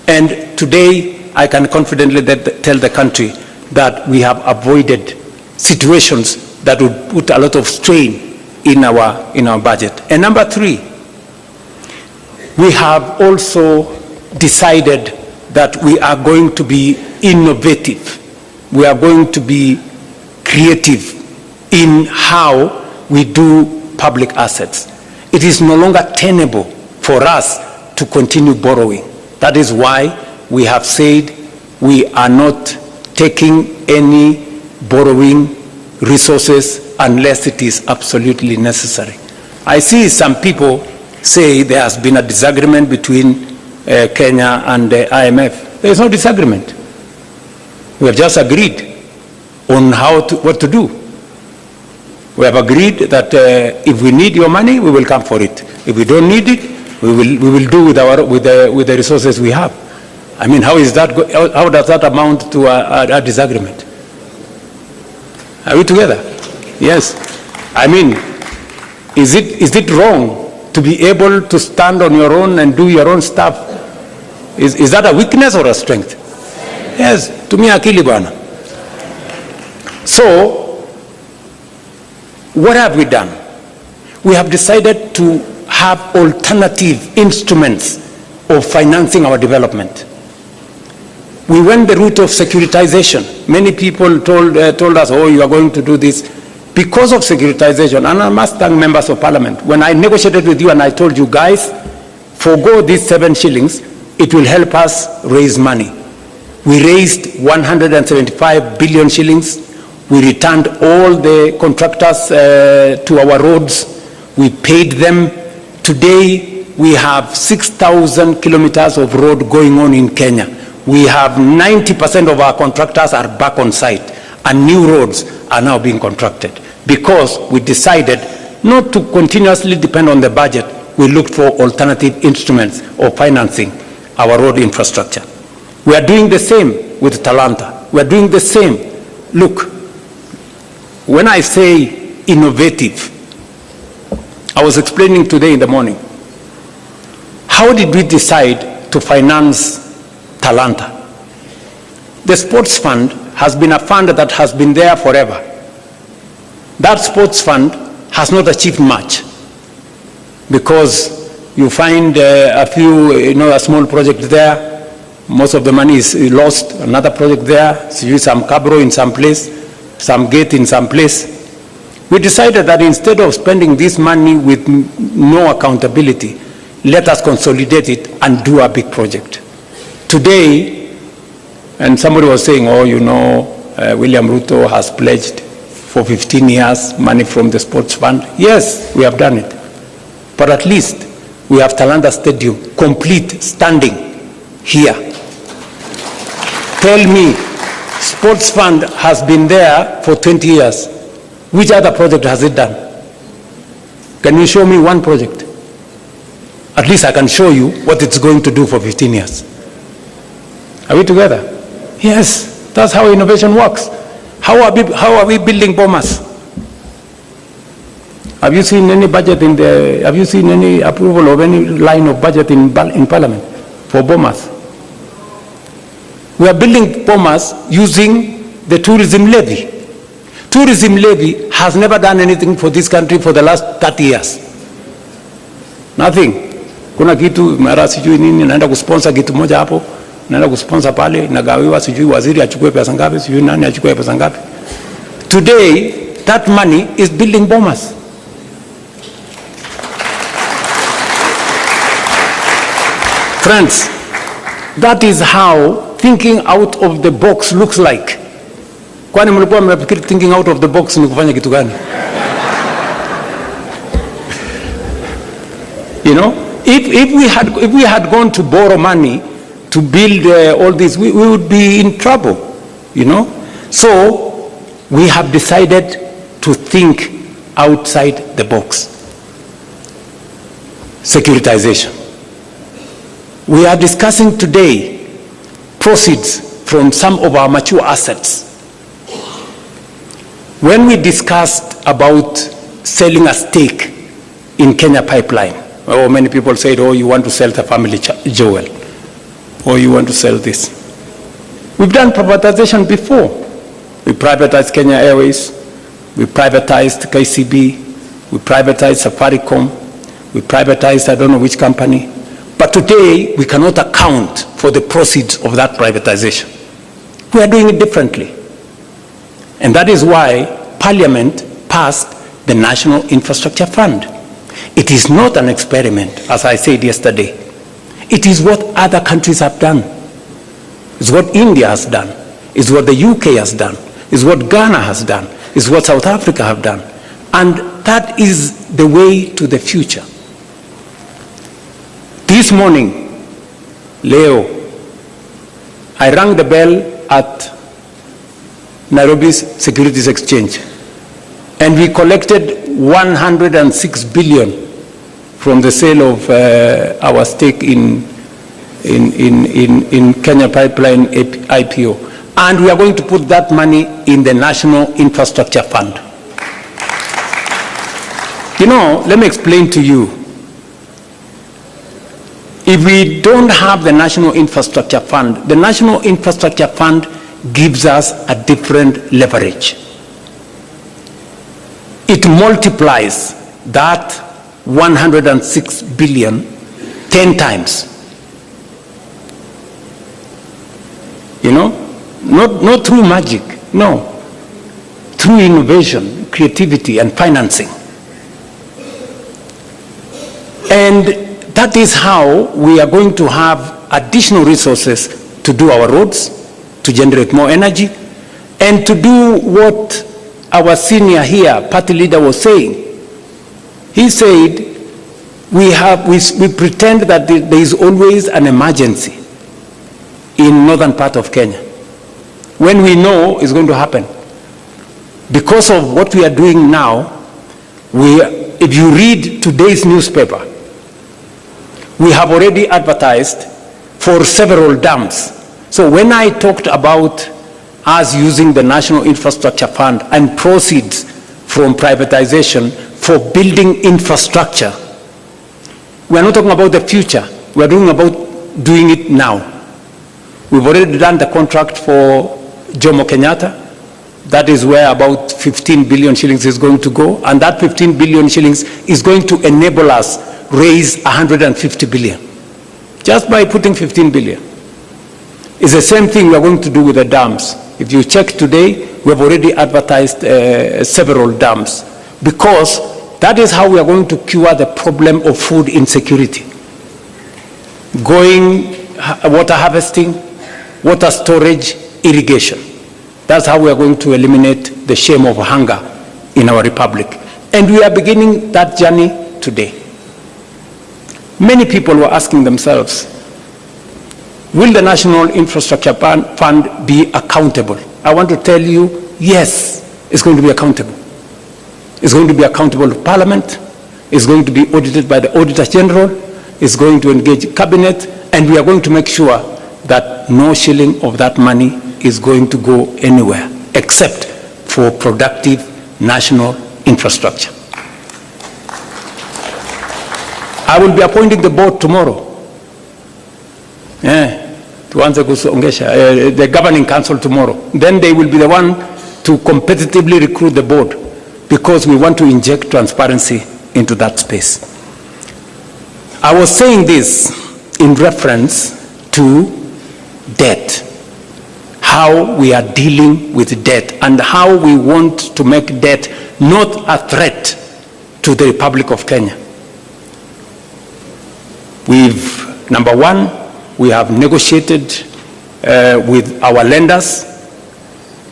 And today, I can confidently tell the country that we have avoided situations that would put a lot of strain in our budget. And number three, we have also decided that we are going to be innovative. We are going to be creative in how we do public assets. It is no longer tenable for us to continue borrowing. That is why we have said we are not taking any borrowing resources unless it is absolutely necessary. I see some people say there has been a disagreement between Kenya and the IMF. There is no disagreement. We have just agreed on what to do. We have agreed that if we need your money, we will come for it. If we don't need it, we will do with the resources we have. I mean, how does that amount to a disagreement? Are we together? Yes. I mean, is it wrong to be able to stand on your own and do your own stuff Is that a weakness or a strength? Yes, tumia akili bwana. So, what have we done? We have decided to have alternative instruments of financing our development. We went the route of securitization. Many people told us, oh, you are going to do this. Because of securitization, and I must thank members of parliament, when I negotiated with you and I told you guys, forgo these 7 shillings, it will help us raise money. We raised 175 billion shillings. We returned all the contractors to our roads. We paid them. Today, we have 6,000 kilometers of road going on in Kenya. We have 90% of our contractors are back on site, and new roads are now being contracted because we decided not to continuously depend on the budget. We looked for alternative instruments of financing our road infrastructure. We are doing the same with Talanta. We are doing the same. Look, when I say innovative, I was explaining today in the morning, how did we decide to finance Talanta? The sports fund has been a fund that has been there forever. That sports fund has not achieved much because you find a few, a small project there. Most of the money is lost. Another project there, so use some cabro in some place, some gate in some place. We decided that instead of spending this money with no accountability, let us consolidate it and do a big project. Today, and somebody was saying, oh, William Ruto has pledged for 15 years money from the sports fund. Yes, we have done it. But at least we have Talanta Stadium complete, standing here. Tell me, sports fund has been there for 20 years. Which other project has it done? Can you show me one project? At least I can show you what it's going to do for 15 years. Are we together? Yes, that's how innovation works. How are we building bombers? Have you seen any budget have you seen any approval of any line of budget in Parliament for bombers? We are building bombers using the tourism levy. Tourism levy has never done anything for this country for the last 30 years. Nothing. Kuna kitu mara sijui nini naenda kusponsor kitu moja hapo, naenda kusponsor pale, nagawiwa sijui waziri achukue pesa ngapi, sijui nani achukue pesa ngapi. Today, that money is building bombers. Friends, that is how thinking out of the box looks like. Kwani mlikuwa mnafikiri thinking out of the box ni kufanya kitu gani? If we had gone to borrow money to build all this, we would be in trouble, So we have decided to think outside the box. Securitization. We are discussing today proceeds from some of our mature assets. When we discussed about selling a stake in Kenya Pipeline, many people said, oh, you want to sell the family jewel, or you want to sell this. We've done privatization before. We privatized Kenya Airways, we privatized KICC, we privatized Safaricom, we privatized I don't know which company. But today, we cannot account for the proceeds of that privatization. We are doing it differently. And that is why Parliament passed the National Infrastructure Fund. It is not an experiment, as I said yesterday. It is what other countries have done. It's what India has done. It's what the UK has done. It's what Ghana has done. It's what South Africa have done. And that is the way to the future. This morning, Leo, I rang the bell at Nairobi's Securities Exchange, and we collected 106 billion from the sale of our stake in Kenya Pipeline IPO. And we are going to put that money in the National Infrastructure Fund. Let me explain to you. If we don't have the National Infrastructure Fund, the National Infrastructure Fund gives us a different leverage. It multiplies that 106 billion 10 times. You know, not through magic, no, through innovation, creativity, and financing. And that is how we are going to have additional resources to do our roads, to generate more energy, and to do what our senior here, party leader, was saying. He said, we pretend that there is always an emergency in northern part of Kenya, when we know it's going to happen. Because of what we are doing now, if you read today's newspaper, we have already advertised for several dams. So when I talked about us using the National Infrastructure Fund and proceeds from privatization for building infrastructure, we are not talking about the future. We are talking about doing it now. We've already done the contract for Jomo Kenyatta. That is where about 15 billion shillings is going to go. And that 15 billion shillings is going to enable us raise 150 billion. Just by putting 15 billion. It's the same thing we are going to do with the dams. If you check today, we have already advertised several dams, because that is how we are going to cure the problem of food insecurity. Water harvesting, water storage, irrigation. That's how we are going to eliminate the shame of hunger in our republic. And we are beginning that journey today. Many people were asking themselves, will the National Infrastructure Fund be accountable? I want to tell you, yes, it's going to be accountable. It's going to be accountable to Parliament. It's going to be audited by the Auditor General. It's going to engage Cabinet. And we are going to make sure that no shilling of that money is going to go anywhere except for productive national infrastructure. I will be appointing the board tomorrow. The governing council tomorrow. Then they will be the one to competitively recruit the board, because we want to inject transparency into that space. I was saying this in reference to debt, how we are dealing with debt, and how we want to make debt not a threat to the Republic of Kenya. Number one, we have negotiated with our lenders.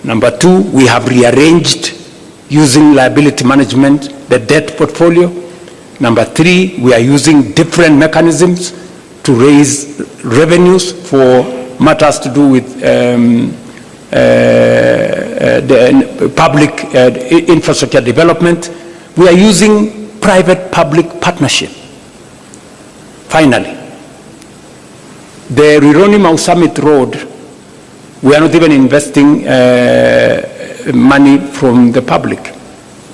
Number two, we have rearranged using liability management the debt portfolio. Number three, we are using different mechanisms to raise revenues for matters to do with the public infrastructure development. We are using private-public partnership. Finally, the Rironi-Mau Summit Road, we are not even investing money from the public.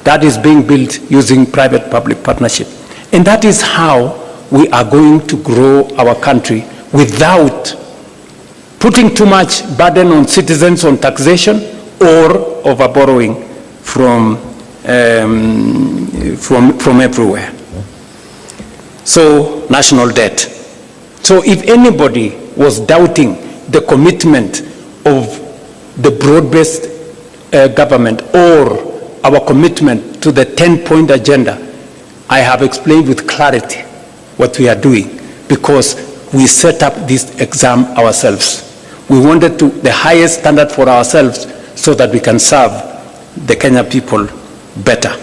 That is being built using private-public partnership. And that is how we are going to grow our country without putting too much burden on citizens on taxation or over borrowing from everywhere. So, national debt. So if anybody was doubting the commitment of the broad-based government or our commitment to the 10-point agenda, I have explained with clarity what we are doing, because we set up this exam ourselves. We wanted the highest standard for ourselves so that we can serve the Kenya people better.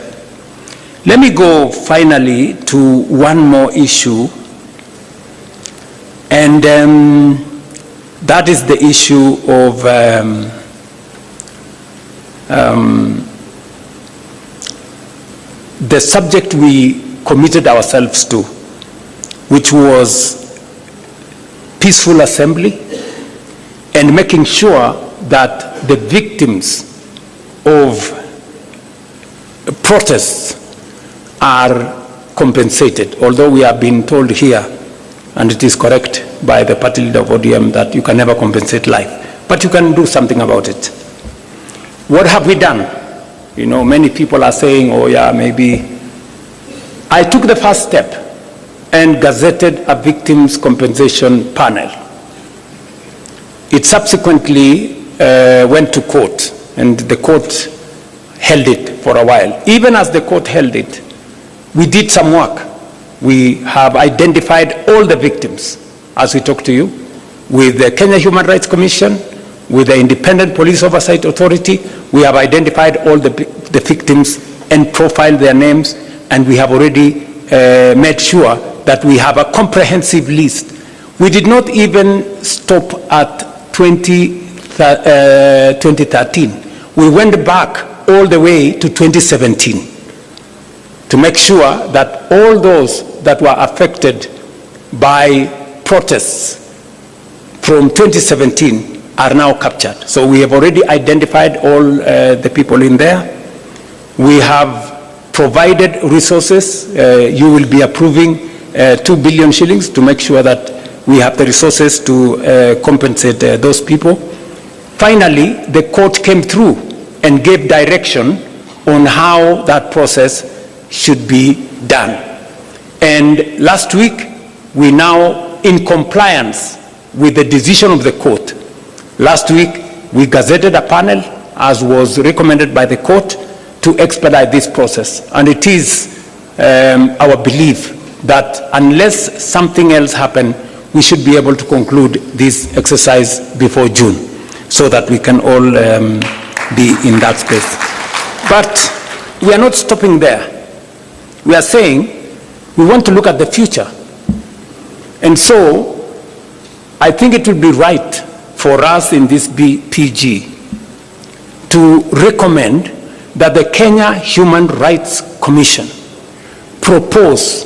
Let me go finally to one more issue, and that is the issue of the subject we committed ourselves to, which was peaceful assembly and making sure that the victims of protests are compensated. Although we have been told here and it is correct by the party leader of ODM that you can never compensate life, but you can do something about it. What have we done? You know, many people are saying, oh yeah, maybe. I took the first step and gazetted a victims compensation panel. It subsequently went to court, and the court held it for a while. Even as the court held it, we did some work. We have identified all the victims, as we talk to you, with the Kenya Human Rights Commission, with the Independent Police Oversight Authority. We have identified all the victims and profiled their names, and we have already made sure that we have a comprehensive list. We did not even stop at 2013. We went back all the way to 2017 to make sure that all those that were affected by protests from 2017 are now captured. So we have already identified all the people in there. We have provided resources. You will be approving 2 billion shillings to make sure that we have the resources to compensate those people. Finally, the court came through and gave direction on how that process should be done. And last week, we now, in compliance with the decision of the court, last week we gazetted a panel, as was recommended by the court, to expedite this process. And it is our belief that unless something else happens, we should be able to conclude this exercise before June, so that we can all be in that space. But we are not stopping there. We are saying we want to look at the future. And so I think it would be right for us in this PG to recommend that the Kenya Human Rights Commission propose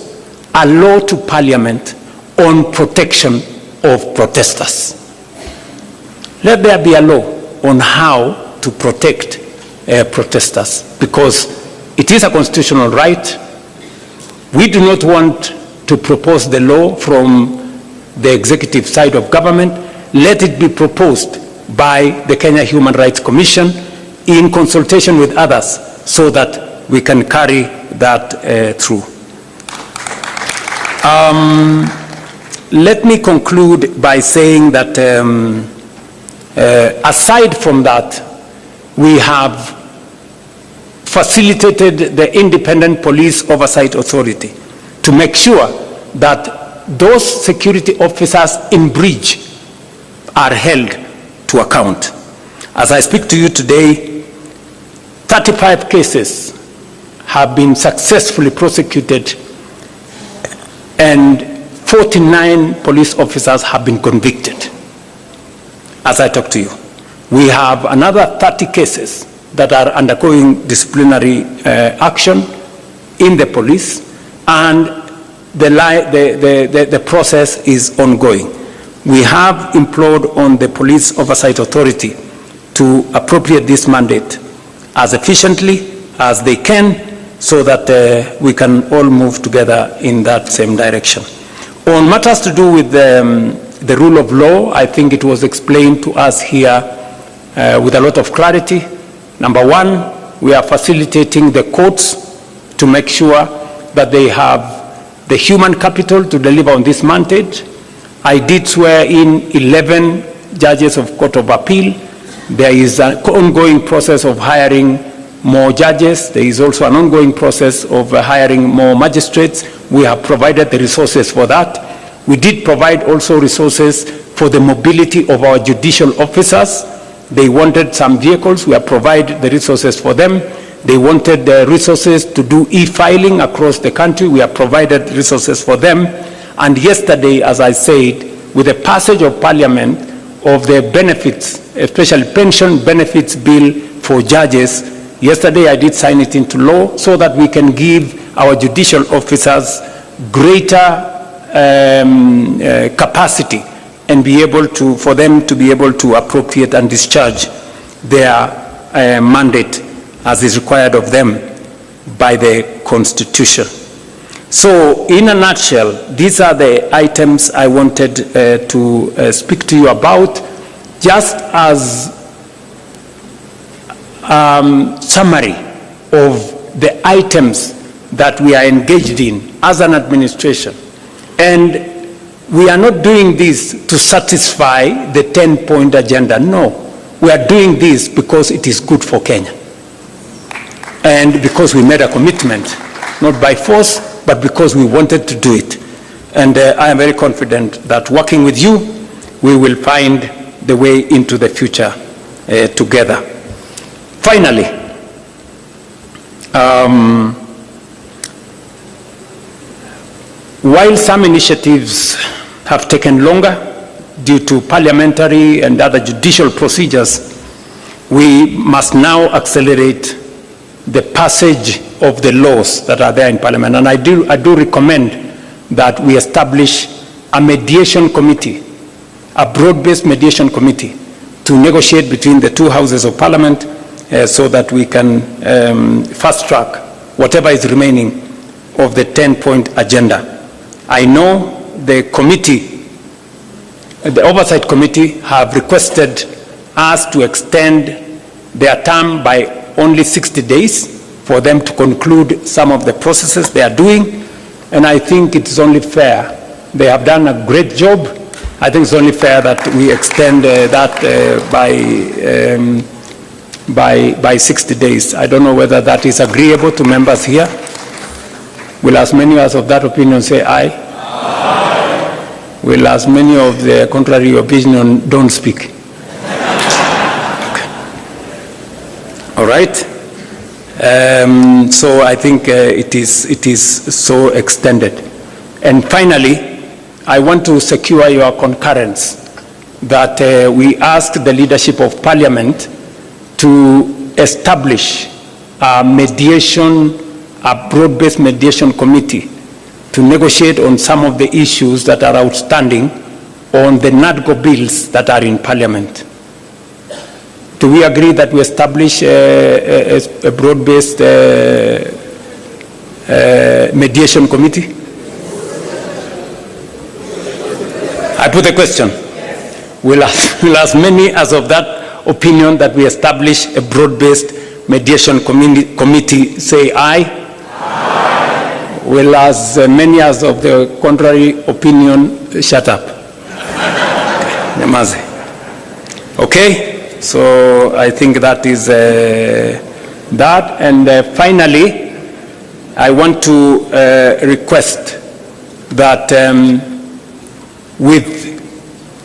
a law to Parliament on protection of protesters. Let there be a law on how to protect protesters, because it is a constitutional right. We do not want to propose the law from the executive side of government. Let it be proposed by the Kenya Human Rights Commission in consultation with others, so that we can carry that through. Let me conclude by saying that aside from that, we have facilitated the Independent Police Oversight Authority to make sure that those security officers in breach are held to account. As I speak to you today, 35 cases have been successfully prosecuted and 49 police officers have been convicted. As I talk to you, we have another 30 cases that are undergoing disciplinary action in the police, and the process is ongoing. We have implored on the Police Oversight Authority to appropriate this mandate as efficiently as they can, so that we can all move together in that same direction. On matters to do with the rule of law, I think it was explained to us here with a lot of clarity. Number one, we are facilitating the courts to make sure that they have the human capital to deliver on this mandate. I did swear in 11 judges of Court of Appeal. There is an ongoing process of hiring more judges. There is also an ongoing process of hiring more magistrates. We have provided the resources for that. We did provide also resources for the mobility of our judicial officers. They wanted some vehicles. We have provided the resources for them. They wanted the resources to do e-filing across the country. We have provided resources for them. And yesterday, as I said, with the passage of Parliament of the benefits, especially pension benefits bill for judges, yesterday I did sign it into law so that we can give our judicial officers greater capacity and be able to, for them to be able to appropriate and discharge their mandate as is required of them by the Constitution. So, in a nutshell, these are the items I wanted to speak to you about, just as summary of the items that we are engaged in as an administration. And we are not doing this to satisfy the 10-point agenda. No, we are doing this because it is good for Kenya. And because we made a commitment, not by force, but because we wanted to do it. And I am very confident that working with you, we will find the way into the future together. Finally, while some initiatives have taken longer due to parliamentary and other judicial procedures, we must now accelerate the passage of the laws that are there in Parliament. And I do recommend that we establish a mediation committee, a broad-based mediation committee, to negotiate between the two houses of Parliament so that we can fast-track whatever is remaining of the 10-point agenda. I know the committee, the Oversight Committee, have requested us to extend their term by only 60 days for them to conclude some of the processes they are doing, and I think it's only fair. They have done a great job. I think it's only fair that we extend that by 60 days. I don't know whether that is agreeable to members here. Will as many as of that opinion say aye? Aye. Will as many of the contrary opinion don't speak? Okay. All right. So I think it is so extended. And finally, I want to secure your concurrence that we ask the leadership of Parliament to establish a mediation, a broad-based mediation committee to negotiate on some of the issues that are outstanding on the NADGO bills that are in Parliament. Do we agree that we establish a broad-based mediation committee? I put a question. Will as many as of that opinion that we establish a broad-based mediation committee say aye? Aye. Will as many as of the contrary opinion shut up? Okay, so I think that is that. And finally, I want to request that with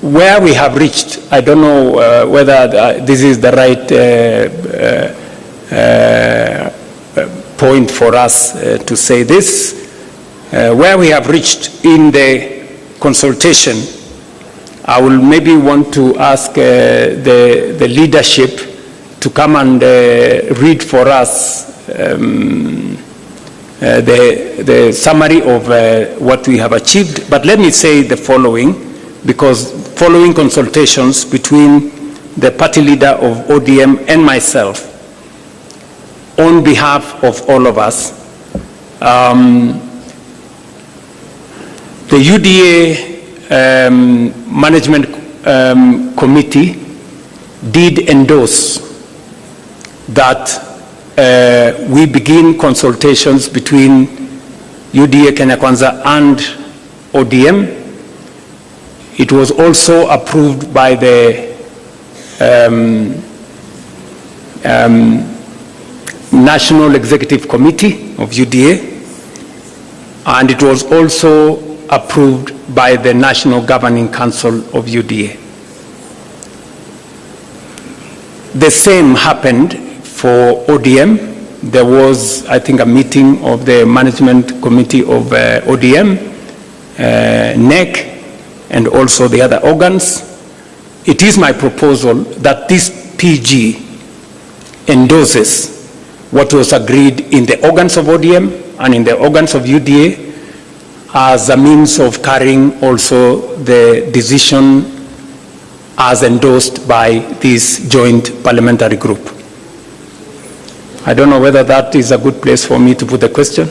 where we have reached, I don't know whether this is the right point for us to say this. Where we have reached in the consultation, I will maybe want to ask the leadership to come and read for us the summary of what we have achieved. But let me say the following, because following consultations between the party leader of ODM and myself, on behalf of all of us, the UDA Management Committee did endorse that we begin consultations between UDA Kenya Kwanza and ODM. It was also approved by the National Executive Committee of UDA, and it was also approved by the National Governing Council of UDA. The same happened for ODM. There was, I think, a meeting of the Management Committee of ODM, NEC, and also the other organs. It is my proposal that this PG endorses what was agreed in the organs of ODM and in the organs of UDA as a means of carrying also the decision as endorsed by this joint parliamentary group. I don't know whether that is a good place for me to put the question.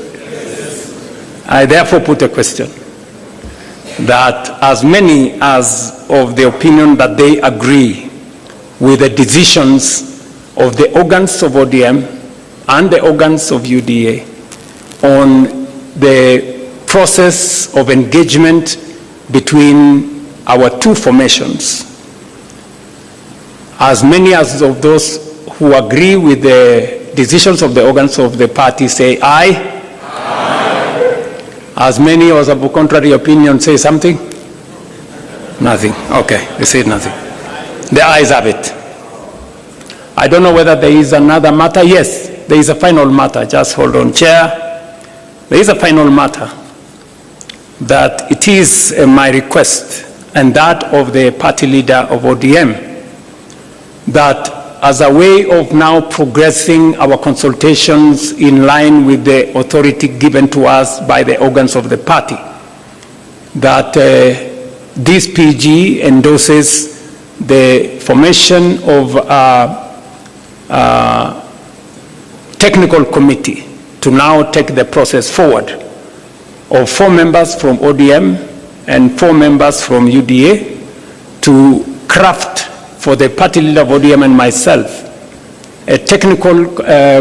I therefore put a question that as many as of the opinion that they agree with the decisions of the organs of ODM and the organs of UDA on the process of engagement between our two formations, as many as of those who agree with the decisions of the organs of the party say aye. As many as of a contrary opinion say something? Nothing. Okay, they say nothing. The ayes have it. I don't know whether there is another matter. Yes, there is a final matter. Just hold on, Chair. There is a final matter that it is my request and that of the party leader of ODM that as a way of now progressing our consultations in line with the authority given to us by the organs of the party, that this PG endorses the formation of a technical committee to now take the process forward of 4 members from ODM and 4 members from UDA to craft for the party leader of ODM and myself a technical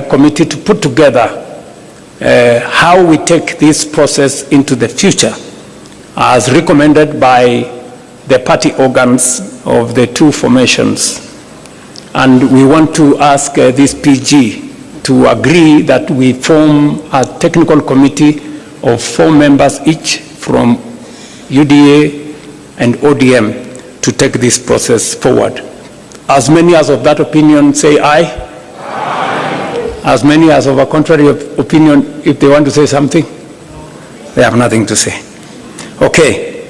committee to put together how we take this process into the future as recommended by the party organs of the two formations. And we want to ask this PG to agree that we form a technical committee of 4 members each from UDA and ODM to take this process forward. As many as of that opinion say aye. Aye. As many as of a contrary opinion, if they want to say something, they have nothing to say. Okay,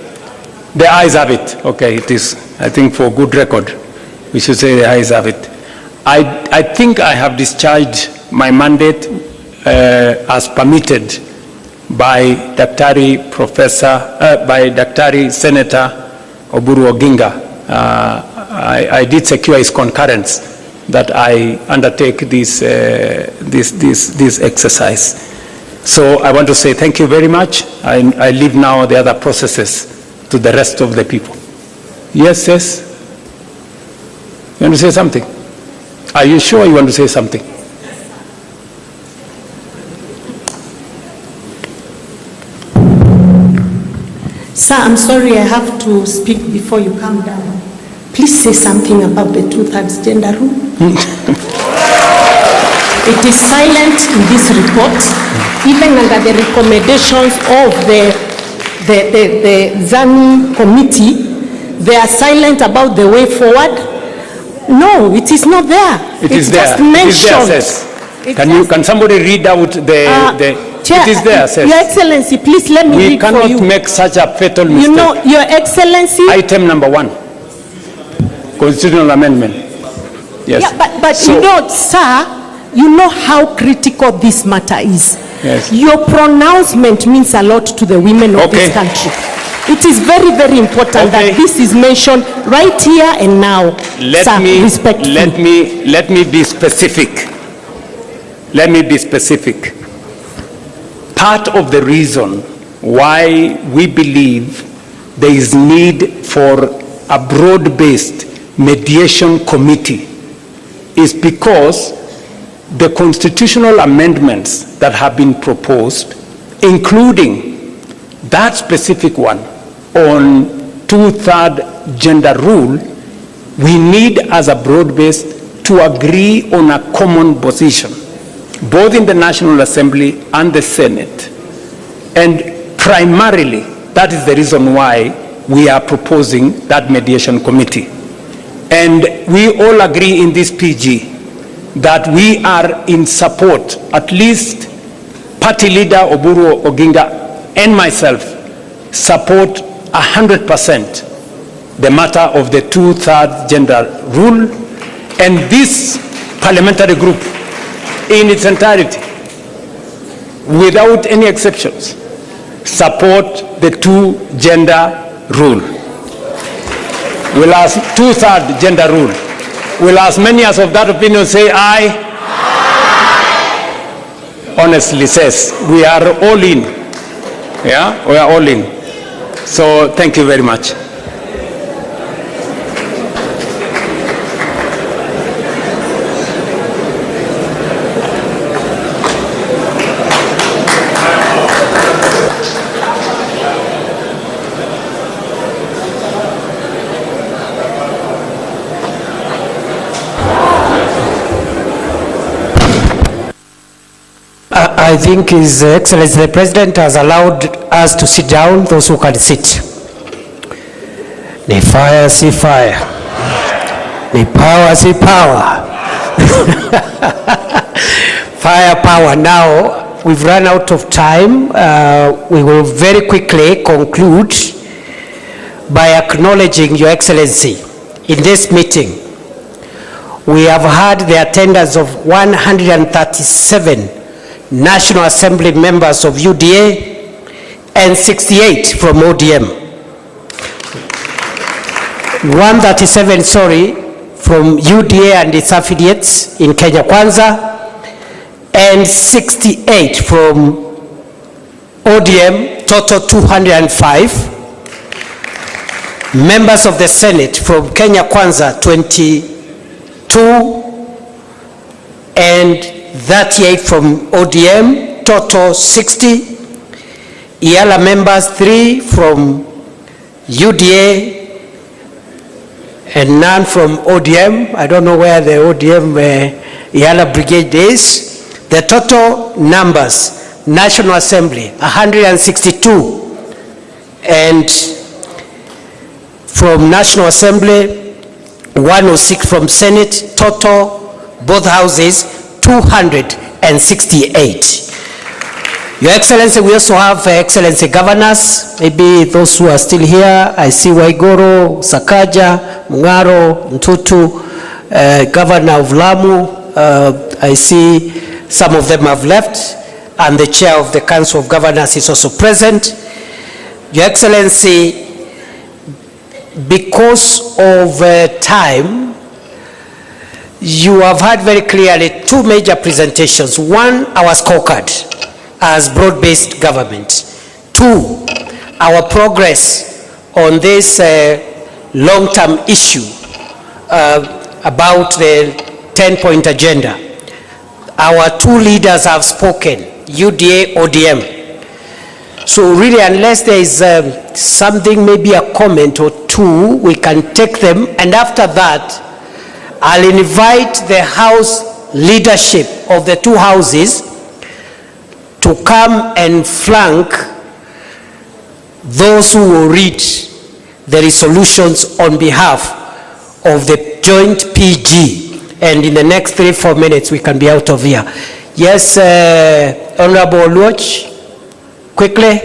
the ayes have it. Okay, it is, I think for good record, we should say the ayes have it. I think I have discharged my mandate as permitted by Daktari Senator Oburu Oginga. I did secure his concurrence that I undertake this exercise. So I want to say thank you very much. I leave now the other processes to the rest of the people. Yes, yes? You want to say something? Are you sure you want to say something? Sir, I'm sorry I have to speak before you come down. Please say something about the 2/3 gender rule. It is silent in this report, even under the recommendations of the ZANI committee. They are silent about the way forward. No, it is not there. It is there. Just mentioned. It is there, Can somebody read out the Chair, it is there, says. Your Excellency, please let me read for you. We cannot make such a fatal mistake. You know, Your Excellency. Item number 1, constitutional amendment. Yes. Yeah, but so, you know, sir, you know how critical this matter is. Yes. Your pronouncement means a lot to the women of this country. It is very, very important that this is mentioned right here and now. Let me be specific. Let me be specific. Part of the reason why we believe there is need for a broad-based mediation committee is because the constitutional amendments that have been proposed, including that specific one on 2/3 gender rule, we need as a broad-based to agree on a common position, both in the National Assembly and the Senate. And primarily, that is the reason why we are proposing that mediation committee. And we all agree in this PG that we are in support, at least party leader Oburu Oginga and myself support 100% the matter of the 2/3 gender rule, and this parliamentary group in its entirety, without any exceptions, support the 2-gender rule. Will ask 2/3 gender rule. Will as many as of that opinion say aye? Aye. Honestly says, we are all in. Yeah, we are all in. So thank you very much. I think His Excellency the President has allowed us to sit down, those who can sit. Ni fire, si fire. Ni power, si power. Fire, power. Now, we've run out of time. We will very quickly conclude by acknowledging Your Excellency in this meeting. We have had the attendance of 137 National Assembly members of UDA and 68 from ODM. 137, from UDA and its affiliates in Kenya Kwanza, and 68 from ODM, total 205. Members of the Senate from Kenya Kwanza, 22, and 38 from ODM, total 60. IALA members 3 from UDA and none from ODM. I don't know where the ODM IALA brigade is. The total numbers, National Assembly 162, and from National Assembly 106 from Senate, total both houses 268. Your Excellency, we also have Excellency governors, maybe those who are still here. I see Waigoro, Sakaja, Mungaro, Ntutu, Governor of Lamu. I see some of them have left, and the Chair of the Council of Governors is also present. Your Excellency, because of time, you have had very clearly 2 major presentations. 1, our scorecard as broad-based government. 2, our progress on this long-term issue about the 10-point agenda. Our 2 leaders have spoken, UDA, ODM. So really, unless there is something, maybe a comment or 2, we can take them, and after that, I'll invite the House leadership of the 2 houses to come and flank those who will read the resolutions on behalf of the joint PG. And in the next 3-4 minutes, we can be out of here. Yes, Honorable Luoch, quickly.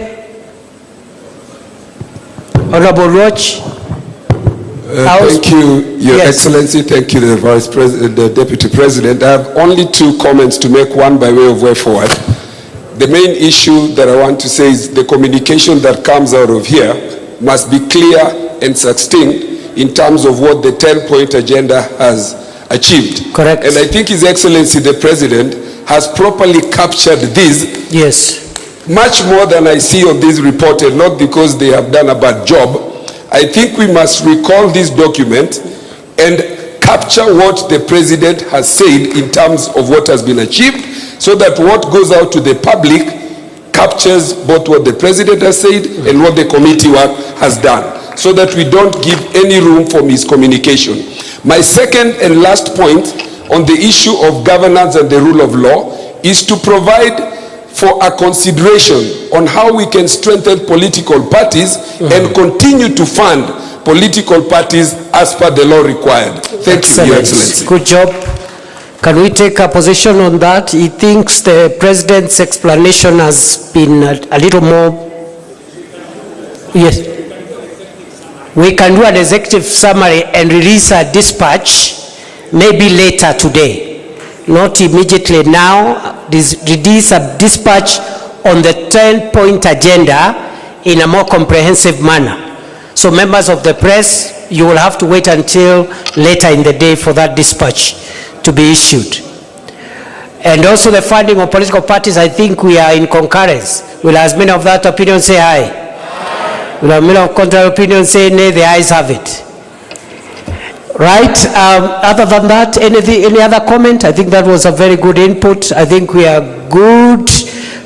Honorable Luoch. Thank you, Your Excellency. Thank you, the Vice President, the Deputy President. I have only 2 comments to make, one by way of way forward. The main issue that I want to say is the communication that comes out of here must be clear and succinct in terms of what the 10-point agenda has achieved. Correct. And I think His Excellency, the President, has properly captured this. Yes. Much more than I see on this report, and not because they have done a bad job. I think we must recall this document and capture what the President has said in terms of what has been achieved, so that what goes out to the public captures both what the President has said and what the committee work has done, so that we don't give any room for miscommunication. My second and last point on the issue of governance and the rule of law is to provide for a consideration on how we can strengthen political parties and continue to fund political parties as per the law required. Thank you, Your Excellency. Good job. Can we take a position on that? He thinks the President's explanation has been a little more... Yes. We can do an executive summary and release a dispatch maybe later today. Not immediately now. Release a dispatch on the 10-point agenda in a more comprehensive manner. So members of the press, you will have to wait until later in the day for that dispatch to be issued. And also the funding of political parties, I think we are in concurrence. Will as many of that opinion say aye? Aye. Will as many of contrary opinion say nay? The ayes have it. Right, other than that, any other comment? I think that was a very good input. I think we are good.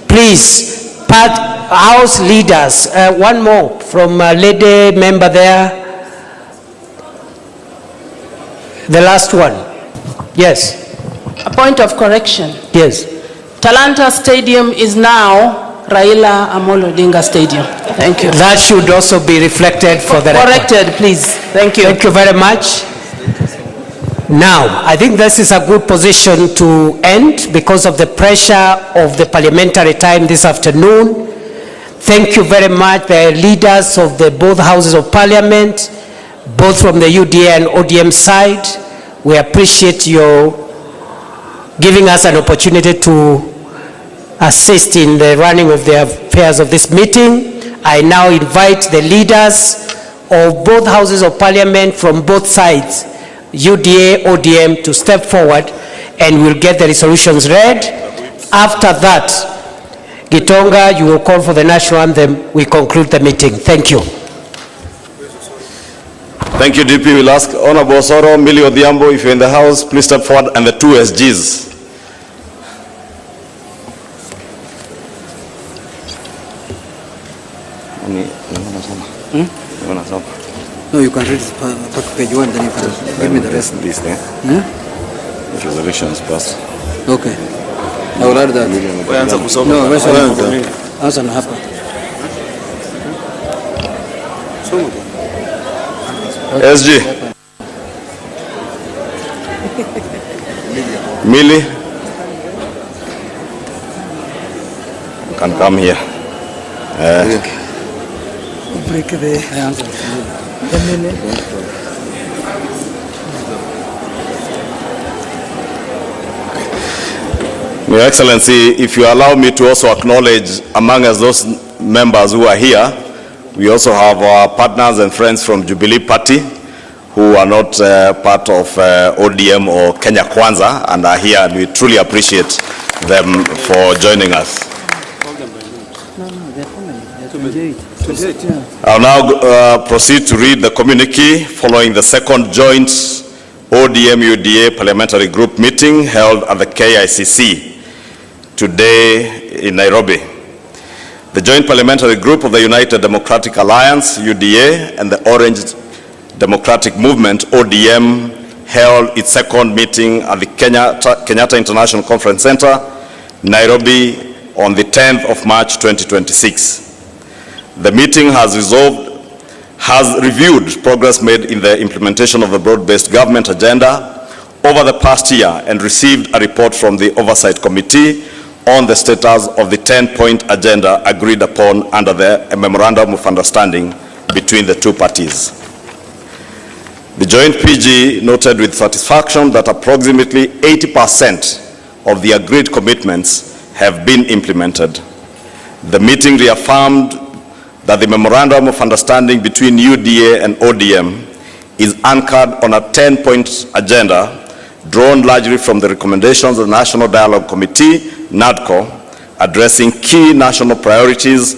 Please, House leaders, one more from lady member there. The last one. Yes. A point of correction. Yes. Talanta Stadium is now Raila Amolo Odinga Stadium. Thank you. That should also be reflected for the corrected, record. Please. Thank you. Thank you very much. Now, I think this is a good position to end because of the pressure of the parliamentary time this afternoon. Thank you very much, the leaders of the both houses of parliament, both from the UDA and ODM side. We appreciate your giving us an opportunity to assist in the running of the affairs of this meeting. I now invite the leaders of both houses of parliament from both sides, UDA, ODM, to step forward and we'll get the resolutions read. After that, Gitonga, you will call for the national anthem. We conclude the meeting. Thank you. Thank you, DP. We'll ask Honorable Soro, Millie Odhiambo, if you're in the house, please step forward, and the two SGs. No, you can read page 1, then you can give me the rest. This thing. The resolutions passed. Okay. I will add that. No, answer na hapa. SG. Millie. Can come here. Break the answer. Your Excellency, if you allow me to also acknowledge among us those members who are here, we also have our partners and friends from Jubilee Party who are not part of ODM or Kenya Kwanza and are here, and we truly appreciate them for joining us. I'll now proceed to read the communique following the second joint ODM-UDA Parliamentary Group meeting held at the KICC today in Nairobi. The Joint Parliamentary Group of the United Democratic Alliance, UDA, and the Orange Democratic Movement, ODM, held its second meeting at the Kenyatta International Conference Center, Nairobi, on the 10th of March 2026. The meeting has reviewed progress made in the implementation of the broad-based government agenda over the past year and received a report from the Oversight Committee on the status of the 10-point agenda agreed upon under the Memorandum of Understanding between the two parties. The joint PG noted with satisfaction that approximately 80% of the agreed commitments have been implemented. The meeting reaffirmed that the Memorandum of Understanding between UDA and ODM is anchored on a 10-point agenda drawn largely from the recommendations of the National Dialogue Committee, NADCO, addressing key national priorities,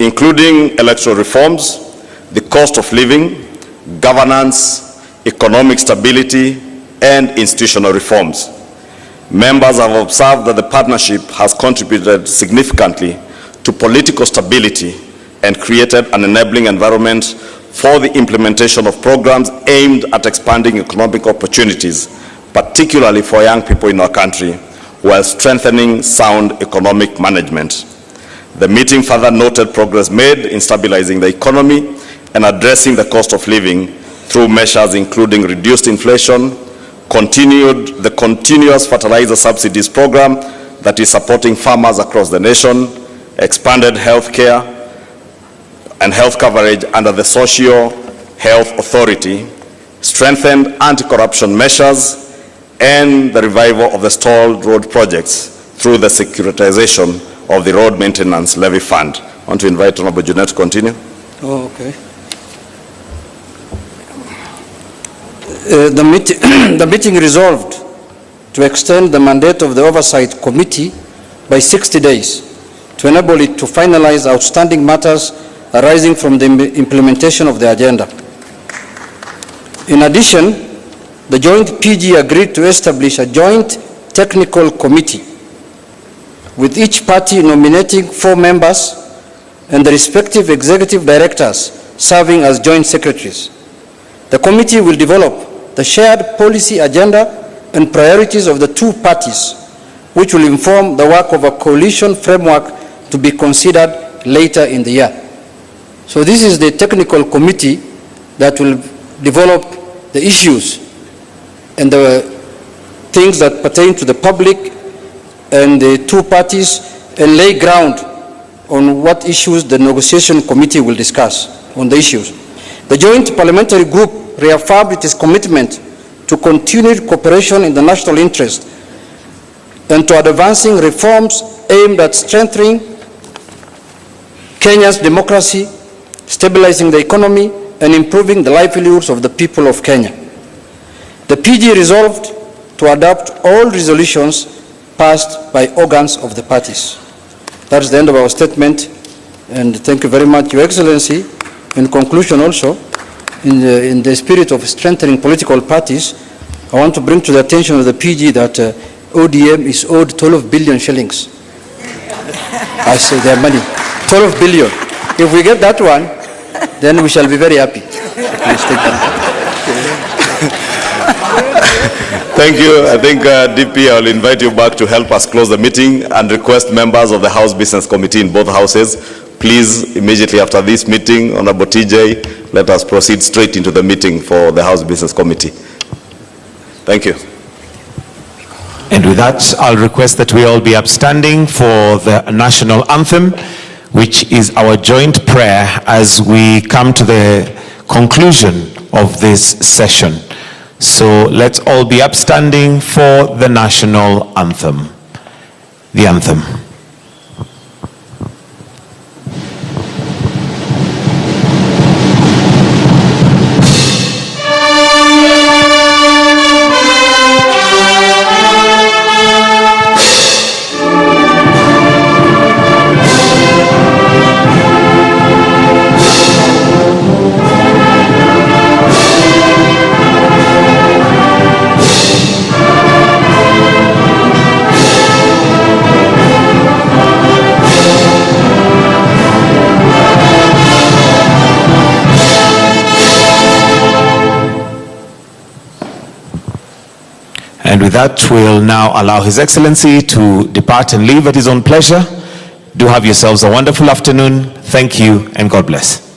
including electoral reforms, the cost of living, governance, economic stability, and institutional reforms. Members have observed that the partnership has contributed significantly to political stability and created an enabling environment for the implementation of programs aimed at expanding economic opportunities, particularly for young people in our country, while strengthening sound economic management. The meeting further noted progress made in stabilizing the economy and addressing the cost of living through measures including reduced inflation, the continuous fertilizer subsidies program that is supporting farmers across the nation, expanded health care and health coverage under the Social Health Authority, strengthened anti-corruption measures, and the revival of the stalled road projects through the securitization of the Road Maintenance Levy Fund. I want to invite Honorable Junet to continue. Oh, okay. The meeting resolved to extend the mandate of the Oversight Committee by 60 days to enable it to finalize outstanding matters arising from the implementation of the agenda. In addition, the joint PG agreed to establish a joint technical committee with each party nominating 4 members and the respective executive directors serving as joint secretaries. The committee will develop the shared policy agenda and priorities of the 2 parties, which will inform the work of a coalition framework to be considered later in the year. So this is the technical committee that will develop the issues and the things that pertain to the public and the 2 parties, and lay ground on what issues the negotiation committee will discuss on the issues. The Joint Parliamentary Group reaffirmed its commitment to continued cooperation in the national interest and to advancing reforms aimed at strengthening Kenya's democracy, stabilizing the economy, and improving the livelihoods of the people of Kenya. The PG resolved to adopt all resolutions passed by organs of the parties. That is the end of our statement, and thank you very much, Your Excellency. In conclusion also, in the spirit of strengthening political parties, I want to bring to the attention of the PG that ODM is owed 12 billion shillings. I say their money, 12 billion. If we get that one, then we shall be very happy. Thank you. I think DP, I'll invite you back to help us close the meeting and request members of the House Business Committee in both houses, please, immediately after this meeting, Honorable TJ, let us proceed straight into the meeting for the House Business Committee. Thank you. And with that, I'll request that we all be upstanding for the national anthem, which is our joint prayer as we come to the conclusion of this session. So let's all be upstanding for the national anthem. The anthem. And with that, we'll now allow His Excellency to depart and leave at his own pleasure. Do have yourselves a wonderful afternoon. Thank you, and God bless.